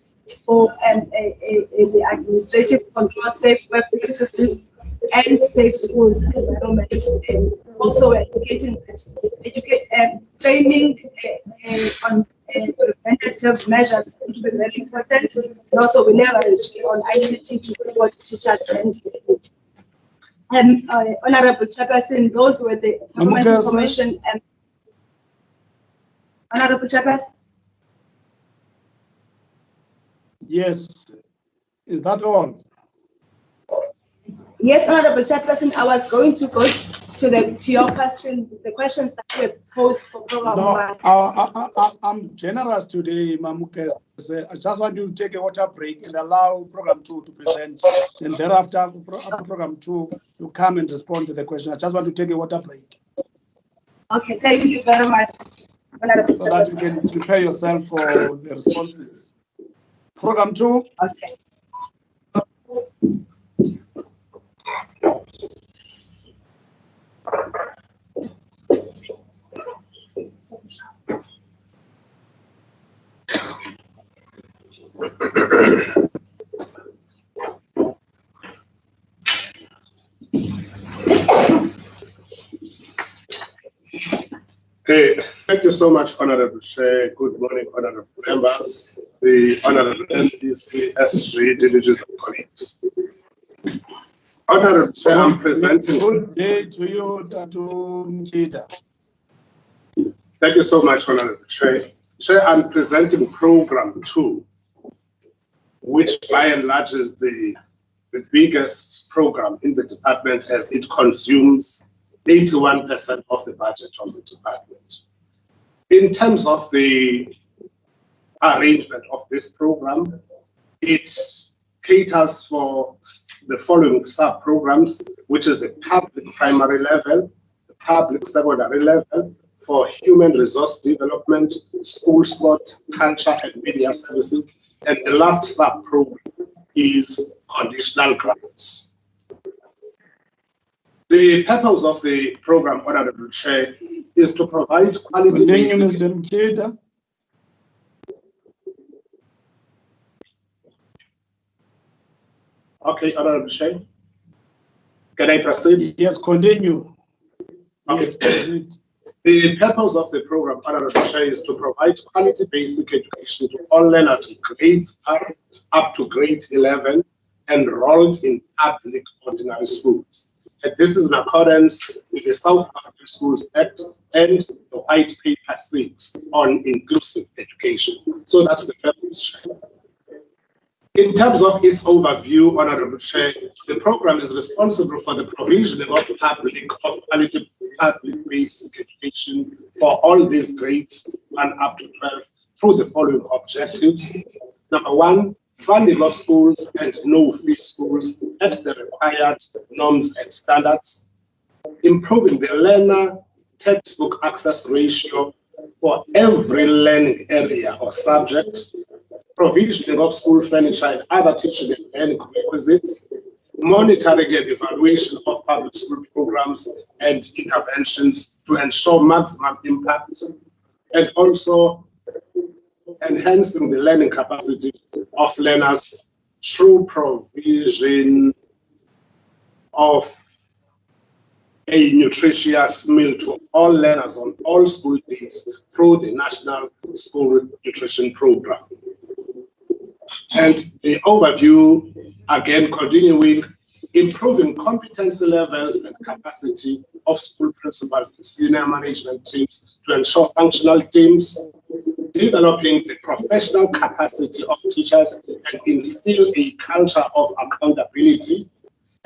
for the administrative control, safe work practices, and safe schools environment. And also we're educating that training on preventative measures which will be very important. And also we leverage on ICT to support teachers and Honorable Chairperson, those were the performance information. Honorable Chairperson. Yes, is that all? Yes, Honorable Chairperson, I was going to go to your question, the questions that were posed for program No, one. I'm generous today, Mamuke. I just want you to take a water break and allow program 2 to present. Then thereafter, after program 2, you come and respond to the question. I just want to take a water break. Okay, thank you very much. So that you can prepare yourself for the responses. Program 2. Okay. Okay, thank you so much, Honorable Chair. Good morning, Honorable members, the Honorable MPC, SG, delegates and colleagues. Honorable Chair, I'm presenting. Good day to you, Tatu Mkida. Thank you so much, Honorable Chair. Chair, I'm presenting Program 2, which by and large is the biggest program in the department as it consumes 81% of the budget of the department. In terms of the arrangement of this program, it caters for the following sub-programs, which is the public primary level, the public secondary level, for human resource development, school sport, culture and media services, and the last sub-program is conditional grants. The purpose of the program, Honorable Chair, is to provide quality basic. Okay, Honorable Chair. Can I proceed? Yes, continue. Okay. Yes, proceed. The purpose of the program, Honorable Chair, is to provide quality basic education to all learners in grades up to grade 11 enrolled in public ordinary schools. And this is in accordance with the South African Schools Act and the White Paper 6 on inclusive education. So that's the purpose. In terms of its overview, Honorable Chair, the program is responsible for the provision of quality public basic education for all these grades 1 up to 12 through the following objectives. Number 1, funding of schools and no-fee schools at the required norms and standards, improving the learner textbook access ratio for every learning area or subject, provisioning of school furniture and other teaching and learning requisites, monitoring and evaluation of public school programs and interventions to ensure maximum impact, and also enhancing the learning capacity of learners through provision of a nutritious meal to all learners on all school days through the National School Nutrition Program. And the overview, again, continuing, improving competency levels and capacity of school principals and senior management teams to ensure functional teams, developing the professional capacity of teachers and instill a culture of accountability,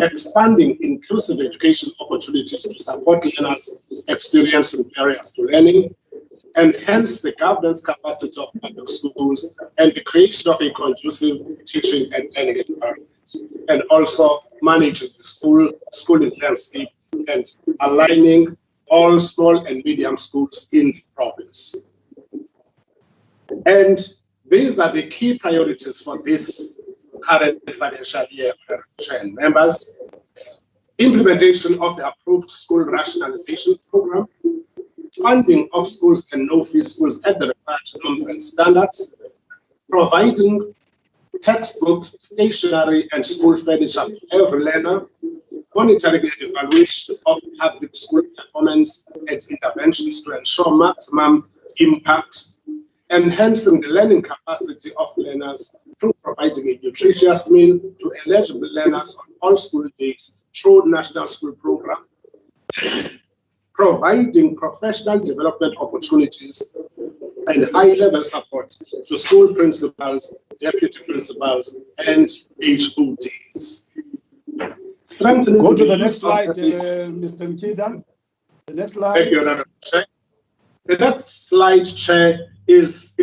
expanding inclusive education opportunities to support learners experiencing barriers to learning, enhance the governance capacity of public schools, and the creation of a conducive teaching and learning environment, and also managing the schooling landscape and aligning all small and medium schools in the province. And these are the key priorities for this current financial year, members. Implementation of the approved school rationalization program, funding of schools and no-fee schools at the required norms and standards, providing textbooks, stationery, and school furniture for every learner, monitoring and evaluation of public school performance and interventions to ensure maximum impact, enhancing the learning capacity of learners through providing a nutritious meal to eligible learners on all school days through National School Program, providing professional development opportunities and high-level support to school principals, deputy principals, and HODs. strengthening Go to the use next of slide, SAC. Mr. Mchida. The next slide. Thank you, Honorable Chair. The next slide, Chair, is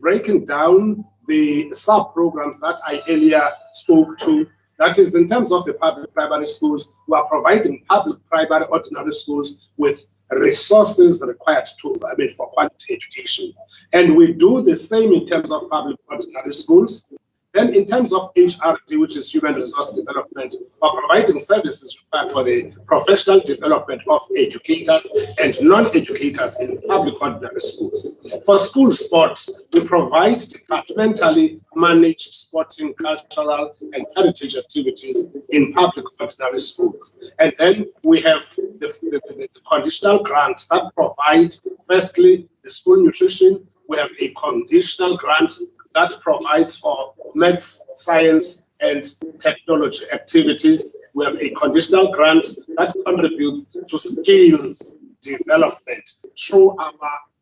breaking down the sub-programs that I earlier spoke to. That is, in terms of the public primary schools, we are providing public primary ordinary schools with resources required for quality education. And we do the same in terms of public ordinary schools. Then in terms of HRD, which is human resource development, we're providing services required for the professional development of educators and non-educators in public ordinary schools. For school sports, we provide departmentally managed sporting, cultural, and heritage activities in public ordinary schools. And then we have the conditional grants that provide, firstly, the school nutrition. We have a conditional grant that provides for maths, science, and technology activities. We have a conditional grant that contributes to skills development through our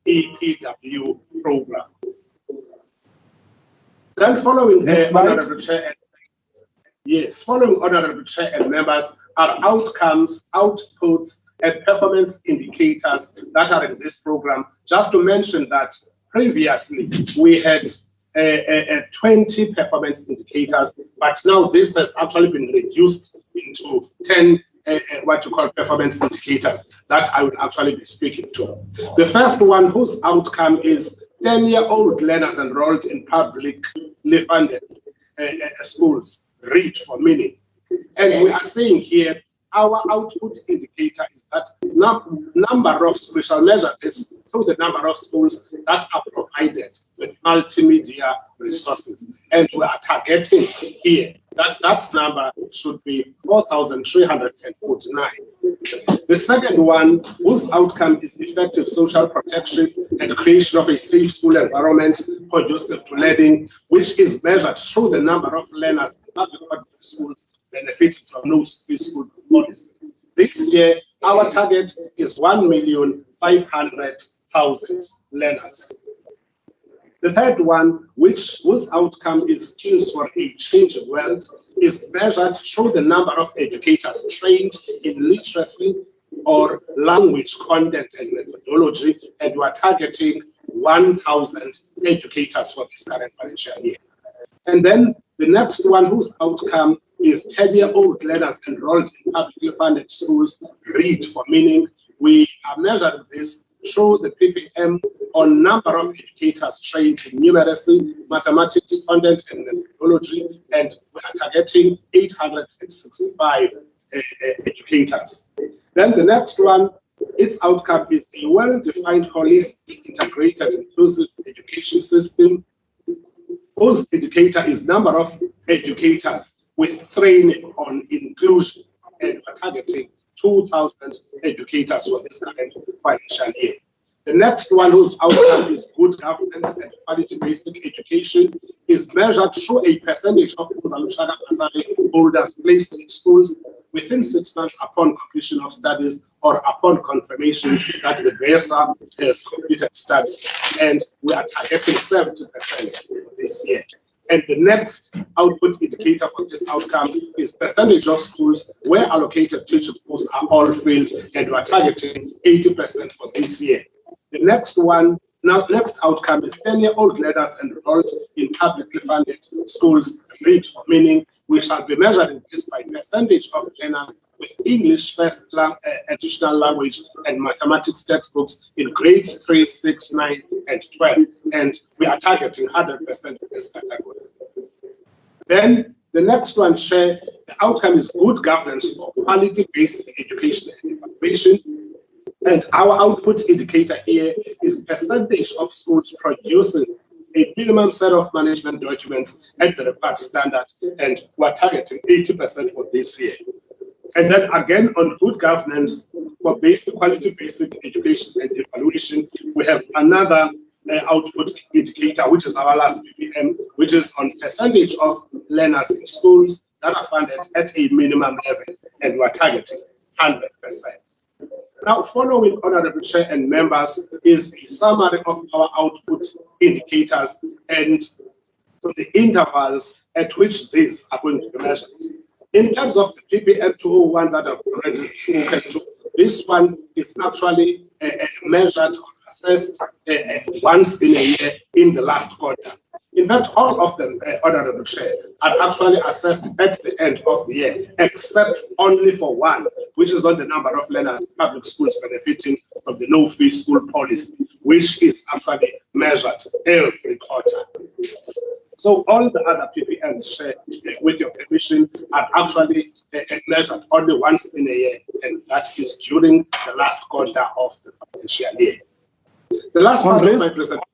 APW program. Then following Honorable Chair, following Honorable Chair and members are outcomes, outputs, and performance indicators that are in this program. Just to mention that previously we had 20 performance indicators, but now this has actually been reduced into 10 what you call performance indicators that I would actually be speaking to. The first one, whose outcome is 10-year-old learners enrolled in publicly funded schools read for meaning. And we are saying here, our output indicator is that number of, we shall measure this through the number of schools that are provided with multimedia resources. And we are targeting here that number should be 4,349. The second one, whose outcome is effective social protection and creation of a safe school environment conducive to learning, which is measured through the number of learners in public schools benefiting from no school policy. This year, our target is 1,500,000 learners. The third one, whose outcome is skills for a changing world, is measured through the number of educators trained in literacy or language content and methodology, and we are targeting 1,000 educators for this current financial year. And then the next one, whose outcome is 10-year-old learners enrolled in publicly funded schools read for meaning. We are measuring this through the PPM on number of educators trained in numeracy, mathematics, content, and methodology, and we are targeting 865 educators. Then the next one, its outcome is a well-defined, holistic, integrated, inclusive education system, whose indicator is number of educators with training on inclusion, and we're targeting 2,000 educators for this current financial year. The next one, whose outcome is good governance and quality basic education, is measured through a percentage of holders placed in schools within 6 months upon completion of studies or upon confirmation that the BESA has completed studies. And we are targeting 70% for this year. And the next output indicator for this outcome is percentage of schools where allocated teaching posts are all filled, and we are targeting 80% for this year. The next one, next outcome is 10-year-old learners enrolled in publicly funded schools read for meaning. We shall be measuring this by percentage of learners with English first additional language and mathematics textbooks in grades 3, 6, 9, and 12. And we are targeting 100% of this category. Then the next one, Chair, the outcome is good governance for quality-based education and evaluation. And our output indicator here is percentage of schools producing a minimum set of management documents at the required standard, and we're targeting 80% for this year. And then again, on good governance for basic quality basic education and evaluation, we have another output indicator, which is our last PPM, which is on percentage of learners in schools that are funded at a minimum level, and we're targeting 100%. Now, following Honorable Chair and members is a summary of our output indicators and the intervals at which these are going to be measured. In terms of the PPM 201 that I've already spoken to, this one is actually measured or assessed once in a year in the last quarter. In fact, all of them, Honorable Chair, are actually assessed at the end of the year, except only for one, which is on the number of learners in public schools benefiting from the no-fee school policy, which is actually measured every quarter. So all the other PPMs, with your permission, are actually measured only once in a year, and that is during the last quarter of the financial year. The last part of my presentation.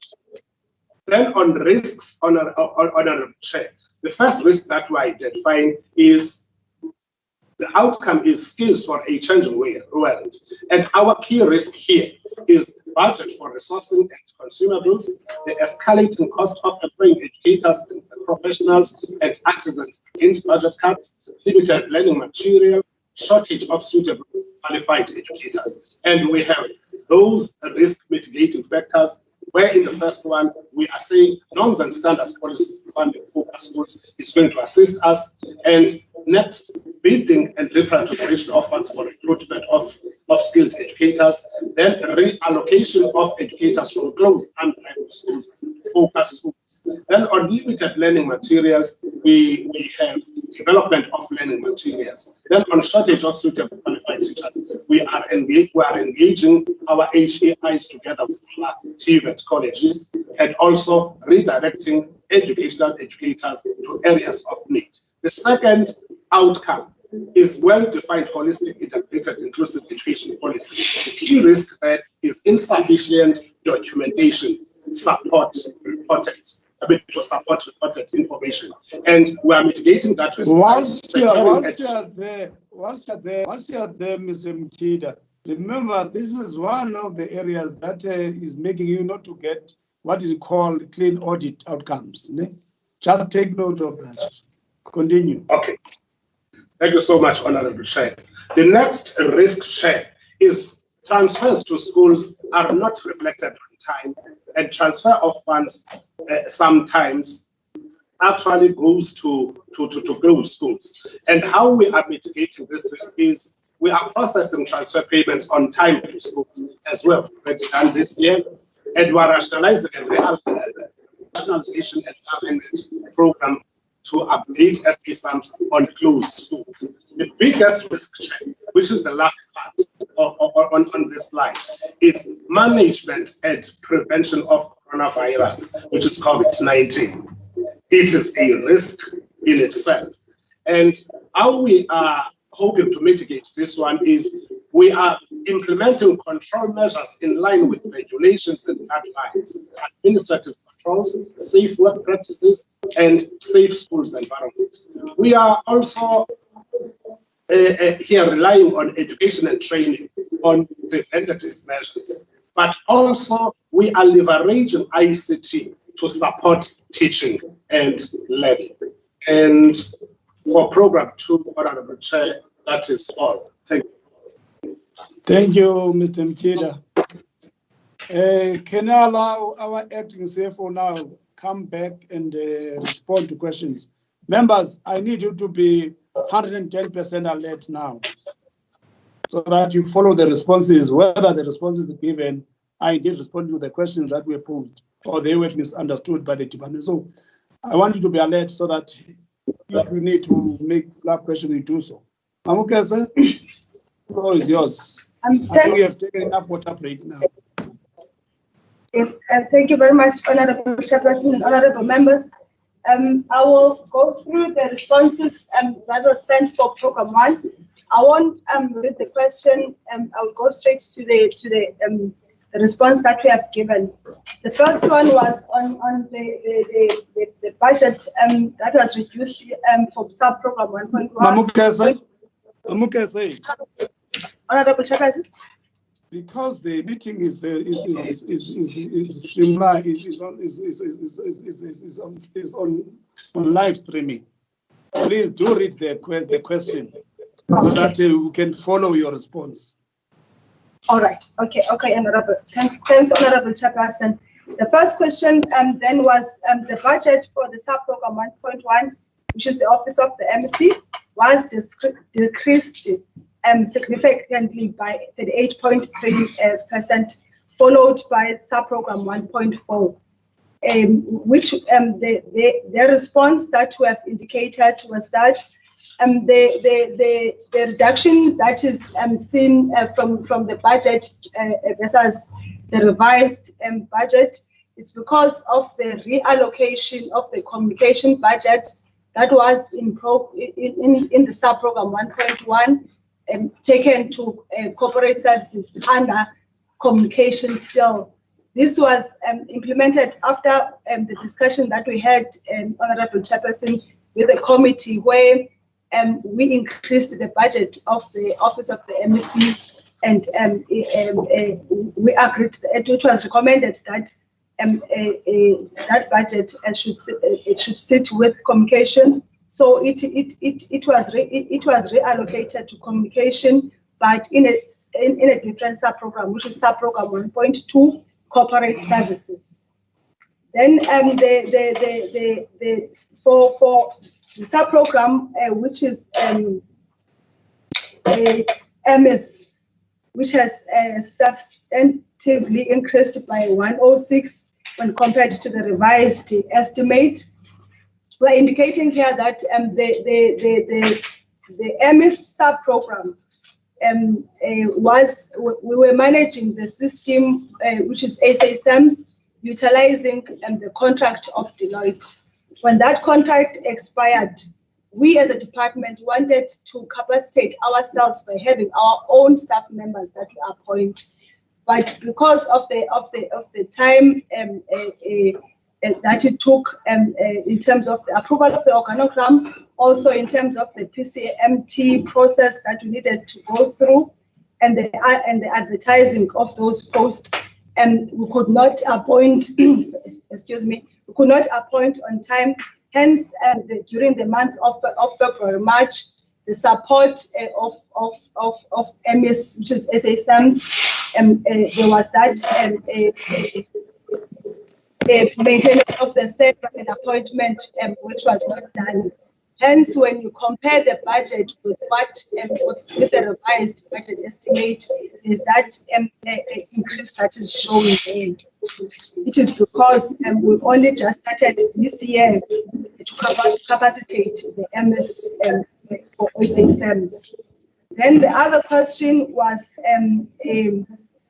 Then on risks, Honorable Chair, the first risk that we're identifying is the outcome is skills for a changing world. And our key risk here is budget for resourcing and consumables, the escalating cost of employing educators and professionals and artisans against budget cuts, limited learning material, shortage of suitable qualified educators. And we have those risk mitigating factors, where in the first one, we are saying norms and standards policy for funding focus schools is going to assist us. And next, building and reprioritization of funds for recruitment of skilled educators, then reallocation of educators from closed and private schools to focus schools. Then on limited learning materials, we have development of learning materials. Then on shortage of suitable qualified teachers, we are engaging our HAIs together with our TVET colleges and also redirecting educational educators to areas of need. The second outcome is well-defined, holistic, integrated, inclusive education policy. The key risk there is insufficient documentation, reported information, and we are mitigating that risk. Once you are there, Ms. Mkida, remember this is one of the areas that is making you not to get what is called clean audit outcomes. Just take note of that. Continue. Okay. Thank you so much, Honorable Chair. The next risk share is transfers to schools are not reflected on time, and transfer of funds sometimes actually goes to close schools. And how we are mitigating this risk is we are processing transfer payments on time to schools, as we have already done this year, and we are rationalizing and rationalization and alignment program to update SK sums on closed schools. The biggest risk check, which is the last part on this slide, is management and prevention of coronavirus, which is COVID-19. It is a risk in itself. And how we are hoping to mitigate this one is we are implementing control measures in line with regulations and guidelines, administrative controls, safe work practices, and safe schools environment. We are also here relying on education and training on preventative measures, but also we are leveraging ICT to support teaching and learning. And for program 2, Honorable Chair, that is all. Thank you. Thank you, Mr. Mkida. Can I allow our acting CFO now come back and respond to questions? Members, I need you to be 110% alert now, so that you follow the responses, whether the responses given are indeed responding to the questions that were posed or they were misunderstood by the department. So I want you to be alert so that if you need to make that question, you do so. Mamukese, the floor is yours. I think you have taken enough water break now. Yes, thank you very much, Honorable Chairperson and honorable members. I will go through the responses that were sent for program 1. I won't read the question. I will go straight to the response that we have given. The first one was on the budget that was reduced for sub-program 1.1. Mamukese. Honorable Chairperson. Because the meeting is streamlined, is on live streaming. Please do read the question so that we can follow your response. All right. Okay, Honorable. Thanks, Honorable Chairperson. The first question then was the budget for the sub-program 1.1, which is the Office of the MC. was decreased significantly by 38.3%, followed by sub-program 1.4. Which the response that we have indicated was that the reduction that is seen from the budget versus the revised budget is because of the reallocation of the communication budget that was in the sub-program 1.1 taken to corporate services under communication still. This was implemented after the discussion that we had, Honorable Chairperson, with the committee, where we increased the budget of the Office of the MEC, and we agreed, it was recommended that that budget should sit with communications. So it was reallocated to communication, but in a different sub-program, which is sub-program 1.2, corporate services. Then for the sub-program, which is MS, which has substantively increased by 106 when compared to the revised estimate. We're indicating here that the MS sub-program we were managing the system, which is SASMs, utilizing the contract of Deloitte. When that contract expired, we as a department wanted to capacitate ourselves by having our own staff members that we appoint. But because of the time that it took in terms of the approval of the organogram, also in terms of the PCMT process that we needed to go through, and the advertising of those posts, we could not appoint, excuse me, we could not appoint on time. Hence, during the month of February, March, the support of MS, which is SASMs, there was that maintenance of the server and appointment, which was not done. Hence, when you compare the budget with with the revised budget estimate, is that increase that is showing there. It is because we've only just started this year to capacitate the MS for SASMs. Then the other question was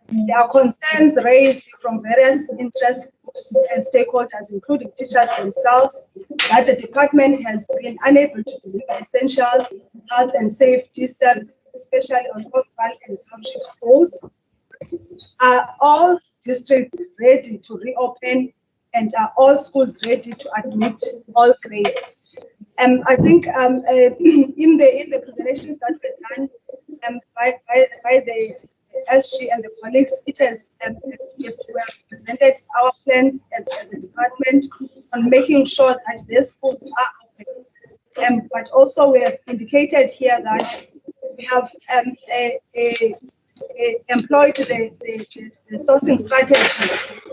there are concerns raised from various interest groups and stakeholders, including teachers themselves, that the department has been unable to deliver essential health and safety services, especially on rural and township schools. Are all districts ready to reopen, and are all schools ready to admit all grades? I think in the presentations that were done by the SG and the colleagues, it has we have presented our plans as a department on making sure that the schools are open. But also we have indicated here that we have employed the sourcing strategy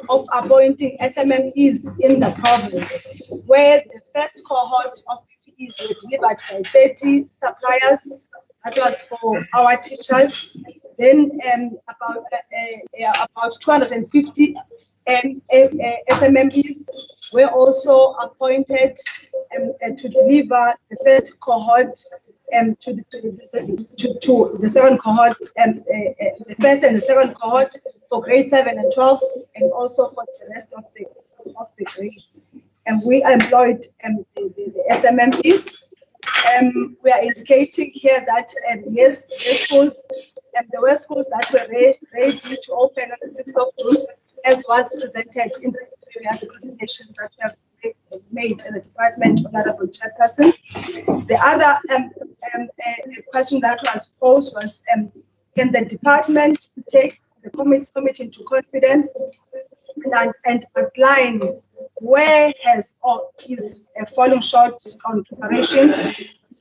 of appointing SMMEs in the province, where the first cohort of PPEs were delivered by 30 suppliers. That was for our teachers. Then about 250 SMMEs were also appointed to deliver the first cohort to the second cohort, the first and the second cohort for grade 7 and 12, and also for the rest of the grades. And we employed the SMMEs. We are indicating here that yes, there were schools that were ready to open on the 6th of June, as was presented in the previous presentations that we have made in the department, Honorable Chairperson. The other question that was posed was, can the department take the committee into confidence and outline where has or is falling short on preparation?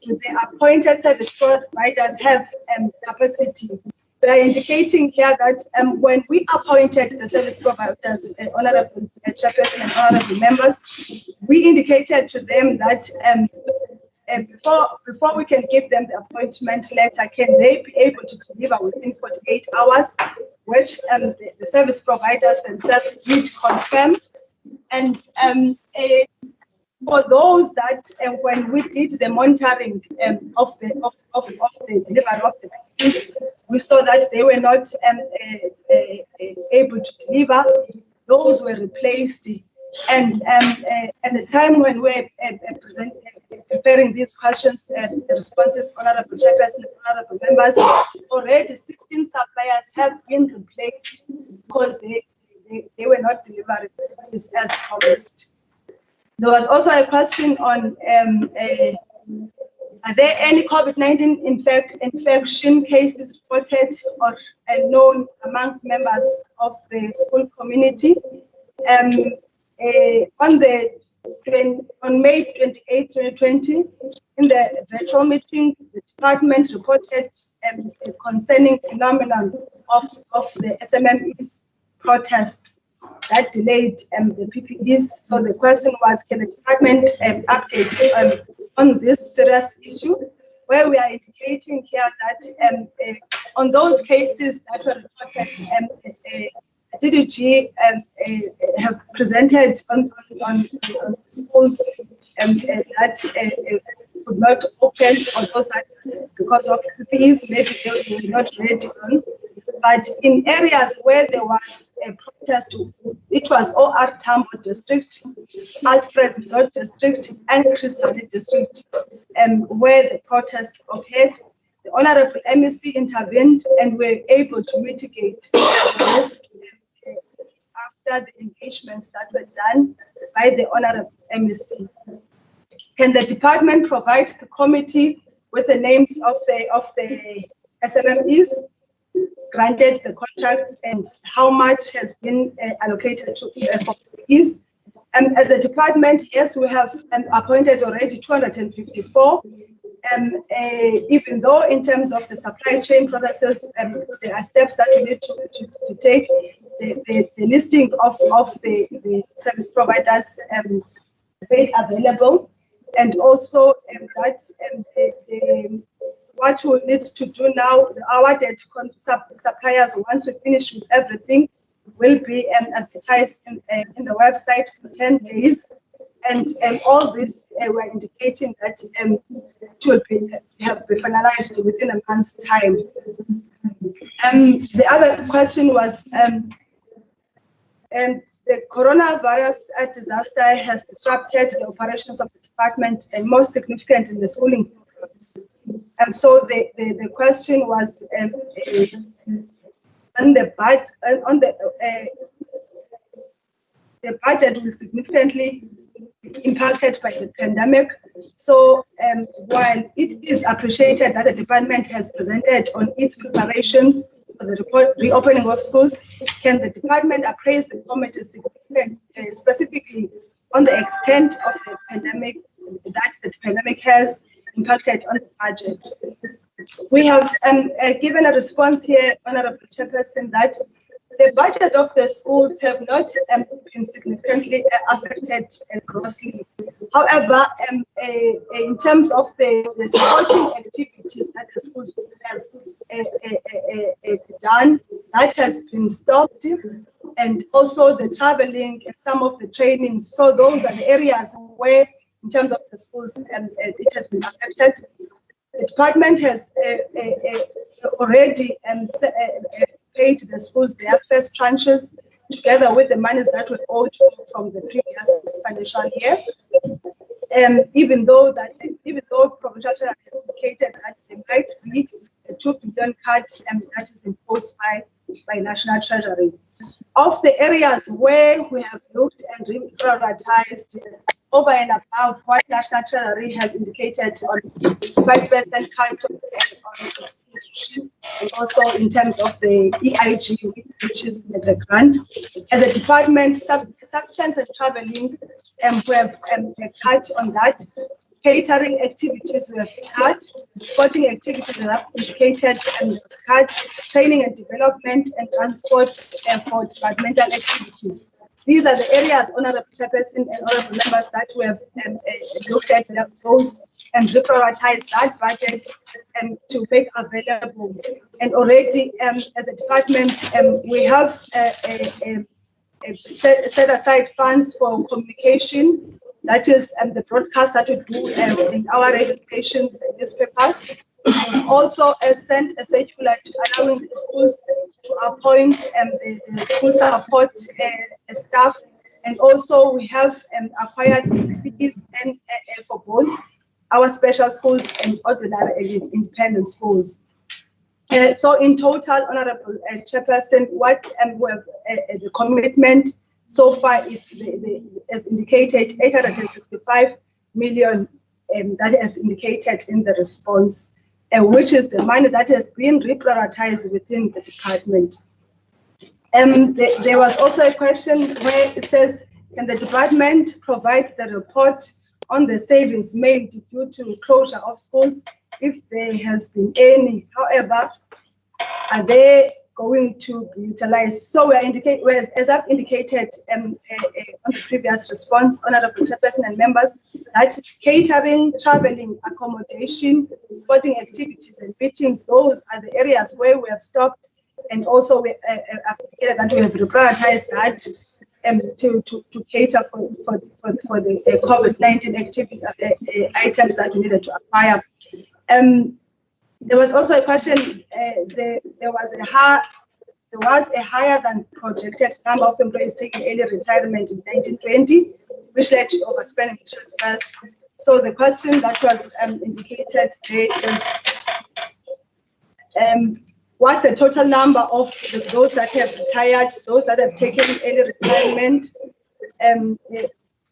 Do the appointed service providers have capacity? We are indicating here that when we appointed the service providers, Honorable Chairperson and Honorable members, we indicated to them that before we can give them the appointment letter, can they be able to deliver within 48 hours, which the service providers themselves did confirm. And for those that when we did the monitoring of the delivery of the PPEs, we saw that they were not able to deliver. Those were replaced. And at the time when we're preparing these questions, the responses, Honorable Chairperson, Honorable Members, already 16 suppliers have been replaced because they were not delivering this as promised. There was also a question on are there any COVID-19 infection cases reported or known amongst members of the school community? On May 28, 2020, in the virtual meeting, the department reported concerning phenomenon of the SMMEs protests that delayed the PPEs. So the question was, can the department update on this serious issue, where we are indicating here that on those cases that were reported, DDG have presented on schools that could not open, or those that because of PPEs, maybe they were not ready on. But in areas where there was a protest, it was OR Tambo District, Alfred Resort District, and Chrysalis District, where the protest occurred. The Honorable MEC intervened and were able to mitigate the risk after the engagements that were done by the Honorable MEC. Can the department provide the committee with the names of the SMMEs, granted the contracts, and how much has been allocated to FOPs? As a department, yes, we have appointed already 254. Even though in terms of the supply chain processes, there are steps that we need to take. The listing of the service providers made available, and also that what we need to do now, the awarded suppliers, once we finish with everything, will be advertised in the website for 10 days. And all this, we're indicating that it will have been finalized within a month's time. The other question was, the coronavirus disaster has disrupted the operations of the department, and most significant in the schooling programs. And so the question was the budget will significantly be impacted by the pandemic. So while it is appreciated that the department has presented on its preparations for the reopening of schools, can the department appraise the committee specifically on the extent of the pandemic that the pandemic has impacted on the budget? We have given a response here, Honorable Chairperson, that the budget of the schools have not been significantly affected grossly. However, in terms of the supporting activities that the schools have done, that has been stopped, and also the traveling and some of the trainings. So those are the areas where, in terms of the schools, it has been affected. The department has already paid the schools their first tranches, together with the monies that were owed from the previous financial year. Even though Provincial Treasury has indicated that there might be a 2 billion cut that is imposed by National Treasury. Of the areas where we have looked and prioritized over and above what National Treasury has indicated on 5% cut on school nutrition, and also in terms of the EIG, which is the grant. As a department, substance and traveling, we have a cut on that. Catering activities we have cut, sporting activities have indicated and cut, training and development and transport for departmental activities These are the areas, Honorable Chairperson and Honorable Members, that we have looked at, we have proposed and reprioritized that budget to make available. And already, as a department, we have set aside funds for communication. That is the broadcast that we do in our radio stations and newspapers. We've also sent a circular allowing the schools to appoint the school support staff, and also we have acquired fees and for both our special schools and ordinary and independent schools. So in total, Honorable Chairperson, what we have, the commitment so far is, as indicated, 865 million that is indicated in the response, which is the money that has been reprioritized within the department. There was also a question where it says, can the department provide the report on the savings made due to closure of schools, if there has been any? However, are they going to be utilized? So we are as I've indicated on the previous response, Honorable Chairperson and members, that catering, traveling, accommodation, sporting activities and meetings, those are the areas where we have stopped, and also we have indicated that we have reprioritized that to cater for the COVID-19 activity items that we needed to acquire. There was also a question. There was a higher than projected number of employees taking early retirement in 1920, which led to overspending transfers. So the question that was indicated there is, what's the total number of those that have retired, those that have taken early retirement?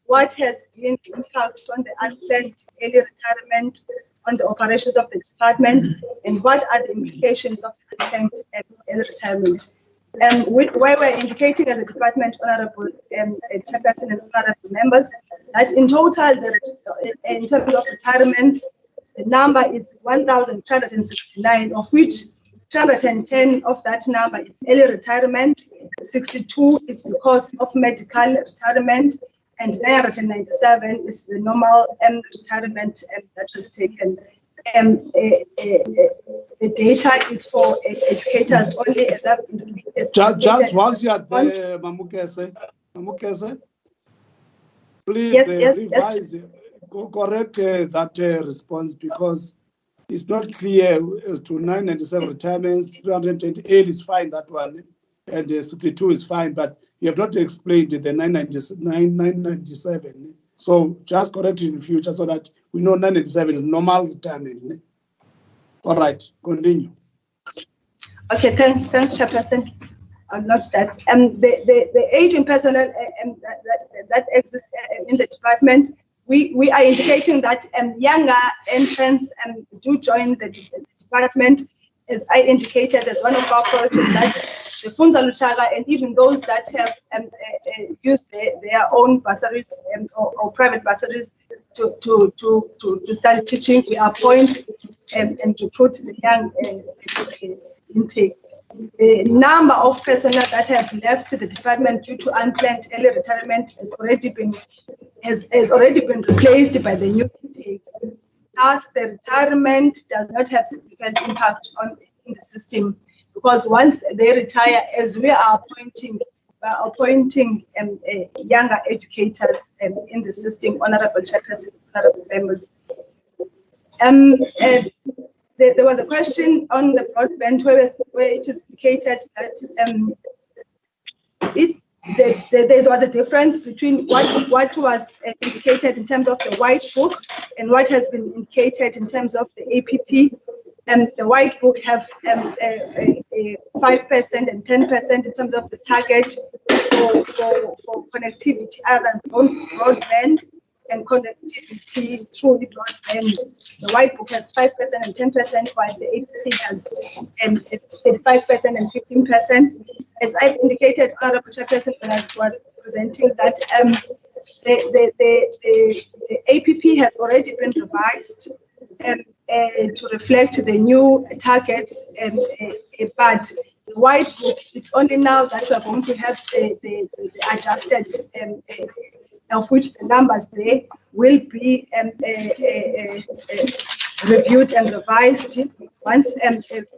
What has been the impact on the unplanned early retirement on the operations of the department, and what are the implications of the unplanned early retirement? Where we're indicating as a department, Honorable Chairperson and Honorable Members, that in total, in terms of retirements, the number is 1,369, of which 310 of that number is early retirement, 62 is because of medical retirement, and 997 is the normal retirement that was taken. The data is for educators only, as I've indicated. Just once you are there, Mamukese, please revise, correct that response, because it's not clear to 997 retirements. 328 is fine, that one, and 62 is fine, but you have not explained the 997. So just correct it in the future so that we know 997 is normal retirement. All right, continue. Okay, thanks, Chairperson. I'll note that. The aging personnel that exists in the department, we are indicating that younger entrants do join the department, as I indicated as one of our priorities, that the Funza Luchaga and even those that have used their own bursaries or private bursaries to start teaching, we appoint and recruit the young intake. The number of personnel that have left the department due to unplanned early retirement has already been replaced by the new intakes. Thus, the retirement does not have significant impact on the system, because once they retire, as we are appointing younger educators in the system, Honorable Chairperson, Honorable Members. There was a question on the broadband where it is indicated that there was a difference between what was indicated in terms of the white book and what has been indicated in terms of the APP. The white book have a 5% and 10% in terms of the target for connectivity other than broadband and connectivity through the broadband. The white book has 5% and 10%, whilst the APC has 35% and 15%. As I've indicated, Honorable Chairperson, when I was presenting that the APP has already been revised to reflect the new targets, but the white book, it's only now that we are going to have the adjusted, of which the numbers there will be reviewed and revised once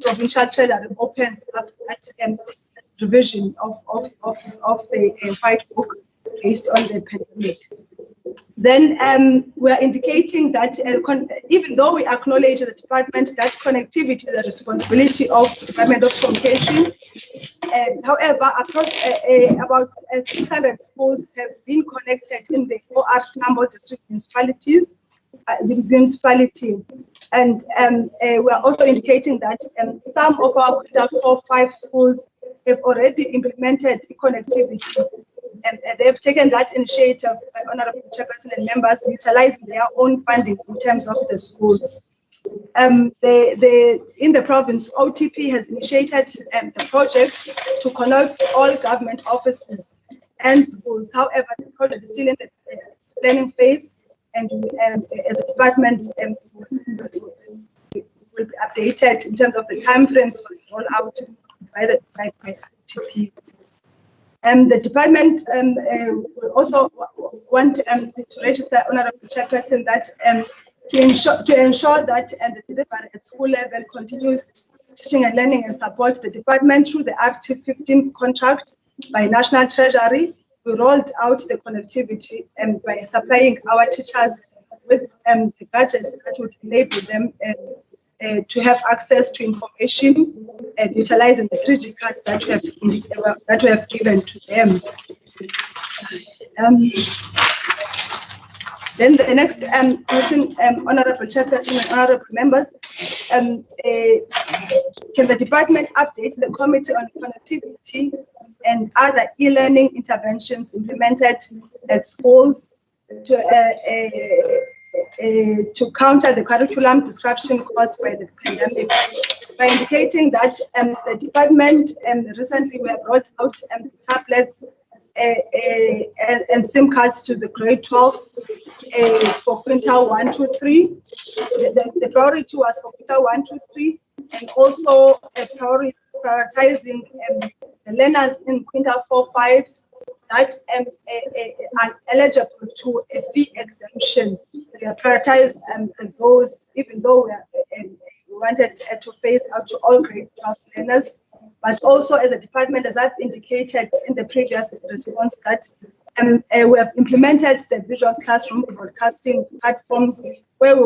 provincial treasury opens up that revision of the white book based on the pandemic. Then we are indicating that even though we acknowledge the department that connectivity is a responsibility of the Department of Communication, however, across about 600 schools have been connected in the OR Tambo district municipality. And we are also indicating that some of our 4-5 schools have already implemented connectivity. They've taken that initiative, Honorable Chairperson and members, utilizing their own funding in terms of the schools. In the province, OTP has initiated the project to connect all government offices and schools. However, the project is still in the planning phase, and as a department, will be updated in terms of the timeframes for the rollout by OTP. The department will also want to register, Honorable Chairperson, that to ensure that the delivery at school level continues teaching and learning and support the department through the Article 15 contract by National Treasury. We rolled out the connectivity by supplying our teachers with the gadgets that would enable them to have access to information, utilizing the 3G cards that we have given to them. Then the next question, Honorable Chairperson and Honorable Members, can the department update the Committee on Connectivity and other e-learning interventions implemented at schools to counter the curriculum disruption caused by the pandemic, by indicating that the department recently we have rolled out tablets and SIM cards to the grade 12s for quintal 1, 2, 3. The priority was for quintal 1, 2, 3, and also prioritizing the learners in quintal 4, 5s that are eligible to a fee exemption. We have prioritized those, even though we wanted to phase out to all grade 12 learners, but also as a department, as I've indicated in the previous response, that we have implemented the visual classroom broadcasting platforms where we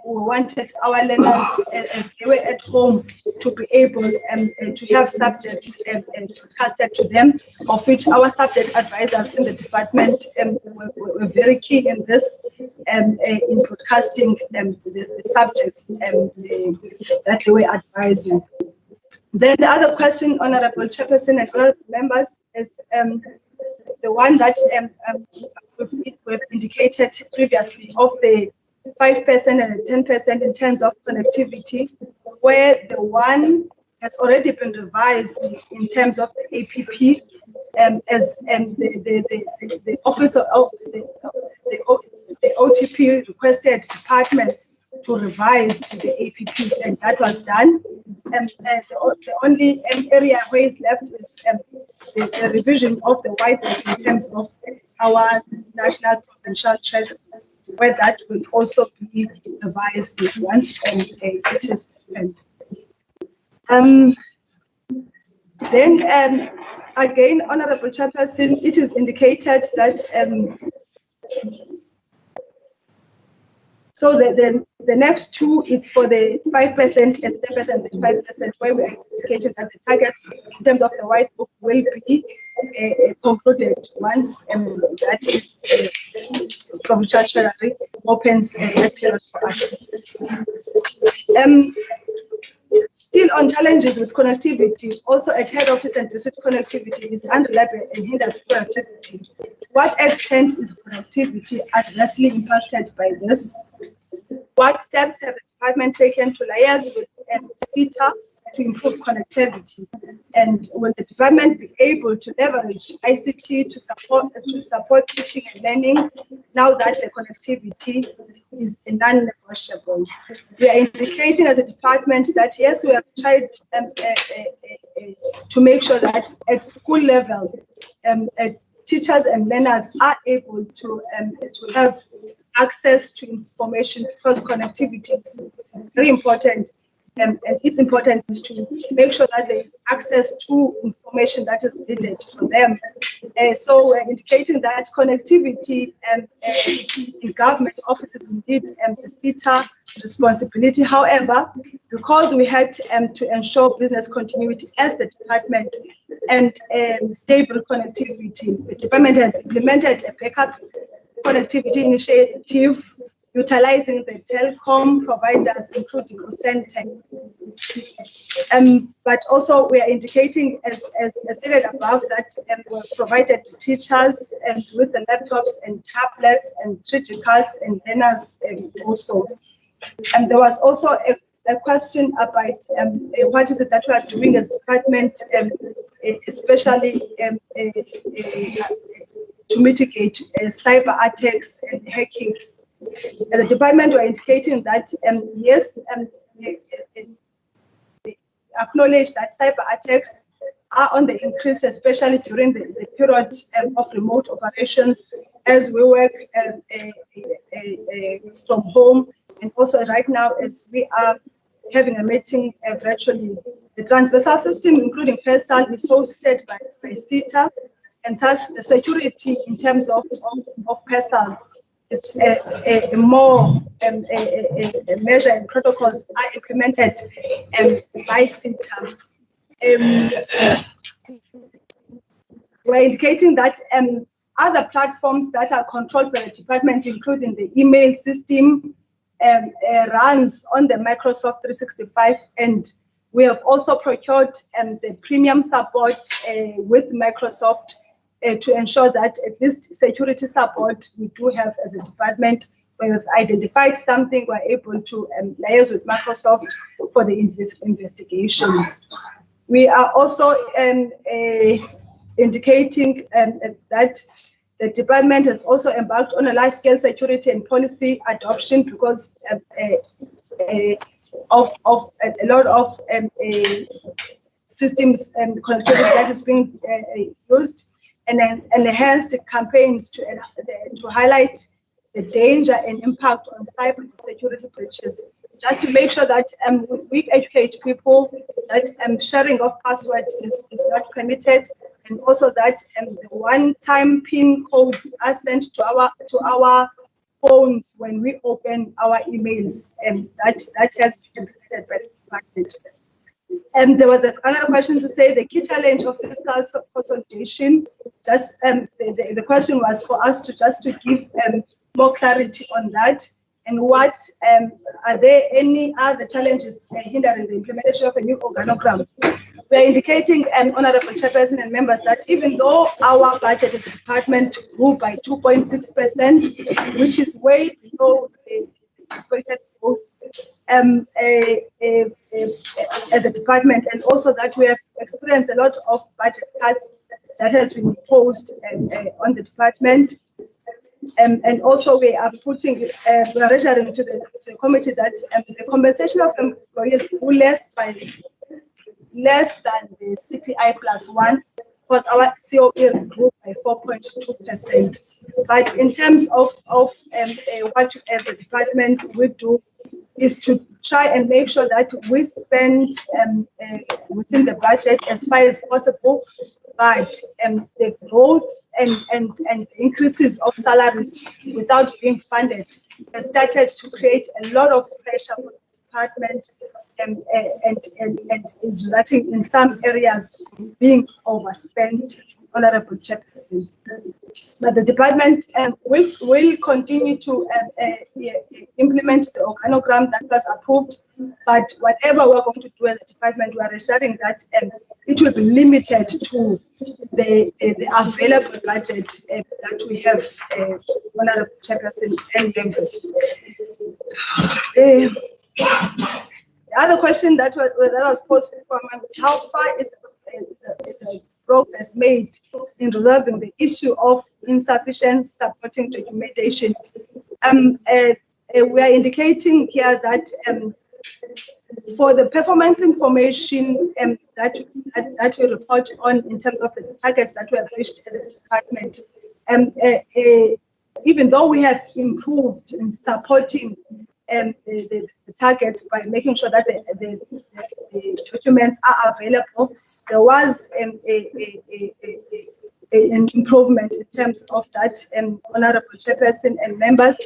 wanted our learners, as they were at home, to be able to have subjects broadcasted to them, of which our subject advisors in the department were very key in this, in broadcasting the subjects that they were advising. Then the other question, Honorable Chairperson and Honorable Members, is the one that we've indicated previously of the 5% and the 10% in terms of connectivity, where the one has already been revised in terms of the APP, as the office of the OTP requested departments to revise to the APPs, and that was done. The only area where is left is the revision of the white book in terms of our national provincial treasury, where that will also be revised once it is spent. Then again, Honorable Chairperson, it is indicated that so the next two is for the 5% and 10% and 5%, where we are indicating that the targets in terms of the white book will be concluded once that provincial treasury opens that period for us. Still on challenges with connectivity, also at head office and district connectivity is unreliable and hinders productivity. To what extent is productivity adversely impacted by this? What steps have the department taken to liaise with CETA to improve connectivity. And will the department be able to leverage ICT to support teaching and learning now that the connectivity is non-negotiable? We are indicating as a department that yes, we have tried to make sure that at school level, teachers and learners are able to have access to information, because connectivity is very important. And it's important to make sure that there is access to information that is needed for them. So we're indicating that connectivity in government offices indeed the SETA responsibility. However, because we had to ensure business continuity as the department and stable connectivity, the department has implemented a backup connectivity initiative utilizing the telecom providers, including Centec. But also we are indicating, as stated above, that we have provided teachers with the laptops and tablets and 3G cards and learners also. And there was also a question about what is it that we are doing as a department, especially to mitigate cyber attacks and hacking. As a department, we're indicating that yes, we acknowledge that cyber attacks are on the increase, especially during the period of remote operations as we work from home, and also right now as we are having a meeting virtually. The transversal system, including PESAL, is hosted by SETA, and thus the security in terms of PESAL, it's a more measure and protocols are implemented by SETA. We're indicating that other platforms that are controlled by the department, including the email system, runs on the Microsoft 365, and we have also procured the premium support with Microsoft to ensure that at least security support we do have as a department. When we've identified something, we're able to liaise with Microsoft for the investigations. We are also indicating that the department has also embarked on a large-scale security and policy adoption because of a lot of systems and connectivity that is being used, and enhanced campaigns to highlight the danger and impact on cyber security breaches, just to make sure that we educate people that sharing of passwords is not permitted, and also that the one-time PIN codes are sent to our phones when we open our emails, and that has been implemented by the department. And there was another question to say the key challenge of fiscal consolidation. Just the question was for us to give more clarity on that, and what are there any other challenges hindering the implementation of a new organogram? We are indicating, Honorable Chairperson and members, that even though our budget as a department grew by 2.6%, which is way below the expected growth as a department, and also that we have experienced a lot of budget cuts that has been imposed on the department. And also we are putting, we are referring to the committee that the compensation of employees grew less than the CPI +1, because our COE grew by 4.2%. But in terms of what as a department we do is to try and make sure that we spend within the budget as far as possible, but the growth and increases of salaries without being funded has started to create a lot of pressure for the department, and is resulting in some areas being overspent, Honorable Chairperson. But the department will continue to implement the organogram that was approved, but whatever we're going to do as a department, we are assuring that it will be limited to the available budget that we have, Honorable Chairperson and members. The other question that was posed for is how far is the progress made in resolving the issue of insufficient supporting documentation? We are indicating here that for the performance information that we report on in terms of the targets that we have reached as a department, even though we have improved in supporting the targets by making sure that the documents are available, there was an improvement in terms of that, Honorable Chairperson and members.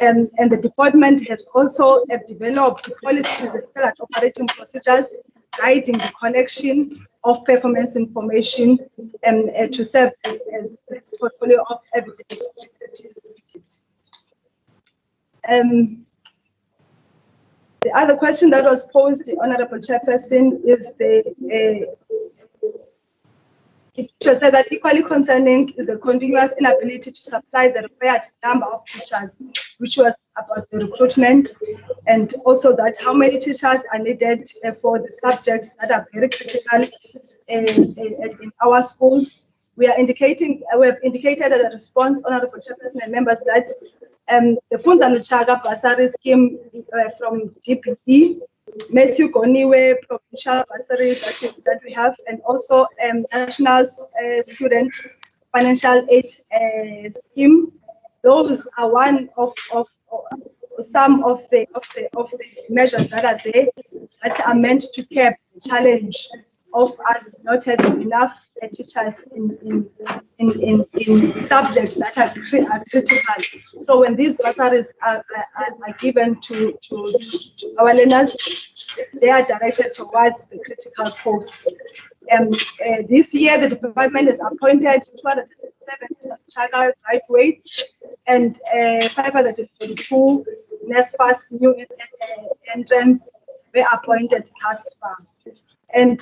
And the department has also developed policies and standard operating procedures guiding the collection of performance information to serve as a portfolio of evidence that is needed. The other question that was posed, the Honorable Chairperson, is it was said that equally concerning is the continuous inability to supply the required number of teachers, which was about the recruitment, and also that how many teachers are needed for the subjects that are very critical in our schools. We have indicated as a response, Honorable Chairperson and members, that the Funza Luchaga Bursary Scheme from DPE, Matthew Goniwe provincial bursaries that we have, and also National Student Financial Aid Scheme. Those are one of some of the measures that are there that are meant to curb the challenge of us not having enough teachers in subjects that are critical. So when these bursaries are given to our learners, they are directed towards the critical posts. This year, the department has appointed 267 Chaga graduates and 522 NSFAS new entrants were appointed thus far. And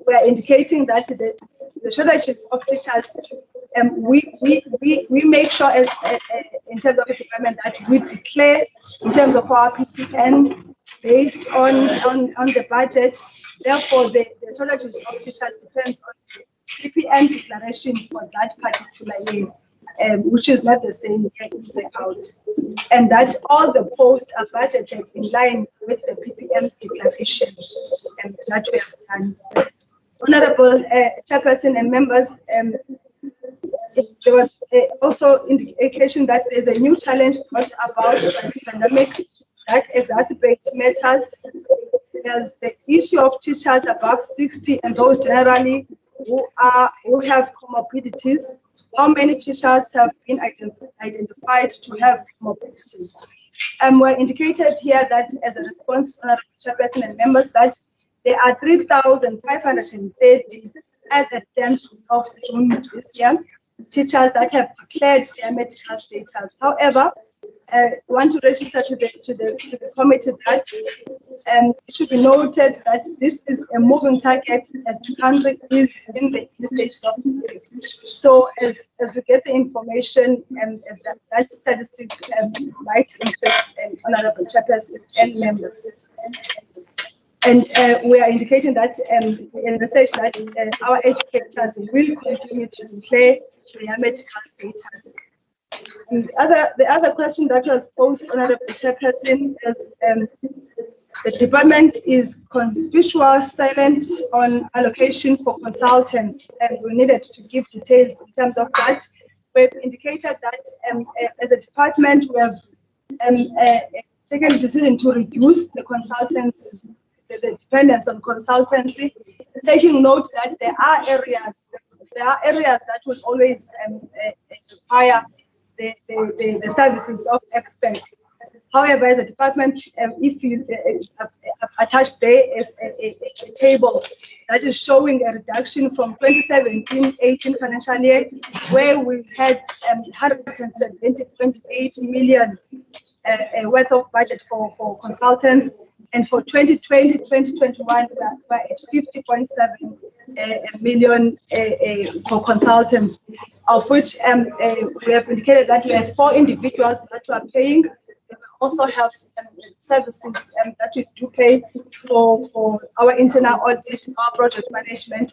we are indicating that the shortages of teachers, we make sure in terms of the department that we declare in terms of our PPN based on the budget. Therefore, the shortages of teachers depends on the PPN declaration for that particular year, which is not the same year in, year out. And that all the posts are budgeted in line with the PPM declaration that we have done. Honorable Chairperson and members, there was also indication that there's a new challenge brought about by the pandemic that exacerbates matters. There's the issue of teachers above 60 and those generally who have comorbidities. How many teachers have been identified to have comorbidities? We're indicated here that as a response to Honorable Chairperson and members that there are 3,530 as at 10th of June this year, teachers that have declared their medical status. However, I want to register to the committee that it should be noted that this is a moving target as the country is in the stages of healing. So as we get the information that statistic might increase, Honorable Chairperson and members. And we are indicating that in the stage that our educators will continue to declare their medical status. And the other question that was posed, Honorable Chairperson, is the department is conspicuous silent on allocation for consultants, and we needed to give details in terms of that. We've indicated that as a department we have taken the decision to reduce the consultants, the dependence on consultancy, taking note that there are areas that will always require the services of experts. However, as a department, if you attach there is a table that is showing a reduction from 2017-18 financial year, where we had 128 million worth of budget for consultants, and for 2020-2021, we're at 50.7 million for consultants, of which we have indicated that we have 4 individuals that were paying. also have services that we do pay for our internal audit, our project management,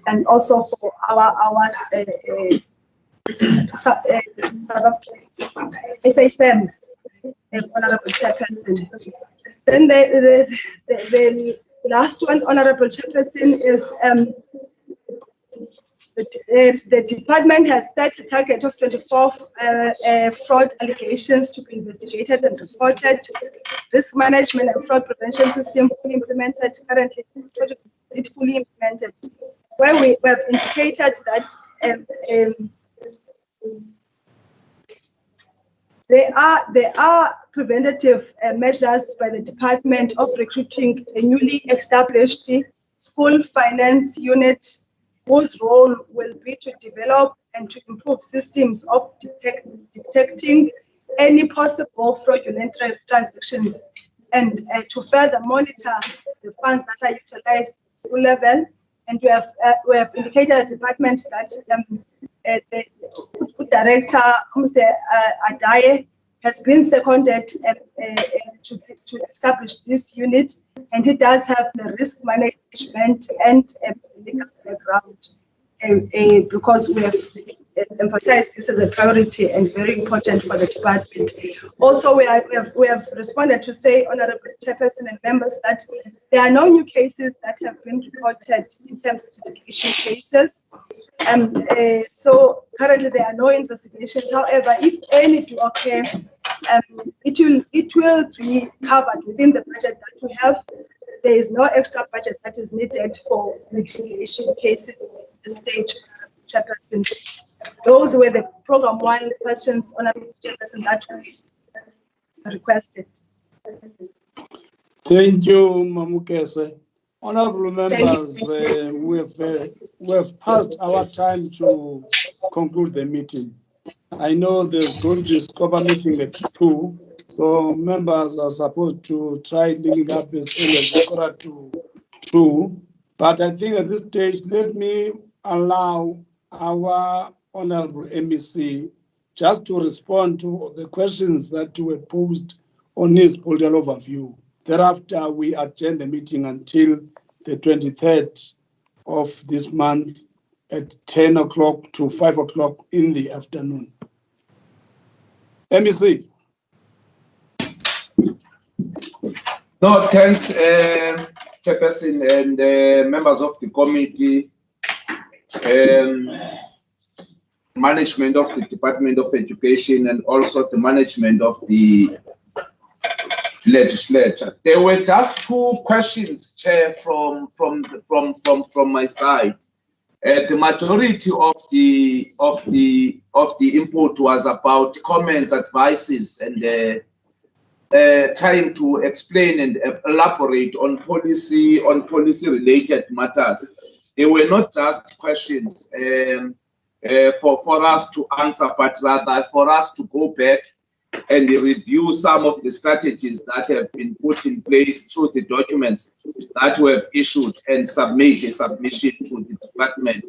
and also for our SASMs, Honorable Chairperson. Then the last one, Honorable Chairperson, is the department has set a target of 24 fraud allegations to be investigated and reported. Risk management and fraud prevention system fully implemented. Currently, it's fully implemented. Where we have indicated that there are preventative measures by the department of recruiting a newly established school finance unit, whose role will be to develop and to improve systems of detecting any possible fraudulent transactions, and to further monitor the funds that are utilized at school level. And we have indicated at the department that the director, Adaye, has been seconded to establish this unit, and he does have the risk management and legal background, because we have emphasized this as a priority and very important for the department. Also, we have responded to say, Honorable Chairperson and members, that there are no new cases that have been reported in terms of litigation cases. So currently there are no investigations. However, if any do occur, it will be covered within the budget that we have. There is no extra budget that is needed for litigation cases at this stage, Chairperson. Those were the Program 1 questions, Honorable Chairperson, that we requested. Thank you, Mamukese. Honorable members, we have passed our time to conclude the meeting. I know there's going to be a scope meeting at 2, so members are supposed to try linking up as early as to 2. But I think at this stage, let me allow our Honorable MEC just to respond to the questions that were posed on his political overview. Thereafter, we adjourn the meeting until the 23rd of this month at 10 o'clock to 5 o'clock in the afternoon. MEC. No, thanks, Chairperson and members of the committee, management of the Department of Education, and also the management of the legislature. There were just 2 questions, Chair, from my side. The majority of the input was about comments, advices, and trying to explain and elaborate on policy-related matters. They were not just questions for us to answer, but rather for us to go back and review some of the strategies that have been put in place through the documents that we have issued and submit a submission to the department,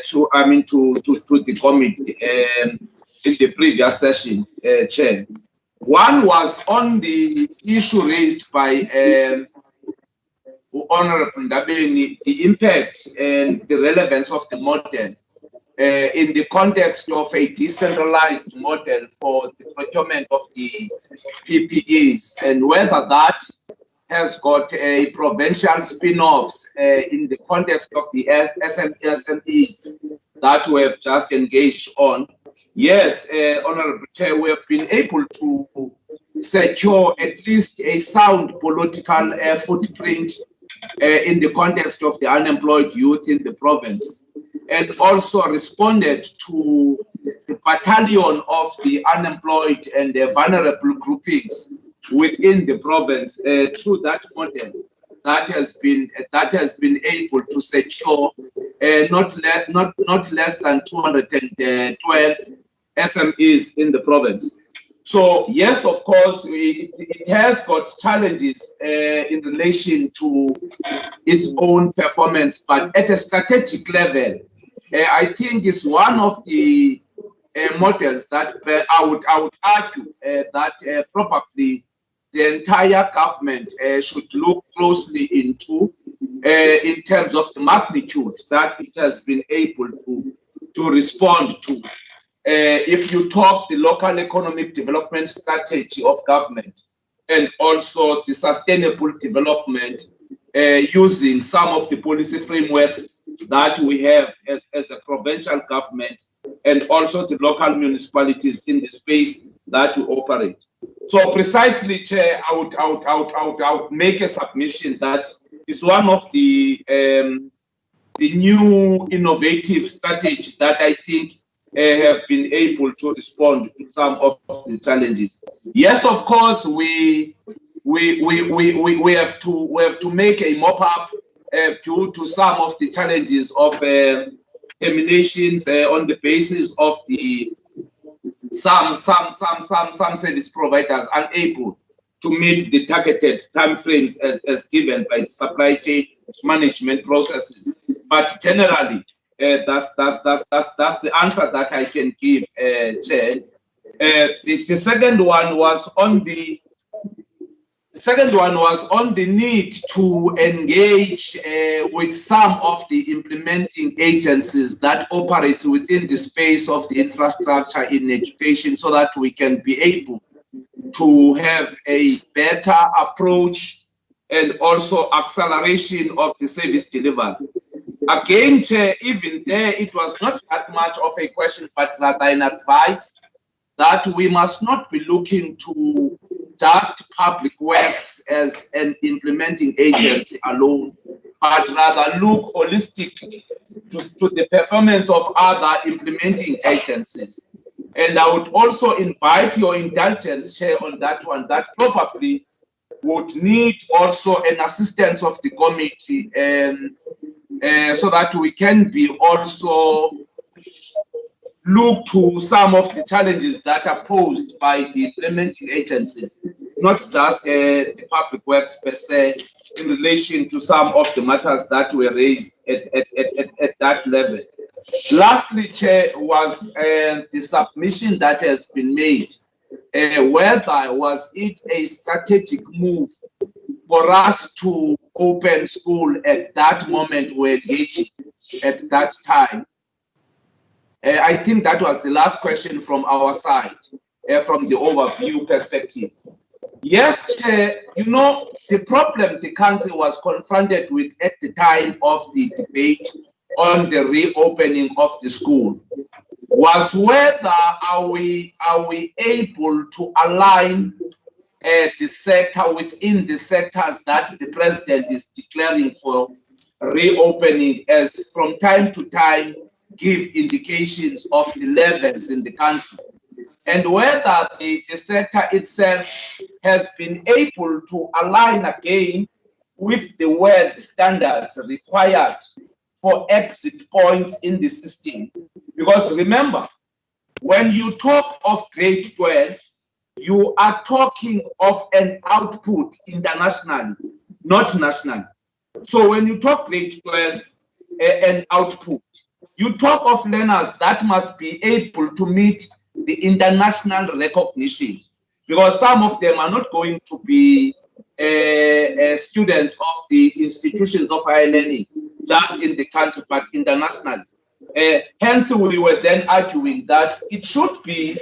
to the committee in the previous session, Chair. One was on the issue raised by Honorable Ndabeni, the impact and the relevance of the model in the context of a decentralized model for the procurement of the PPEs, and whether that has got a provincial spin-offs in the context of the SMEs that we have just engaged on. Yes, Honorable Chair, we have been able to secure at least a sound political footprint in the context of the unemployed youth in the province, and also responded to the battalion of the unemployed and the vulnerable groupings within the province through that model that has been able to secure not less than 212 SMEs in the province. So yes, of course, it has got challenges in relation to its own performance, but at a strategic level, I think it's one of the models that I would argue that probably the entire government should look closely into in terms of the magnitude that it has been able to respond to. If you talk the local economic development strategy of government and also the sustainable development using some of the policy frameworks that we have as a provincial government and also the local municipalities in the space that we operate. So precisely, Chair, I would make a submission that is one of the new innovative strategies that I think have been able to respond to some of the challenges. Yes, of course, we have to make a mop-up due to some of the challenges of terminations on the basis of the some service providers unable to meet the targeted timeframes as given by the supply chain management processes. But generally, that's the answer that I can give, Chair. The second one was on the need to engage with some of the implementing agencies that operates within the space of the infrastructure in education, so that we can be able to have a better approach and also acceleration of the service delivery. Again, Chair, even there, it was not that much of a question, but rather an advice that we must not be looking to just public works as an implementing agency alone, but rather look holistically to the performance of other implementing agencies. And I would also invite your indulgence, Chair, on that one, that probably would need also an assistance of the committee so that we can be also look to some of the challenges that are posed by the implementing agencies, not just the public works per se, in relation to some of the matters that were raised at that level. Lastly, Chair, was the submission that has been made, whether was it a strategic move for us to open school at that moment we're engaging at that time. I think that was the last question from our side, from the overview perspective. Yes, Chair, you know, the problem the country was confronted with at the time of the debate on the reopening of the school was whether are we able to align the sector within the sectors that the president is declaring for reopening, as from time to time give indications of the levels in the country, and whether the sector itself has been able to align again with the world standards required for exit points in the system. Because remember, when you talk of grade 12, you are talking of an output internationally, not nationally. So when you talk grade 12, an output, you talk of learners that must be able to meet the international recognition, because some of them are not going to be students of the institutions of higher learning just in the country, but internationally. Hence, we were then arguing that it should be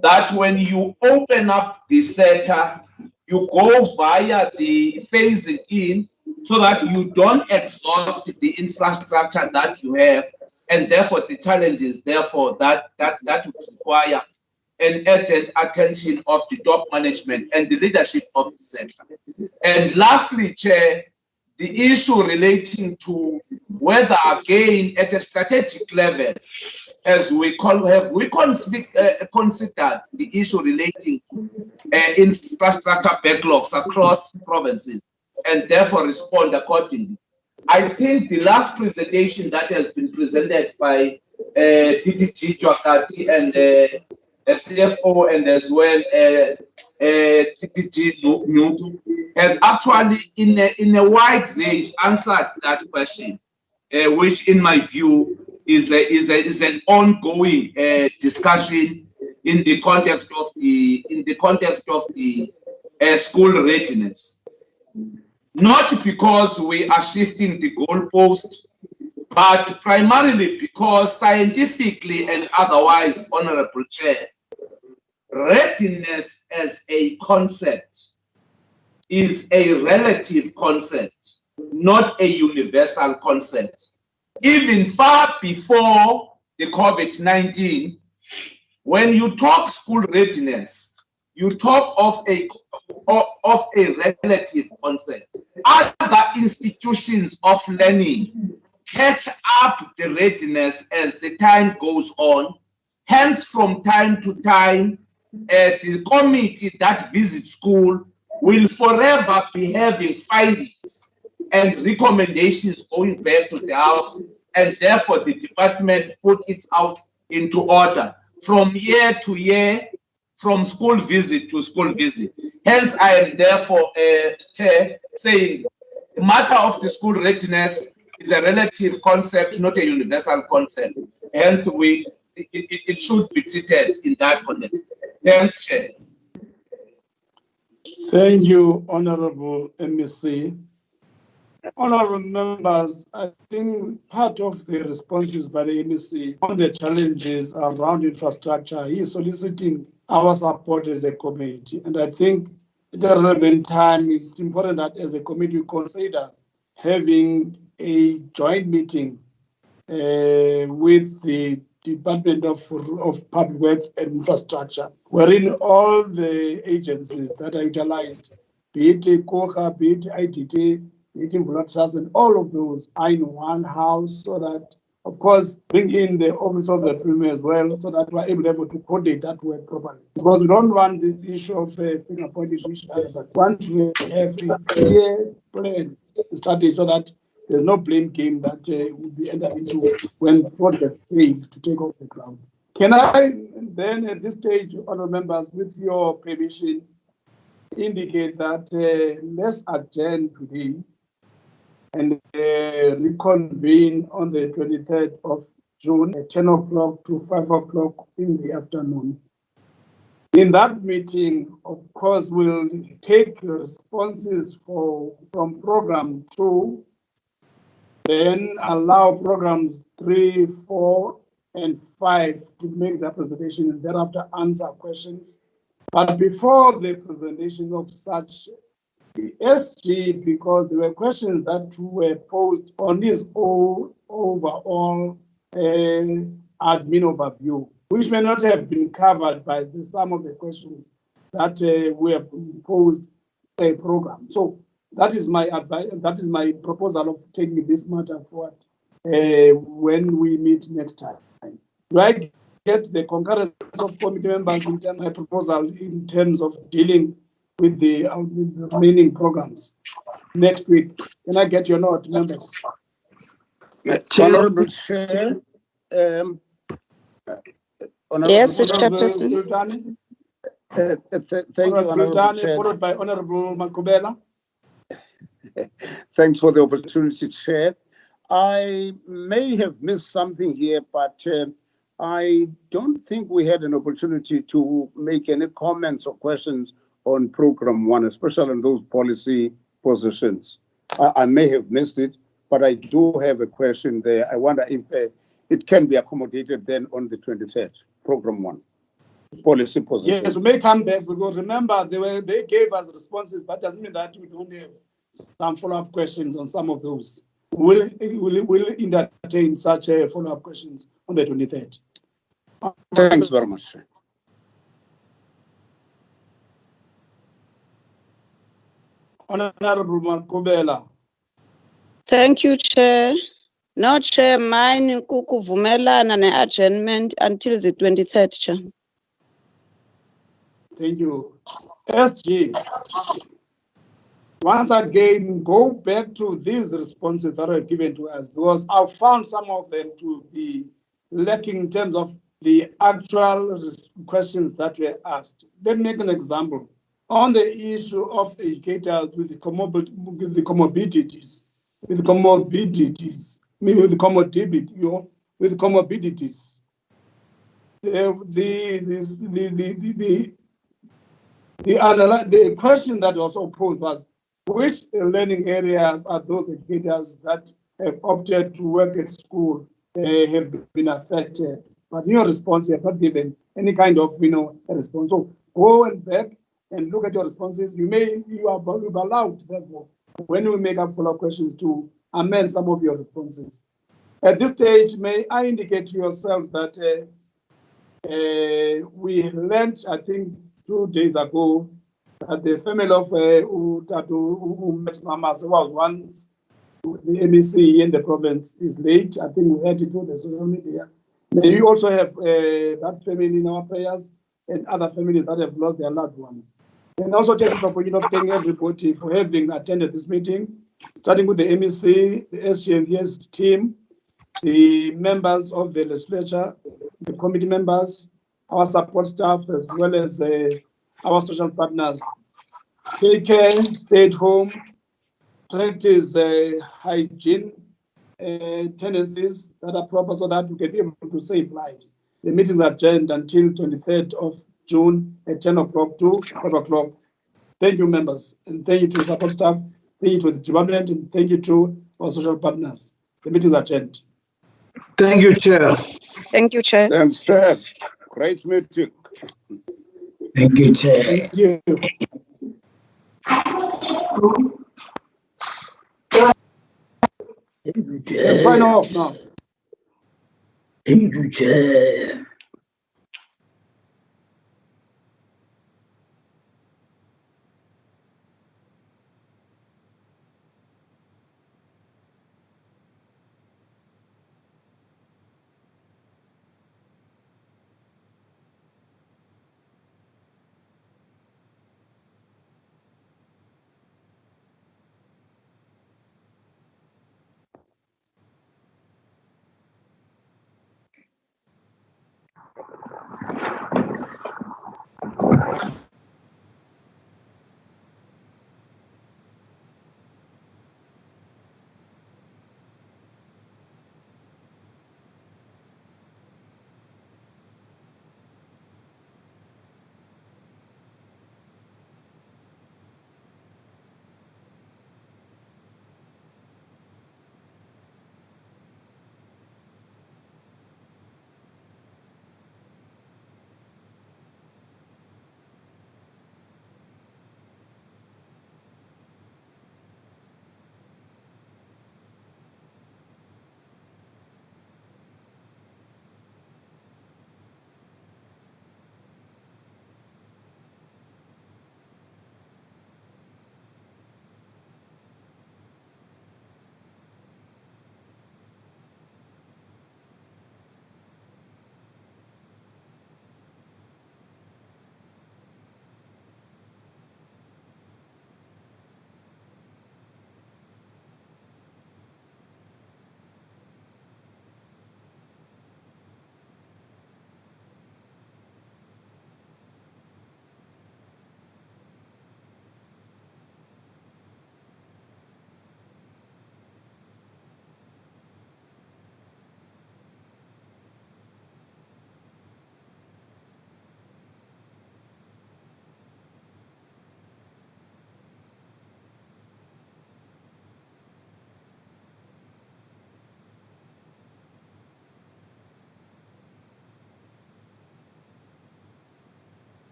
that when you open up the sector, you go via the phasing in so that you don't exhaust the infrastructure that you have, and therefore the challenges, therefore, that would require an urgent attention of the top management and the leadership of the sector. And lastly, Chair, the issue relating to whether, again, at a strategic level, as we call, have we considered the issue relating to infrastructure backlogs across provinces, and therefore respond accordingly. I think the last presentation that has been presented by DDG Jwakati and CFO, and as well DDG Nutu, has actually in a wide range answered that question, which in my view is an ongoing discussion in the context of the school readiness. Not because we are shifting the goalpost, but primarily because scientifically and otherwise, Honorable Chair, readiness as a concept is a relative concept, not a universal concept. Even far before the COVID-19, when you talk school readiness, you talk of a relative concept. Other institutions of learning catch up the readiness as the time goes on. Hence, from time to time, the committee that visits school will forever be having findings and recommendations going back to the house, and therefore the department put its house into order from year to year, from school visit to school visit. Hence, I am therefore, Chair, saying the matter of the school readiness is a relative concept, not a universal concept. Hence, it should be treated in that context. Thanks, Chair. Thank you, Honorable MEC. Honorable members, I think part of the responses by the MEC on the challenges around infrastructure is soliciting our support as a committee. And I think at a relevant time, it's important that as a committee we consider having a joint meeting with the Department of Public Works and Infrastructure, wherein all the agencies that are utilized, be it COHA, be it IDT, meeting trust, and all of those are in one house, so that, of course, bring in the office of the premier as well, so that we're able to coordinate that work properly. Because we don't want this issue of finger pointing to each other, but want to have a clear plan, strategy, so that there's no blame game that will be entered into when project fails to take off the ground. Can I then, at this stage, honourable members, with your permission, indicate that let's adjourn today and reconvene on the 23rd of June at 10 o'clock to 5 o'clock in the afternoon. In that meeting, of course, we'll take responses from program 2, then allow programs 3, 4, and 5 to make their presentation and thereafter answer questions. But before the presentation of such, the SG, because there were questions that were posed on his own overall admin overview, which may not have been covered by some of the questions that were posed a program. So that is my advice. That is my proposal of taking this matter forward when we meet next time. Do I get the concurrence of committee members in terms of my proposal in terms of dealing with the remaining programs next week? Can I get your note, members? Honorable Chair. Yes, Chairperson. Thank you, Honorable Chair. Followed by Honorable Makubela. Thanks for the opportunity, Chair. I may have missed something here, but I don't think we had an opportunity to make any comments or questions on Program 1, especially on those policy positions. I may have missed it, but I do have a question there. I wonder if it can be accommodated then on the 23rd, Program 1, policy positions. Yes, we may come back, because remember, they gave us responses, but doesn't mean that we don't have some follow-up questions on some of those. We'll entertain such follow-up questions on the 23rd. Thanks very much. Honorable Makubela. Thank you, Chair. No, Chair, mine kukuvumelana ne-adjournment until the 23rd, Chair. Thank you. SG, once again, go back to these responses that are given to us, because I found some of them to be lacking in terms of the actual questions that were asked. Let me make an example. On the issue of educators with the comorbidities, with comorbidities. The question that was posed was, which learning areas are those educators that have opted to work at school have been affected? But in your response, you have not given any kind of, a response. So go and back and look at your responses. You are allowed, therefore, when we make up follow-up questions, to amend some of your responses. At this stage, may I indicate to yourself that we learned, I think, 2 days ago, that the family of Mamas was once the MEC in the province is late. I think we heard it through the social media. May we also have that family in our prayers and other families that have lost their loved ones. And also take this opportunity of thanking everybody for having attended this meeting, starting with the MEC, the SG and the S team, the members of the legislature, the committee members, our support staff, as well as our social partners. Take care, stay at home, practice hygiene tendencies that are proper so that we can be able to save lives. The meeting is adjourned until 23rd of June at 10 o'clock to 5 o'clock. Thank you, members, and thank you to support staff, thank you to the department, and thank you to our social partners. The meeting is adjourned. Thank you, Chair. Thank you, Chair. Thanks, Chair. Great meeting. Thank you, Chair. Thank you. Thank you, You can sign off now. Thank you, Chair.